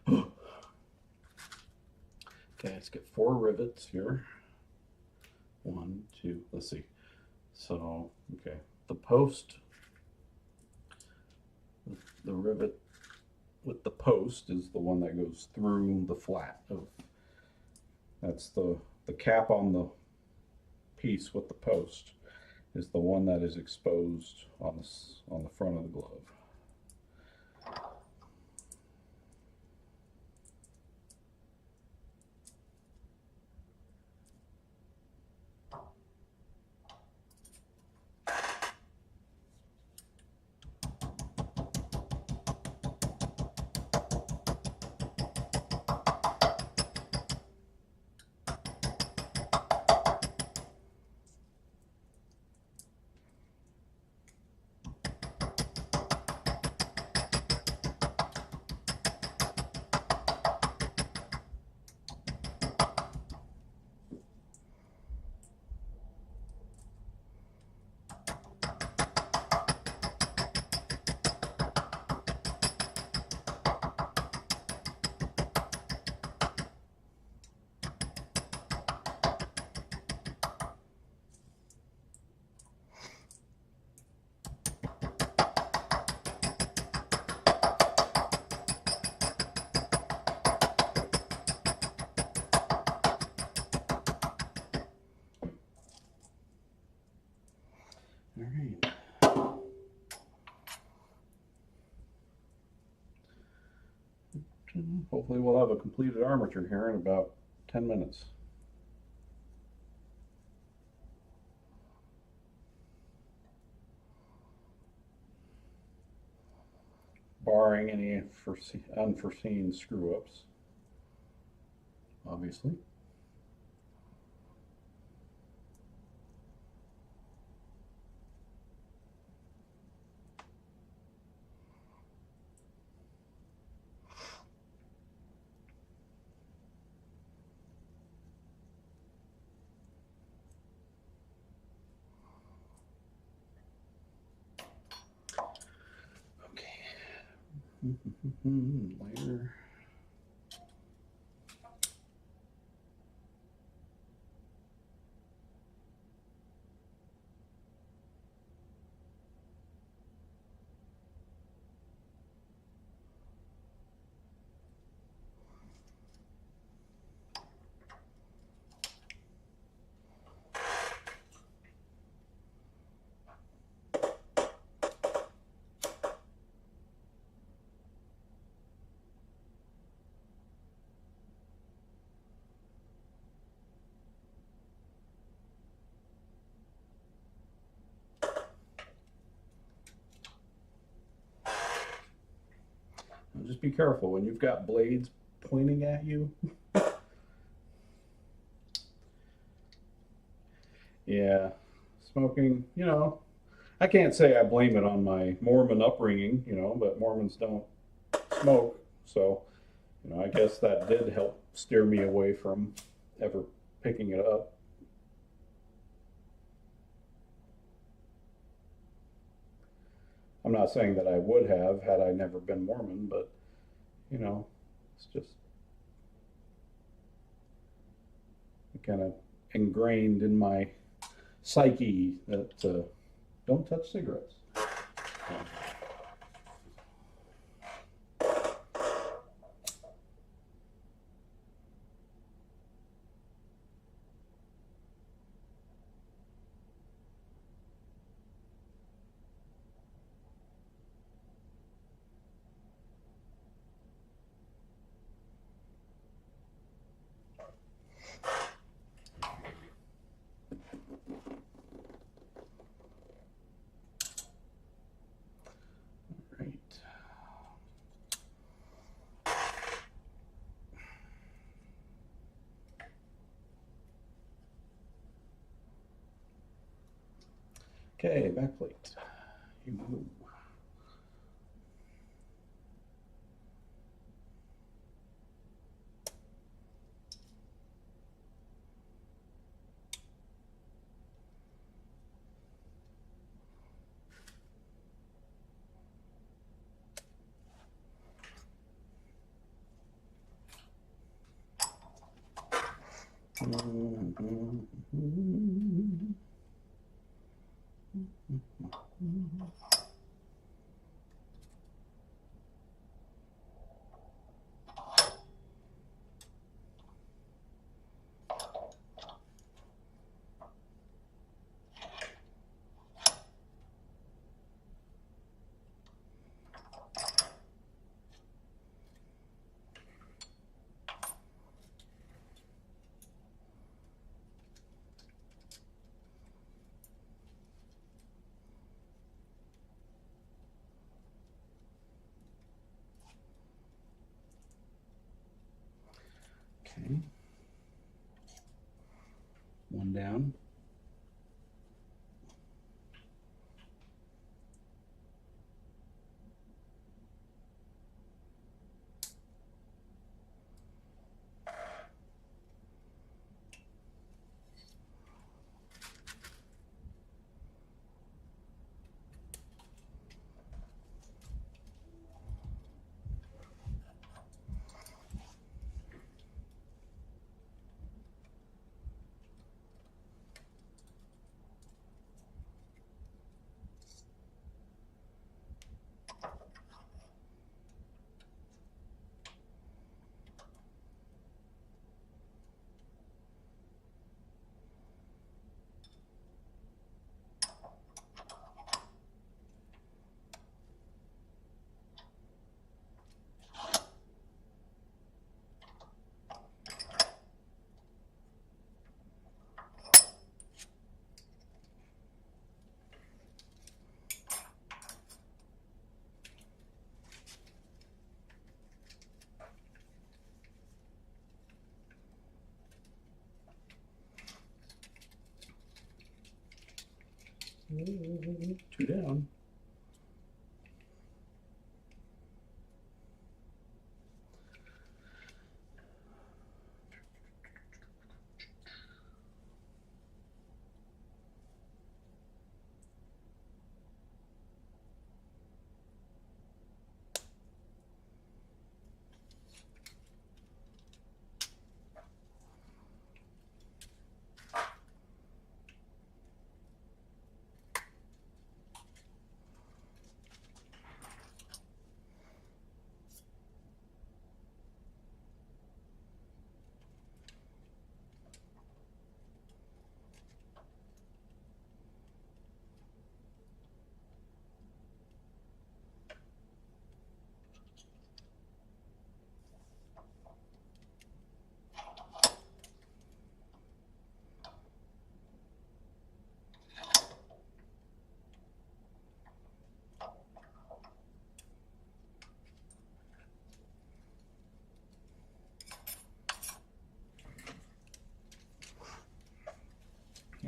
Okay, let's get 4 rivets here. 1, 2, let's see. So, okay, the post, the rivet with the post is the one that goes through the flat of, that's the cap on the piece with the post is the one that is exposed on the front of the glove. All right. Hopefully we'll have a completed armature here in about 10 minutes. Barring any unforeseen screw-ups, obviously. Layer. Just be careful when you've got blades pointing at you. Yeah, smoking, I can't say I blame it on my Mormon upbringing, but Mormons don't smoke. So, I guess that did help steer me away from ever picking it up. I'm not saying that I would have had I never been Mormon, but, it's just kind of ingrained in my psyche that don't touch cigarettes. Right. Okay, backplate. You move. Okay. One down. Two down.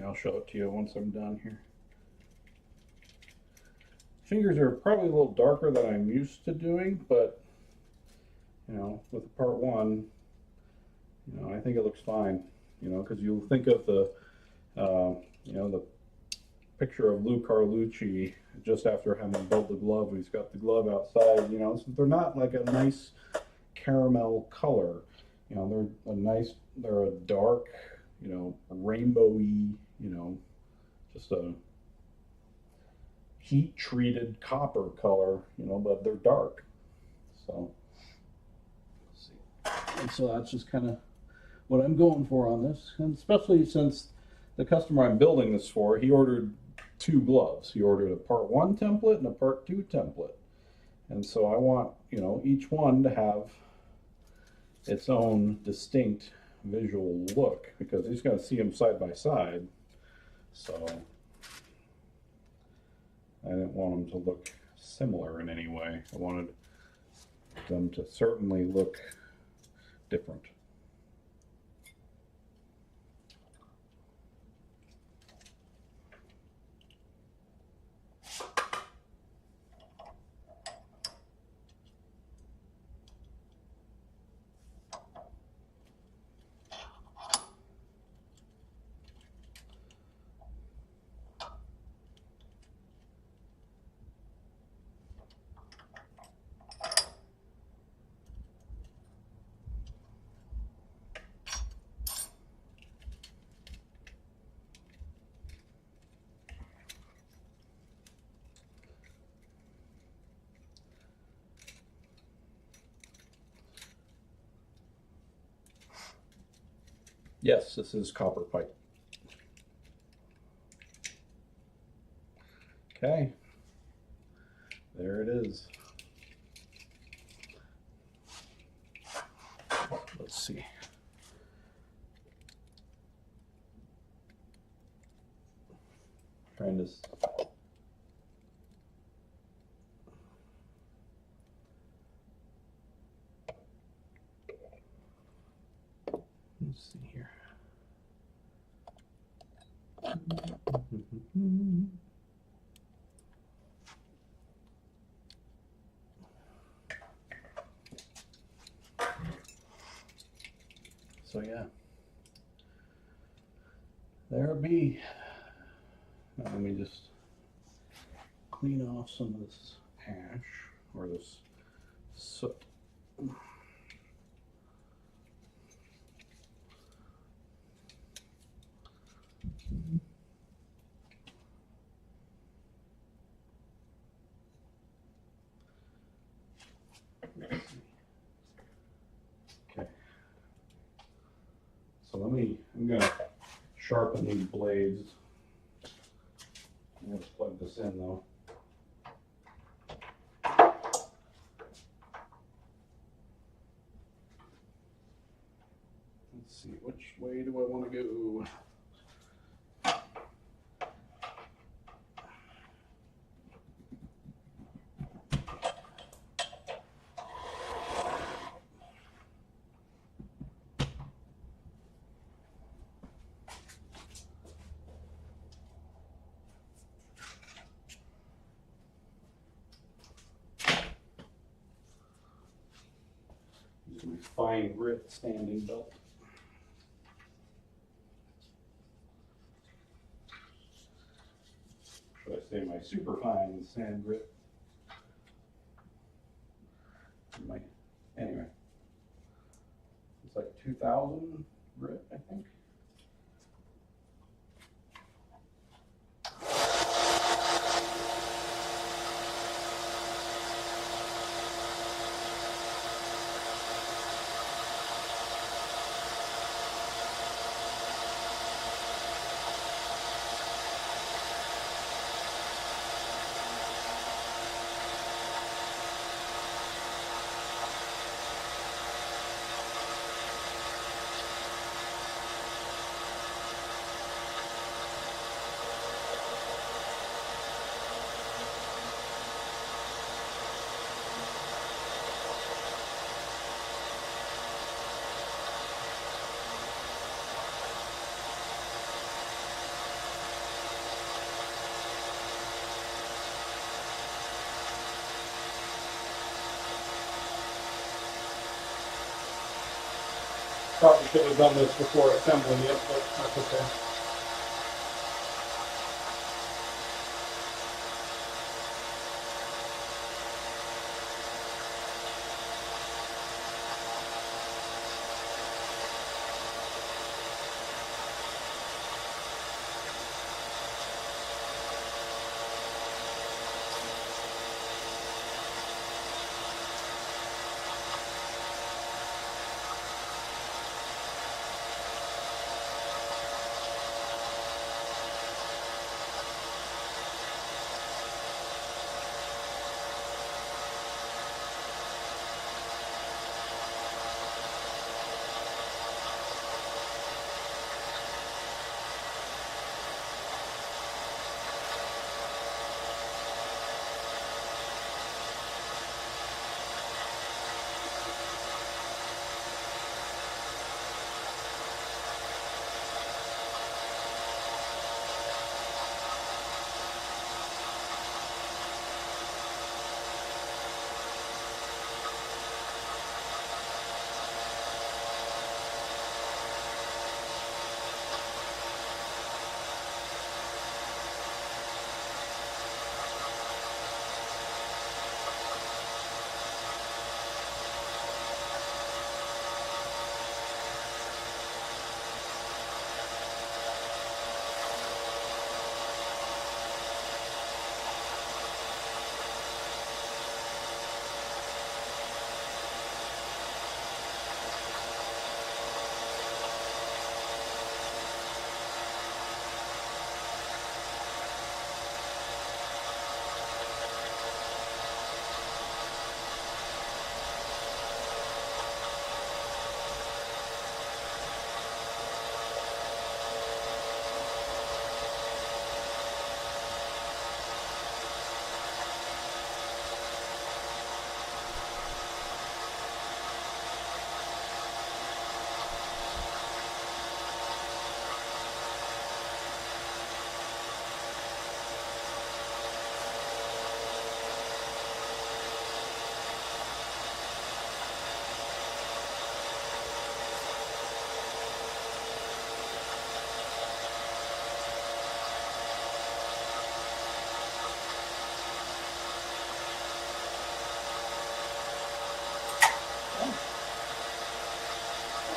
I'll show it to you once I'm done here. Fingers are probably a little darker than I'm used to doing, but you know, with the part one, you know, I think it looks fine. You know, because you'll think of the, you know, the picture of Lou Carlucci just after having built the glove. He's got the glove outside. You know, so they're not like a nice caramel color. You know, they're a dark, you know, rainbowy, you know, just a heat treated copper color, you know, but they're dark. So, let's see. And so that's just kind of what I'm going for on this, and especially since the customer I'm building this for, he ordered 2 gloves. He ordered a part 1 template and a part 2 template. And so I want, you know, each one to have its own distinct visual look, because he's going to see them side by side. So I didn't want them to look similar in any way. I wanted them to certainly look different. Yes, this is copper pipe. Okay, there it is. Let's see. Trying to. Let's see here. So yeah, there it be. Now let me just clean off some of this ash or this soot. Okay. So I'm gonna sharpen these blades. Let's plug this in though. Let's see, which way do I want to go? My fine grit standing belt. Should I say my super fine sand grit? Anyway, it's like 2000 grit, I think. Probably should have done this before assembling it, but that's okay.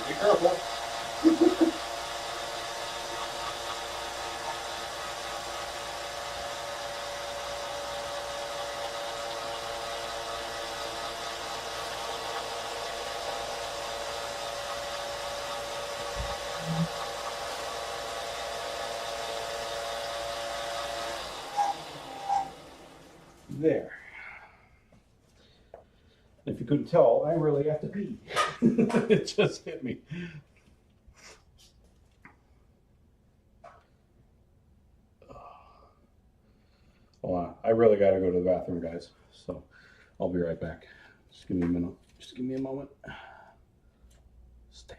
Be careful. There. If you couldn't tell, I really have to pee. It just hit me. Hold on. I really got to go to the bathroom, guys. So I'll be right back. Just give me a minute. Just give me a moment. Stay.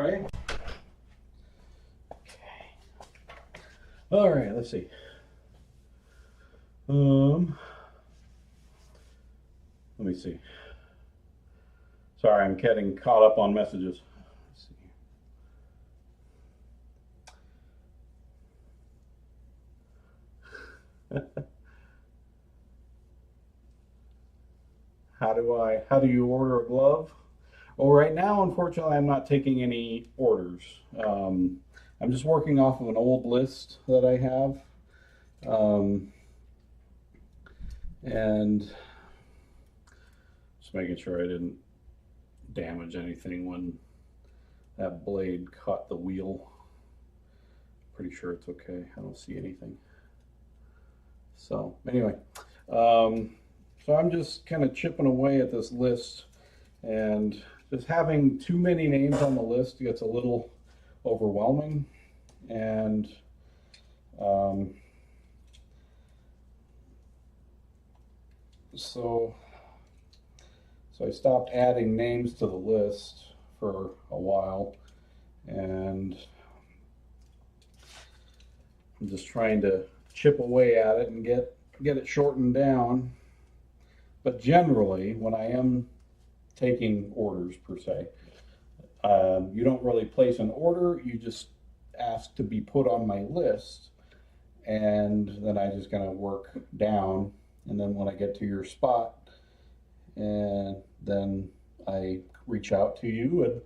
right. All right, let's see. Let me see. Sorry, I'm getting caught up on messages. Let's see. How do you order a glove? Well, right now, unfortunately, I'm not taking any orders. I'm just working off of an old list that I have. Um, and just making sure I didn't damage anything when that blade caught the wheel. Pretty sure it's okay. I don't see anything. So anyway, so I'm just kind of chipping away at this list, and just having too many names on the list gets a little overwhelming. And so I stopped adding names to the list for a while, and I'm just trying to chip away at it and get it shortened down. But generally, when I am taking orders per se, you don't really place an order, you just ask to be put on my list, and then I just kind of work down, and then when I get to your spot, and then I reach out to you,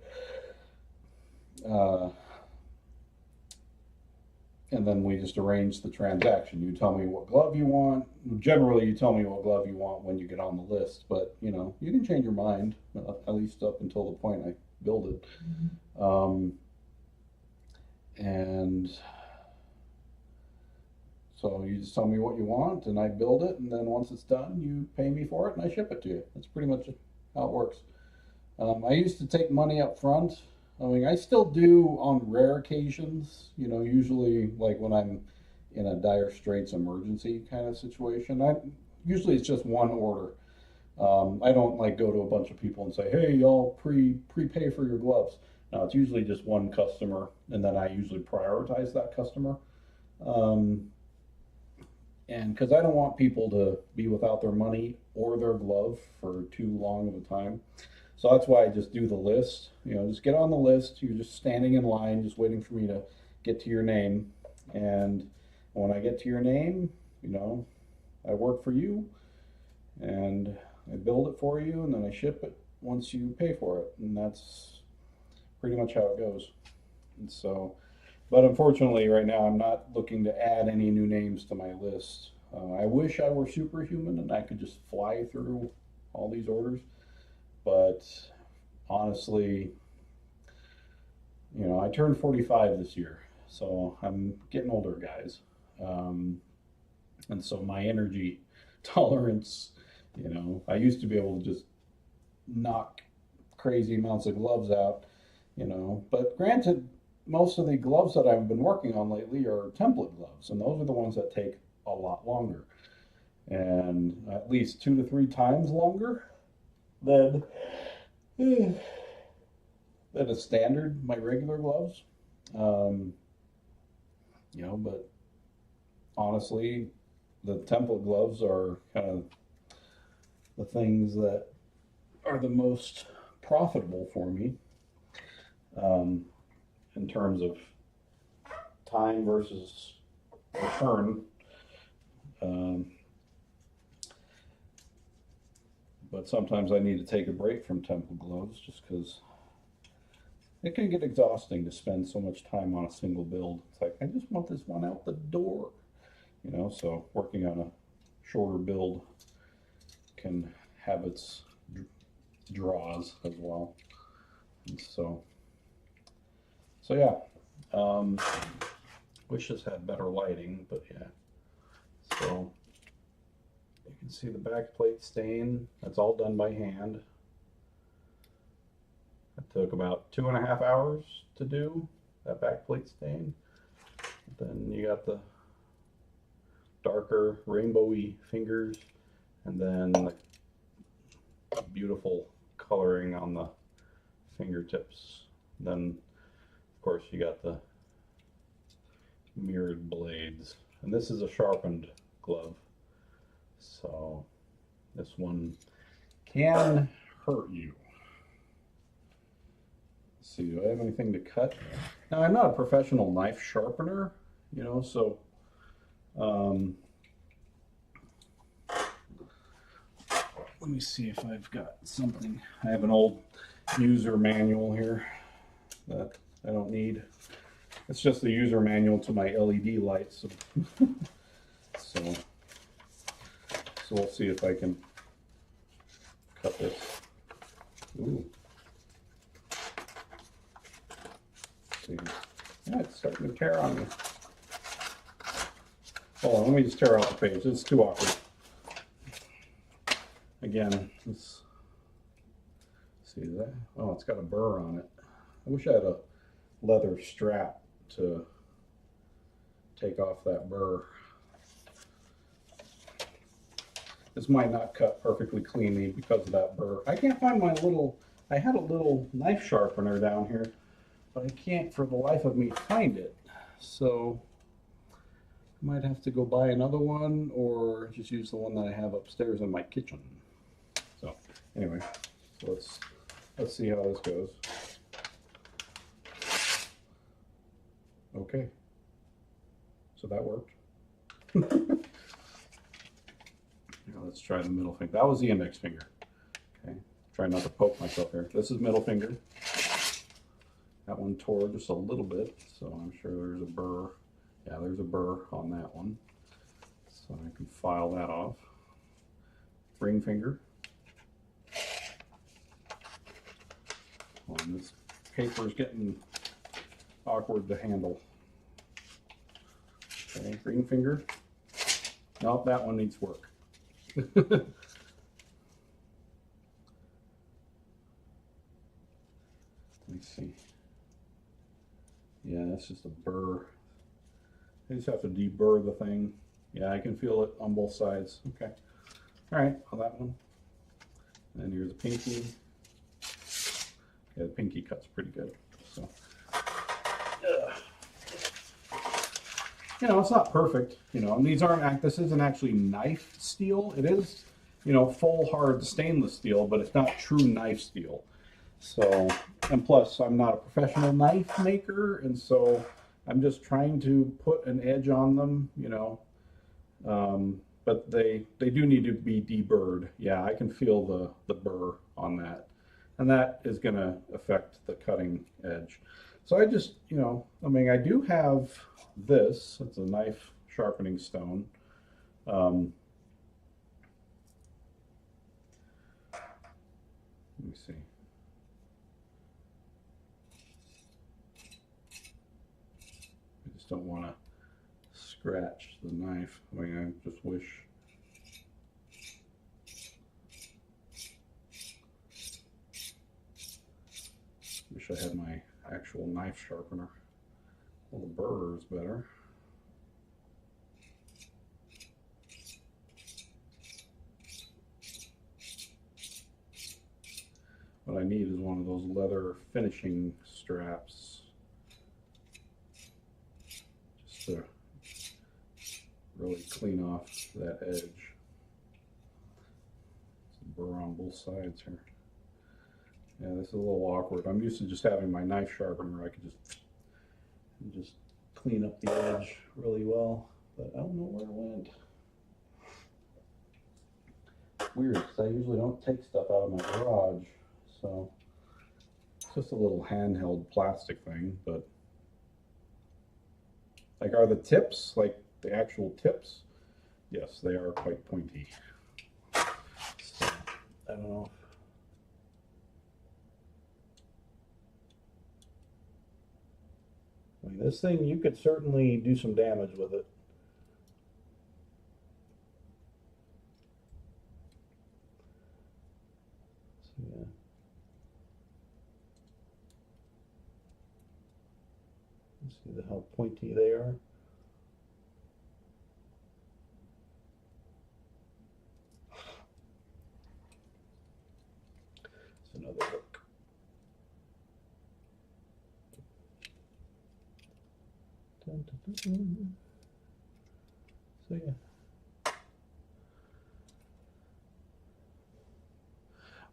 and then we just arrange the transaction. You tell me what glove you want. Generally, you tell me what glove you want when you get on the list, but you know, you can change your mind, at least up until the point I build it. And so you just tell me what you want, and I build it, and then once it's done, you pay me for it, and I ship it to you. That's pretty much how it works. I used to take money up front. I mean, I still do on rare occasions, you know, usually like when I'm in a dire straits emergency kind of situation. Usually it's just one order. I don't like go to a bunch of people and say, "Hey, y'all prepay for your gloves." No, it's usually just one customer, and then I usually prioritize that customer. And because I don't want people to be without their money or their glove for too long of a time. So that's why I just do the list. You know, just get on the list. You're just standing in line, just waiting for me to get to your name. And when I get to your name, you know, I work for you, and I build it for you, and then I ship it once you pay for it. And that's pretty much how it goes. And so, but unfortunately, right now, I'm not looking to add any new names to my list. I wish I were superhuman and I could just fly through all these orders. But honestly, you know, I turned 45 this year, so I'm getting older, guys. And so my energy tolerance, you know, I used to be able to just knock crazy amounts of gloves out, you know. But granted, most of the gloves that I've been working on lately are template gloves, and those are the ones that take a lot longer, and at least 2 to 3 times longer than a standard, my regular gloves. You know, but honestly, the template gloves are kind of the things that are the most profitable for me, in terms of time versus return. But sometimes I need to take a break from template gloves just because it can get exhausting to spend so much time on a single build. It's like, I just want this one out the door, you know, so working on a shorter build can have its draws as well. And so yeah, wish this had better lighting, but yeah. So you can see the back plate stain. That's all done by hand. It took about 2.5 hours to do that back plate stain. Then you got the darker rainbowy fingers, and then the beautiful coloring on the fingertips. Then course, you got the mirrored blades. And this is a sharpened glove. So this one can hurt you. Let's see, do I have anything to cut? Now, I'm not a professional knife sharpener, you know, so let me see if I've got something. I have an old user manual here that I don't need. It's just the user manual to my LED lights. So we'll see if I can cut this. Ooh. See. Yeah, it's starting to tear on me. Hold on, let me just tear out the page. It's too awkward. Again, let's see that. Oh, it's got a burr on it. I wish I had a leather strap to take off that burr. This might not cut perfectly cleanly because of that burr. I can't find my little, I had a little knife sharpener down here, but I can't for the life of me find it. So I might have to go buy another one or just use the one that I have upstairs in my kitchen. So anyway, so let's see how this goes. Okay, so that worked. Now let's try the middle finger. That was the index finger. Okay, try not to poke myself here. This is middle finger. That one tore just a little bit, so I'm sure there's a burr. Yeah, there's a burr on that one. So I can file that off. Ring finger. And this paper is getting awkward to handle. Okay, green finger. Nope, that one needs work. Let me see. Yeah, that's just a burr. I just have to deburr the thing. Yeah, I can feel it on both sides. Okay. All right, well, that one. And here's the pinky. Yeah, the pinky cuts pretty good. So, you know, it's not perfect. You know, and these aren't. This isn't actually knife steel. It is, you know, full hard stainless steel, but it's not true knife steel. So, and plus, I'm not a professional knife maker, and so I'm just trying to put an edge on them. You know, but they do need to be deburred. Yeah, I can feel the burr on that. And that is going to affect the cutting edge. So I just, you know, I mean, I do have this. It's a knife sharpening stone. Let me see. I just don't want to scratch the knife. I mean, I just wish. Wish I had my actual knife sharpener. Well, the burr is better. What I need is one of those leather finishing straps. Just to really clean off that edge. It's a burr on both sides here. Yeah, this is a little awkward. I'm used to just having my knife sharpener. I could just clean up the edge really well, but I don't know where it went. Weird, because I usually don't take stuff out of my garage, so it's just a little handheld plastic thing. But like, are the tips, like the actual tips? Yes, they are quite pointy. So, I don't know. I mean, this thing, you could certainly do some damage with it. So, yeah. See how pointy they are. It's another hook. So yeah.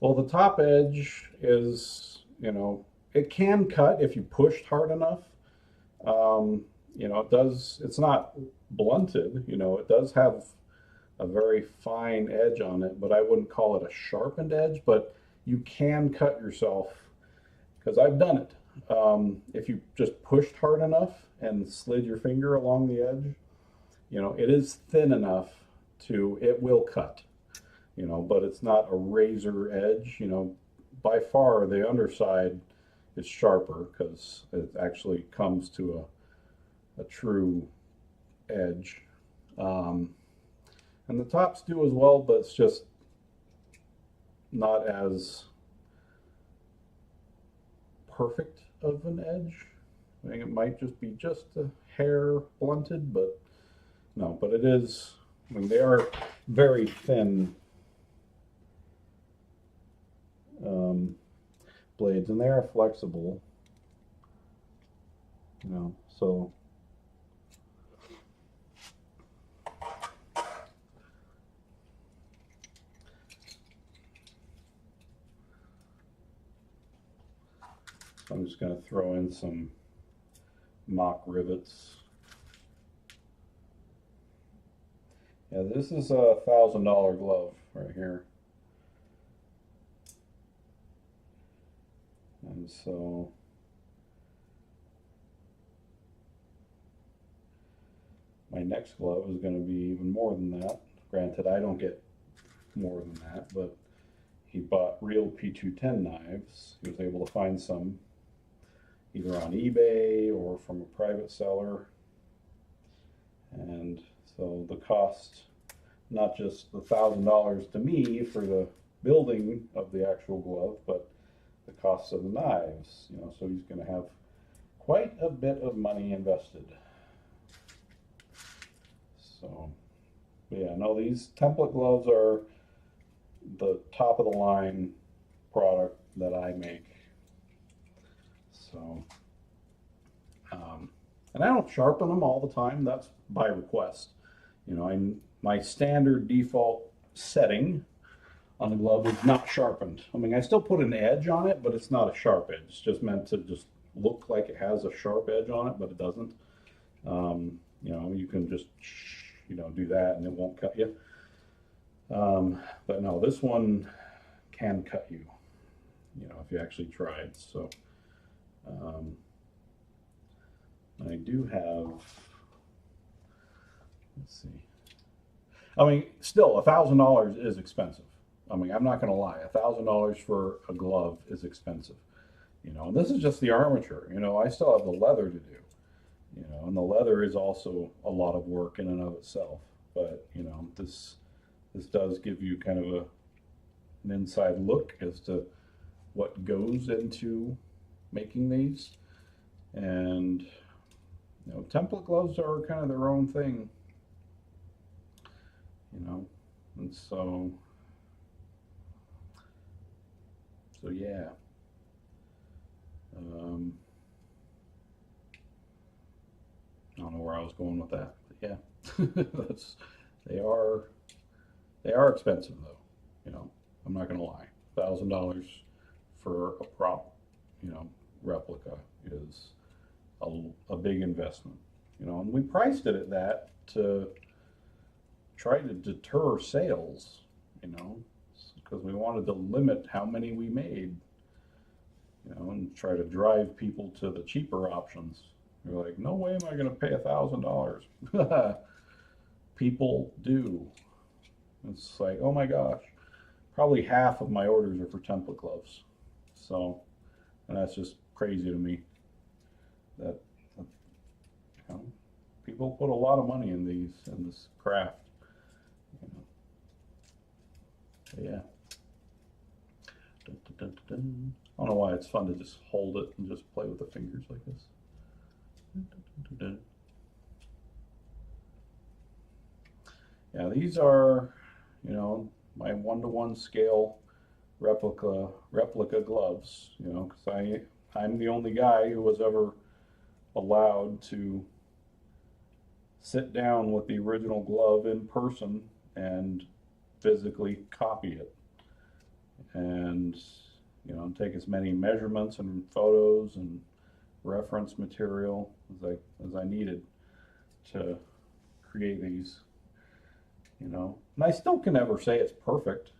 Well, the top edge is, it can cut if you pushed hard enough. Um, it does, it's not blunted, it does have a very fine edge on it, but I wouldn't call it a sharpened edge, but you can cut yourself because I've done it. If you just pushed hard enough and slid your finger along the edge, it is thin enough it will cut, but it's not a razor edge. By far the underside is sharper because it actually comes to a true edge. And the tops do as well, but it's just not as perfect of an edge. I think it might just be just a hair blunted, but no, but it is, they are very thin blades, and they are flexible, so I'm just going to throw in some mock rivets. Yeah, this is a $1,000 glove right here. And so my next glove is going to be even more than that. Granted, I don't get more than that, but he bought real P210 knives. He was able to find some either on eBay or from a private seller. And so the cost, not just the $1,000 to me for the building of the actual glove, but the cost of the knives, so he's going to have quite a bit of money invested. So, yeah, no, these template gloves are the top of the line product that I make. So, and I don't sharpen them all the time. That's by request. My standard default setting on the glove is not sharpened. I still put an edge on it, but it's not a sharp edge. It's just meant to just look like it has a sharp edge on it, but it doesn't. You can just, do that and it won't cut you. But no, this one can cut you, if you actually tried. So, I do have, let's see. Still, $1,000 is expensive. I'm not going to lie. $1,000 for a glove is expensive. And this is just the armature. I still have the leather to do. And the leather is also a lot of work in and of itself. But this does give you kind of an inside look as to what goes into making these. And template gloves are kind of their own thing. And so yeah. I don't know where I was going with that, but yeah, they are expensive though. I'm not gonna lie. $1,000 for a prop, replica is a big investment. And we priced it at that to try to deter sales, because we wanted to limit how many we made, and try to drive people to the cheaper options. You're like, no way am I going to pay $1,000. People do. It's like, oh my gosh, probably half of my orders are for template gloves. So, and that's just crazy to me. That people put a lot of money in this craft. Yeah. Dun, dun, dun, dun. I don't know why it's fun to just hold it and just play with the fingers like this. Dun, dun, dun, dun. Yeah, these are, my 1-to-1 scale replica gloves, because I'm the only guy who was ever allowed to sit down with the original glove in person and physically copy it, and take as many measurements and photos and reference material as I needed to create these. And I still can never say it's perfect.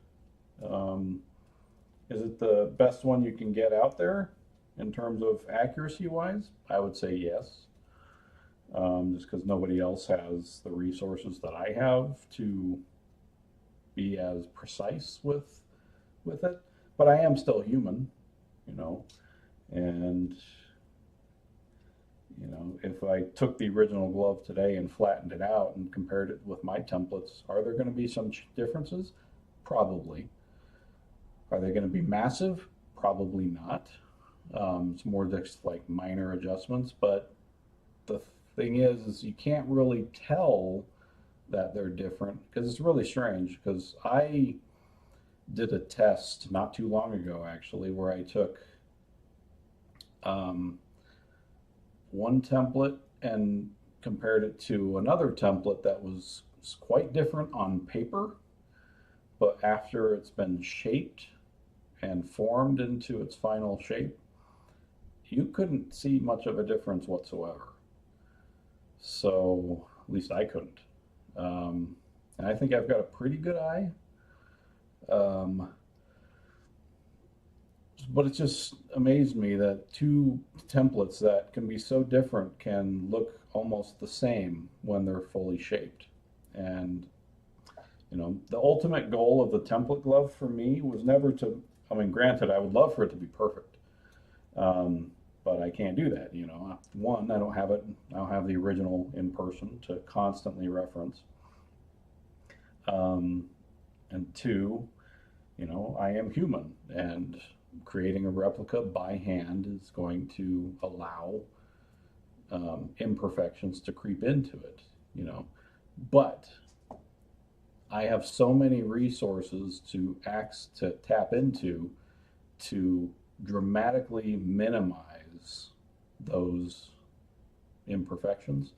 Is it the best one you can get out there in terms of accuracy wise? I would say yes. Just because nobody else has the resources that I have to be as precise with it. But I am still human, and if I took the original glove today and flattened it out and compared it with my templates, are there going to be some differences? Probably. Are they going to be massive? Probably not. It's more just like minor adjustments, but the thing is you can't really tell that they're different because it's really strange. Because I did a test not too long ago, actually, where I took one template and compared it to another template that was quite different on paper, but after it's been shaped and formed into its final shape, you couldn't see much of a difference whatsoever. So, at least I couldn't. And I think I've got a pretty good eye. But it just amazed me that two templates that can be so different can look almost the same when they're fully shaped. And the ultimate goal of the template glove for me was never to, granted, I would love for it to be perfect. But I can't do that. One, I don't have the original in person to constantly reference. And two, I am human, and creating a replica by hand is going to allow imperfections to creep into it, But I have so many resources to tap into to dramatically minimize those imperfections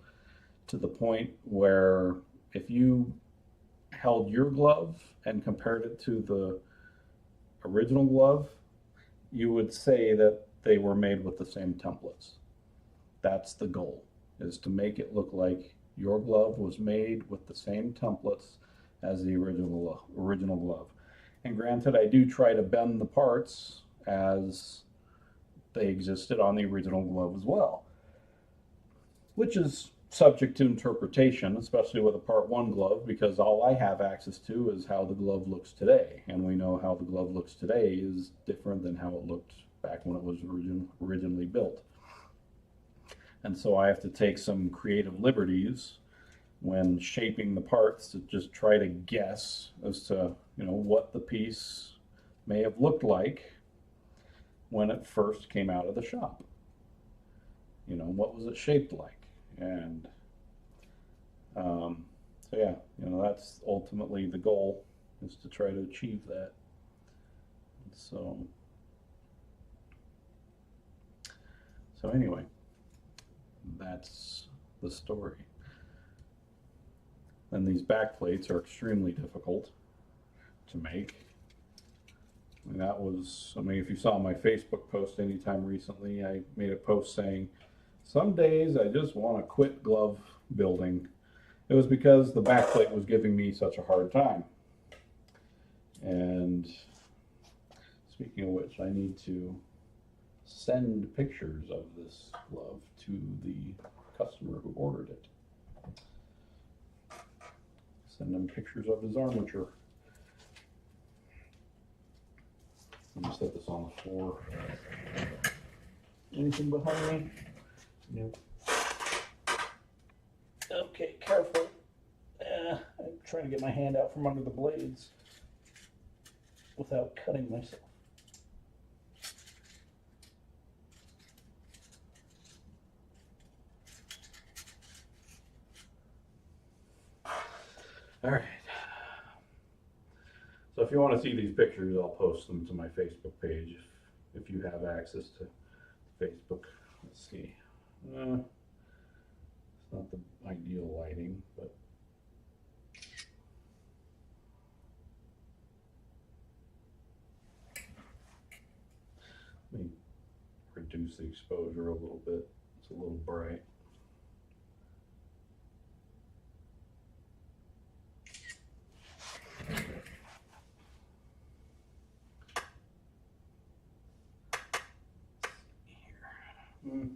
to the point where if you held your glove and compared it to the original glove, you would say that they were made with the same templates. That's the goal, is to make it look like your glove was made with the same templates as the original glove. And granted, I do try to bend the parts as they existed on the original glove as well, which is subject to interpretation, especially with a Part 1 glove, because all I have access to is how the glove looks today. And we know how the glove looks today is different than how it looked back when it was originally built. And so I have to take some creative liberties when shaping the parts to just try to guess as to, what the piece may have looked like when it first came out of the shop. What was it shaped like? And so yeah, that's ultimately the goal, is to try to achieve that. So anyway, that's the story. And these back plates are extremely difficult to make. That was, if you saw my Facebook post anytime recently, I made a post saying, some days I just want to quit glove building. It was because the backplate was giving me such a hard time. And speaking of which, I need to send pictures of this glove to the customer who ordered it. Send them pictures of his armature. Let me set this on the floor. Anything behind me? Nope. Okay, careful. I'm trying to get my hand out from under the blades without cutting myself. All right. So if you want to see these pictures, I'll post them to my Facebook page if you have access to Facebook. Let's see. It's not the ideal lighting, but let me reduce the exposure a little bit. It's a little bright. Here.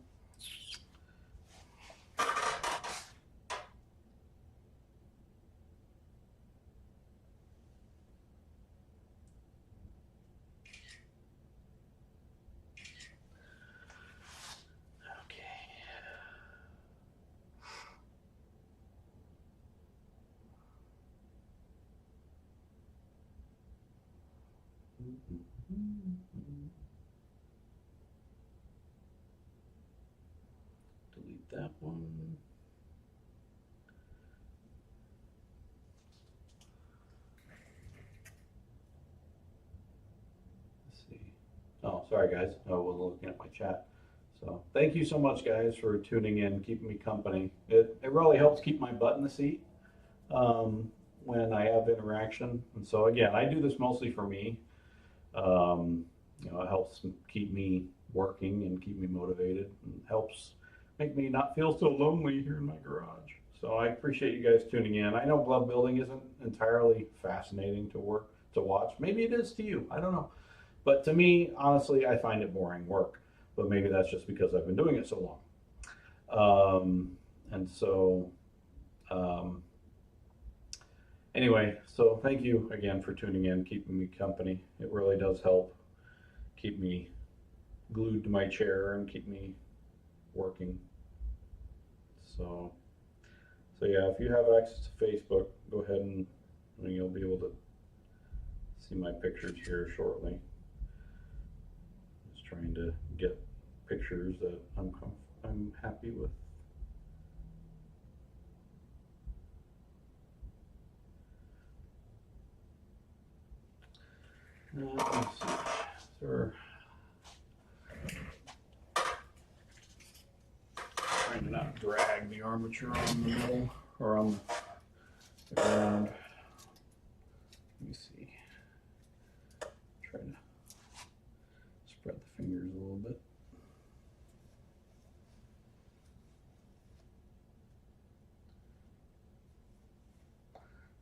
Delete that one. Let's see. Oh, sorry guys, I wasn't looking at my chat. So thank you so much guys for tuning in, keeping me company. It really helps keep my butt in the seat when I have interaction. And so again, I do this mostly for me. It helps keep me working and keep me motivated, and helps make me not feel so lonely here in my garage. So I appreciate you guys tuning in. I know glove building isn't entirely fascinating to watch. Maybe it is to you. I don't know. But to me, honestly, I find it boring work. But maybe that's just because I've been doing it so long. And so, anyway, so thank you again for tuning in, keeping me company. It really does help keep me glued to my chair and keep me working. So yeah, if you have access to Facebook, go ahead and you'll be able to see my pictures here shortly. Just trying to get pictures that I'm happy with. Let's see. Sir, trying to not drag the armature on the middle or on the ground. Let me see. Try to spread the fingers a little bit.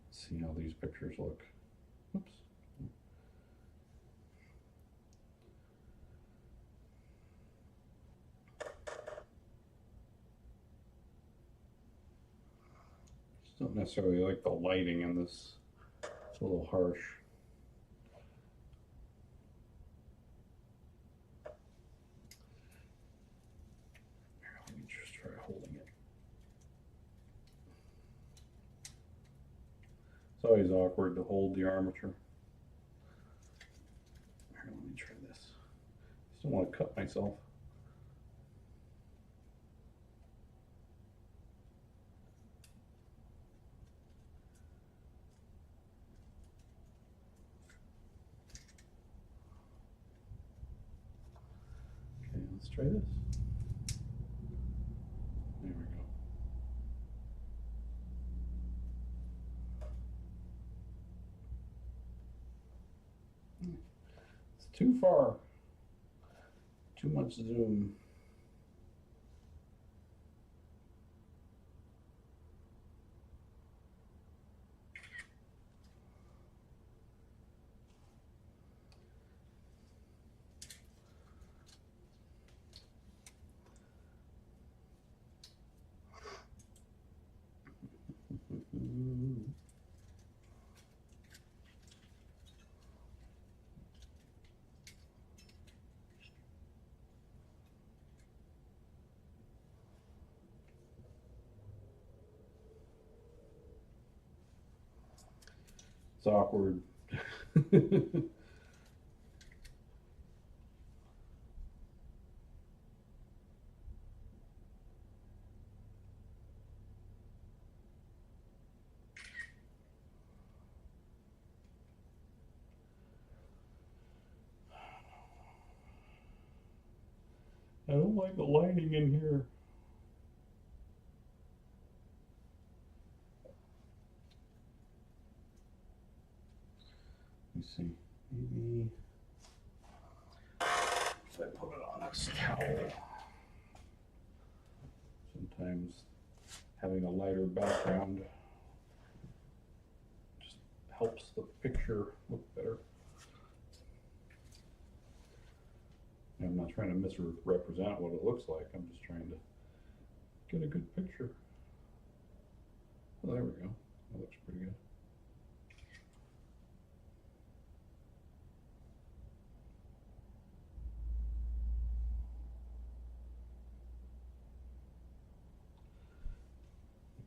Let's see how these pictures look. Oops. Just don't necessarily like the lighting in this. It's a little harsh. Let me just try holding it. It's always awkward to hold the armature. Here, let me try this. Just don't want to cut myself. Okay, let's try this. There we go. It's too far. Too much zoom. It's awkward. I don't like the lighting in here. me see. Maybe if I put it on this towel. Sometimes having a lighter background just helps the picture look better. I'm not trying to misrepresent what it looks like. I'm just trying to get a good picture. Well, there we go. That looks pretty good.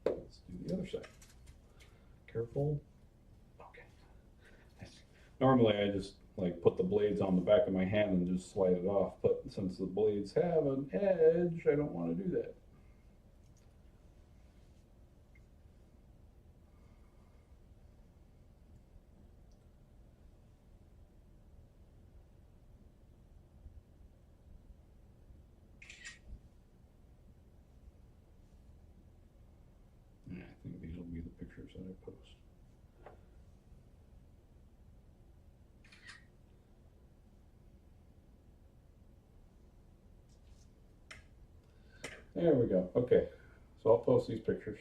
Let's do the other side. Careful. Okay. Normally I just like put the blades on the back of my hand and just slide it off, but since the blades have an edge, I don't want to do that. Yeah, I think these will be the pictures that I post. There we go. Okay, so I'll post these pictures.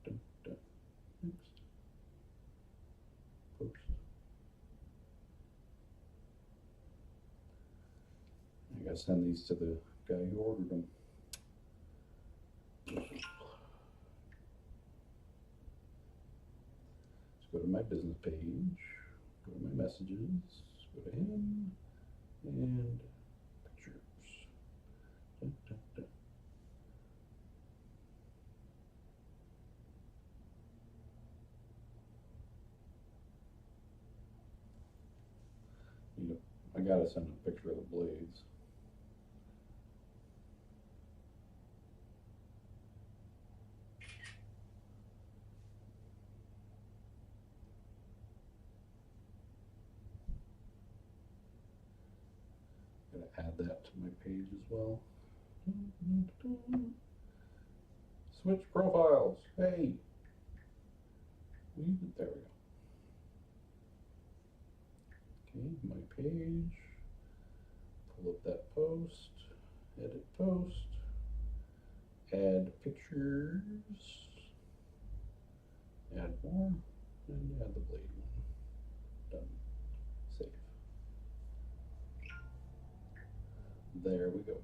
Next. Post. I gotta send these to the guy who ordered them. Let's go to my business page, go to my messages, go to him, and pictures. Dun, dun, dun. I gotta send a picture of the blades. Gotta add that to my page as well. Switch profiles. Hey. There we go. Okay, my page. Pull up that post. Edit post. Add pictures. Add more. And add the blade one. Done. Save. There we go.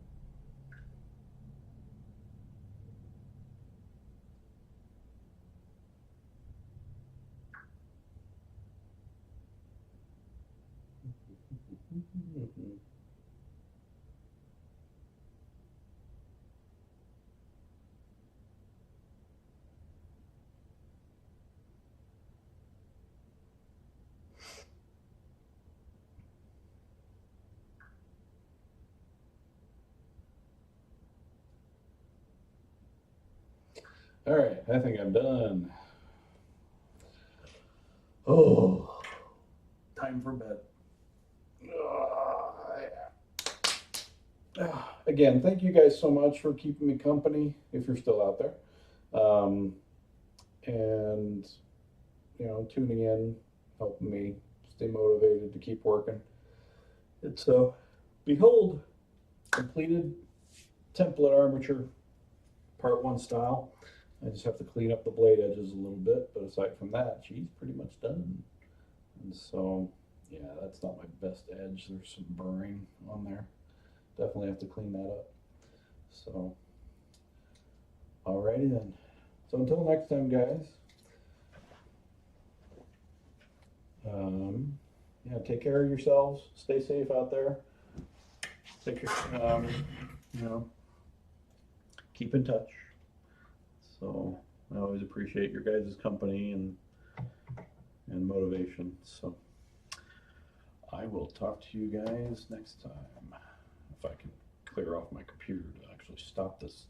All right, I think I'm done. Oh, time for bed. Again, thank you guys so much for keeping me company, if you're still out there. And, you know, tuning in, helping me stay motivated to keep working. It's behold, completed template armature part 1 style. I just have to clean up the blade edges a little bit, but aside from that, she's pretty much done. And so, yeah, that's not my best edge. There's some burring on there. Definitely have to clean that up. So, alrighty then. So until next time, guys. Yeah, take care of yourselves. Stay safe out there. Take care. You know, keep in touch. So I always appreciate your guys' company and motivation. So I will talk to you guys next time. If I can clear off my computer to actually stop this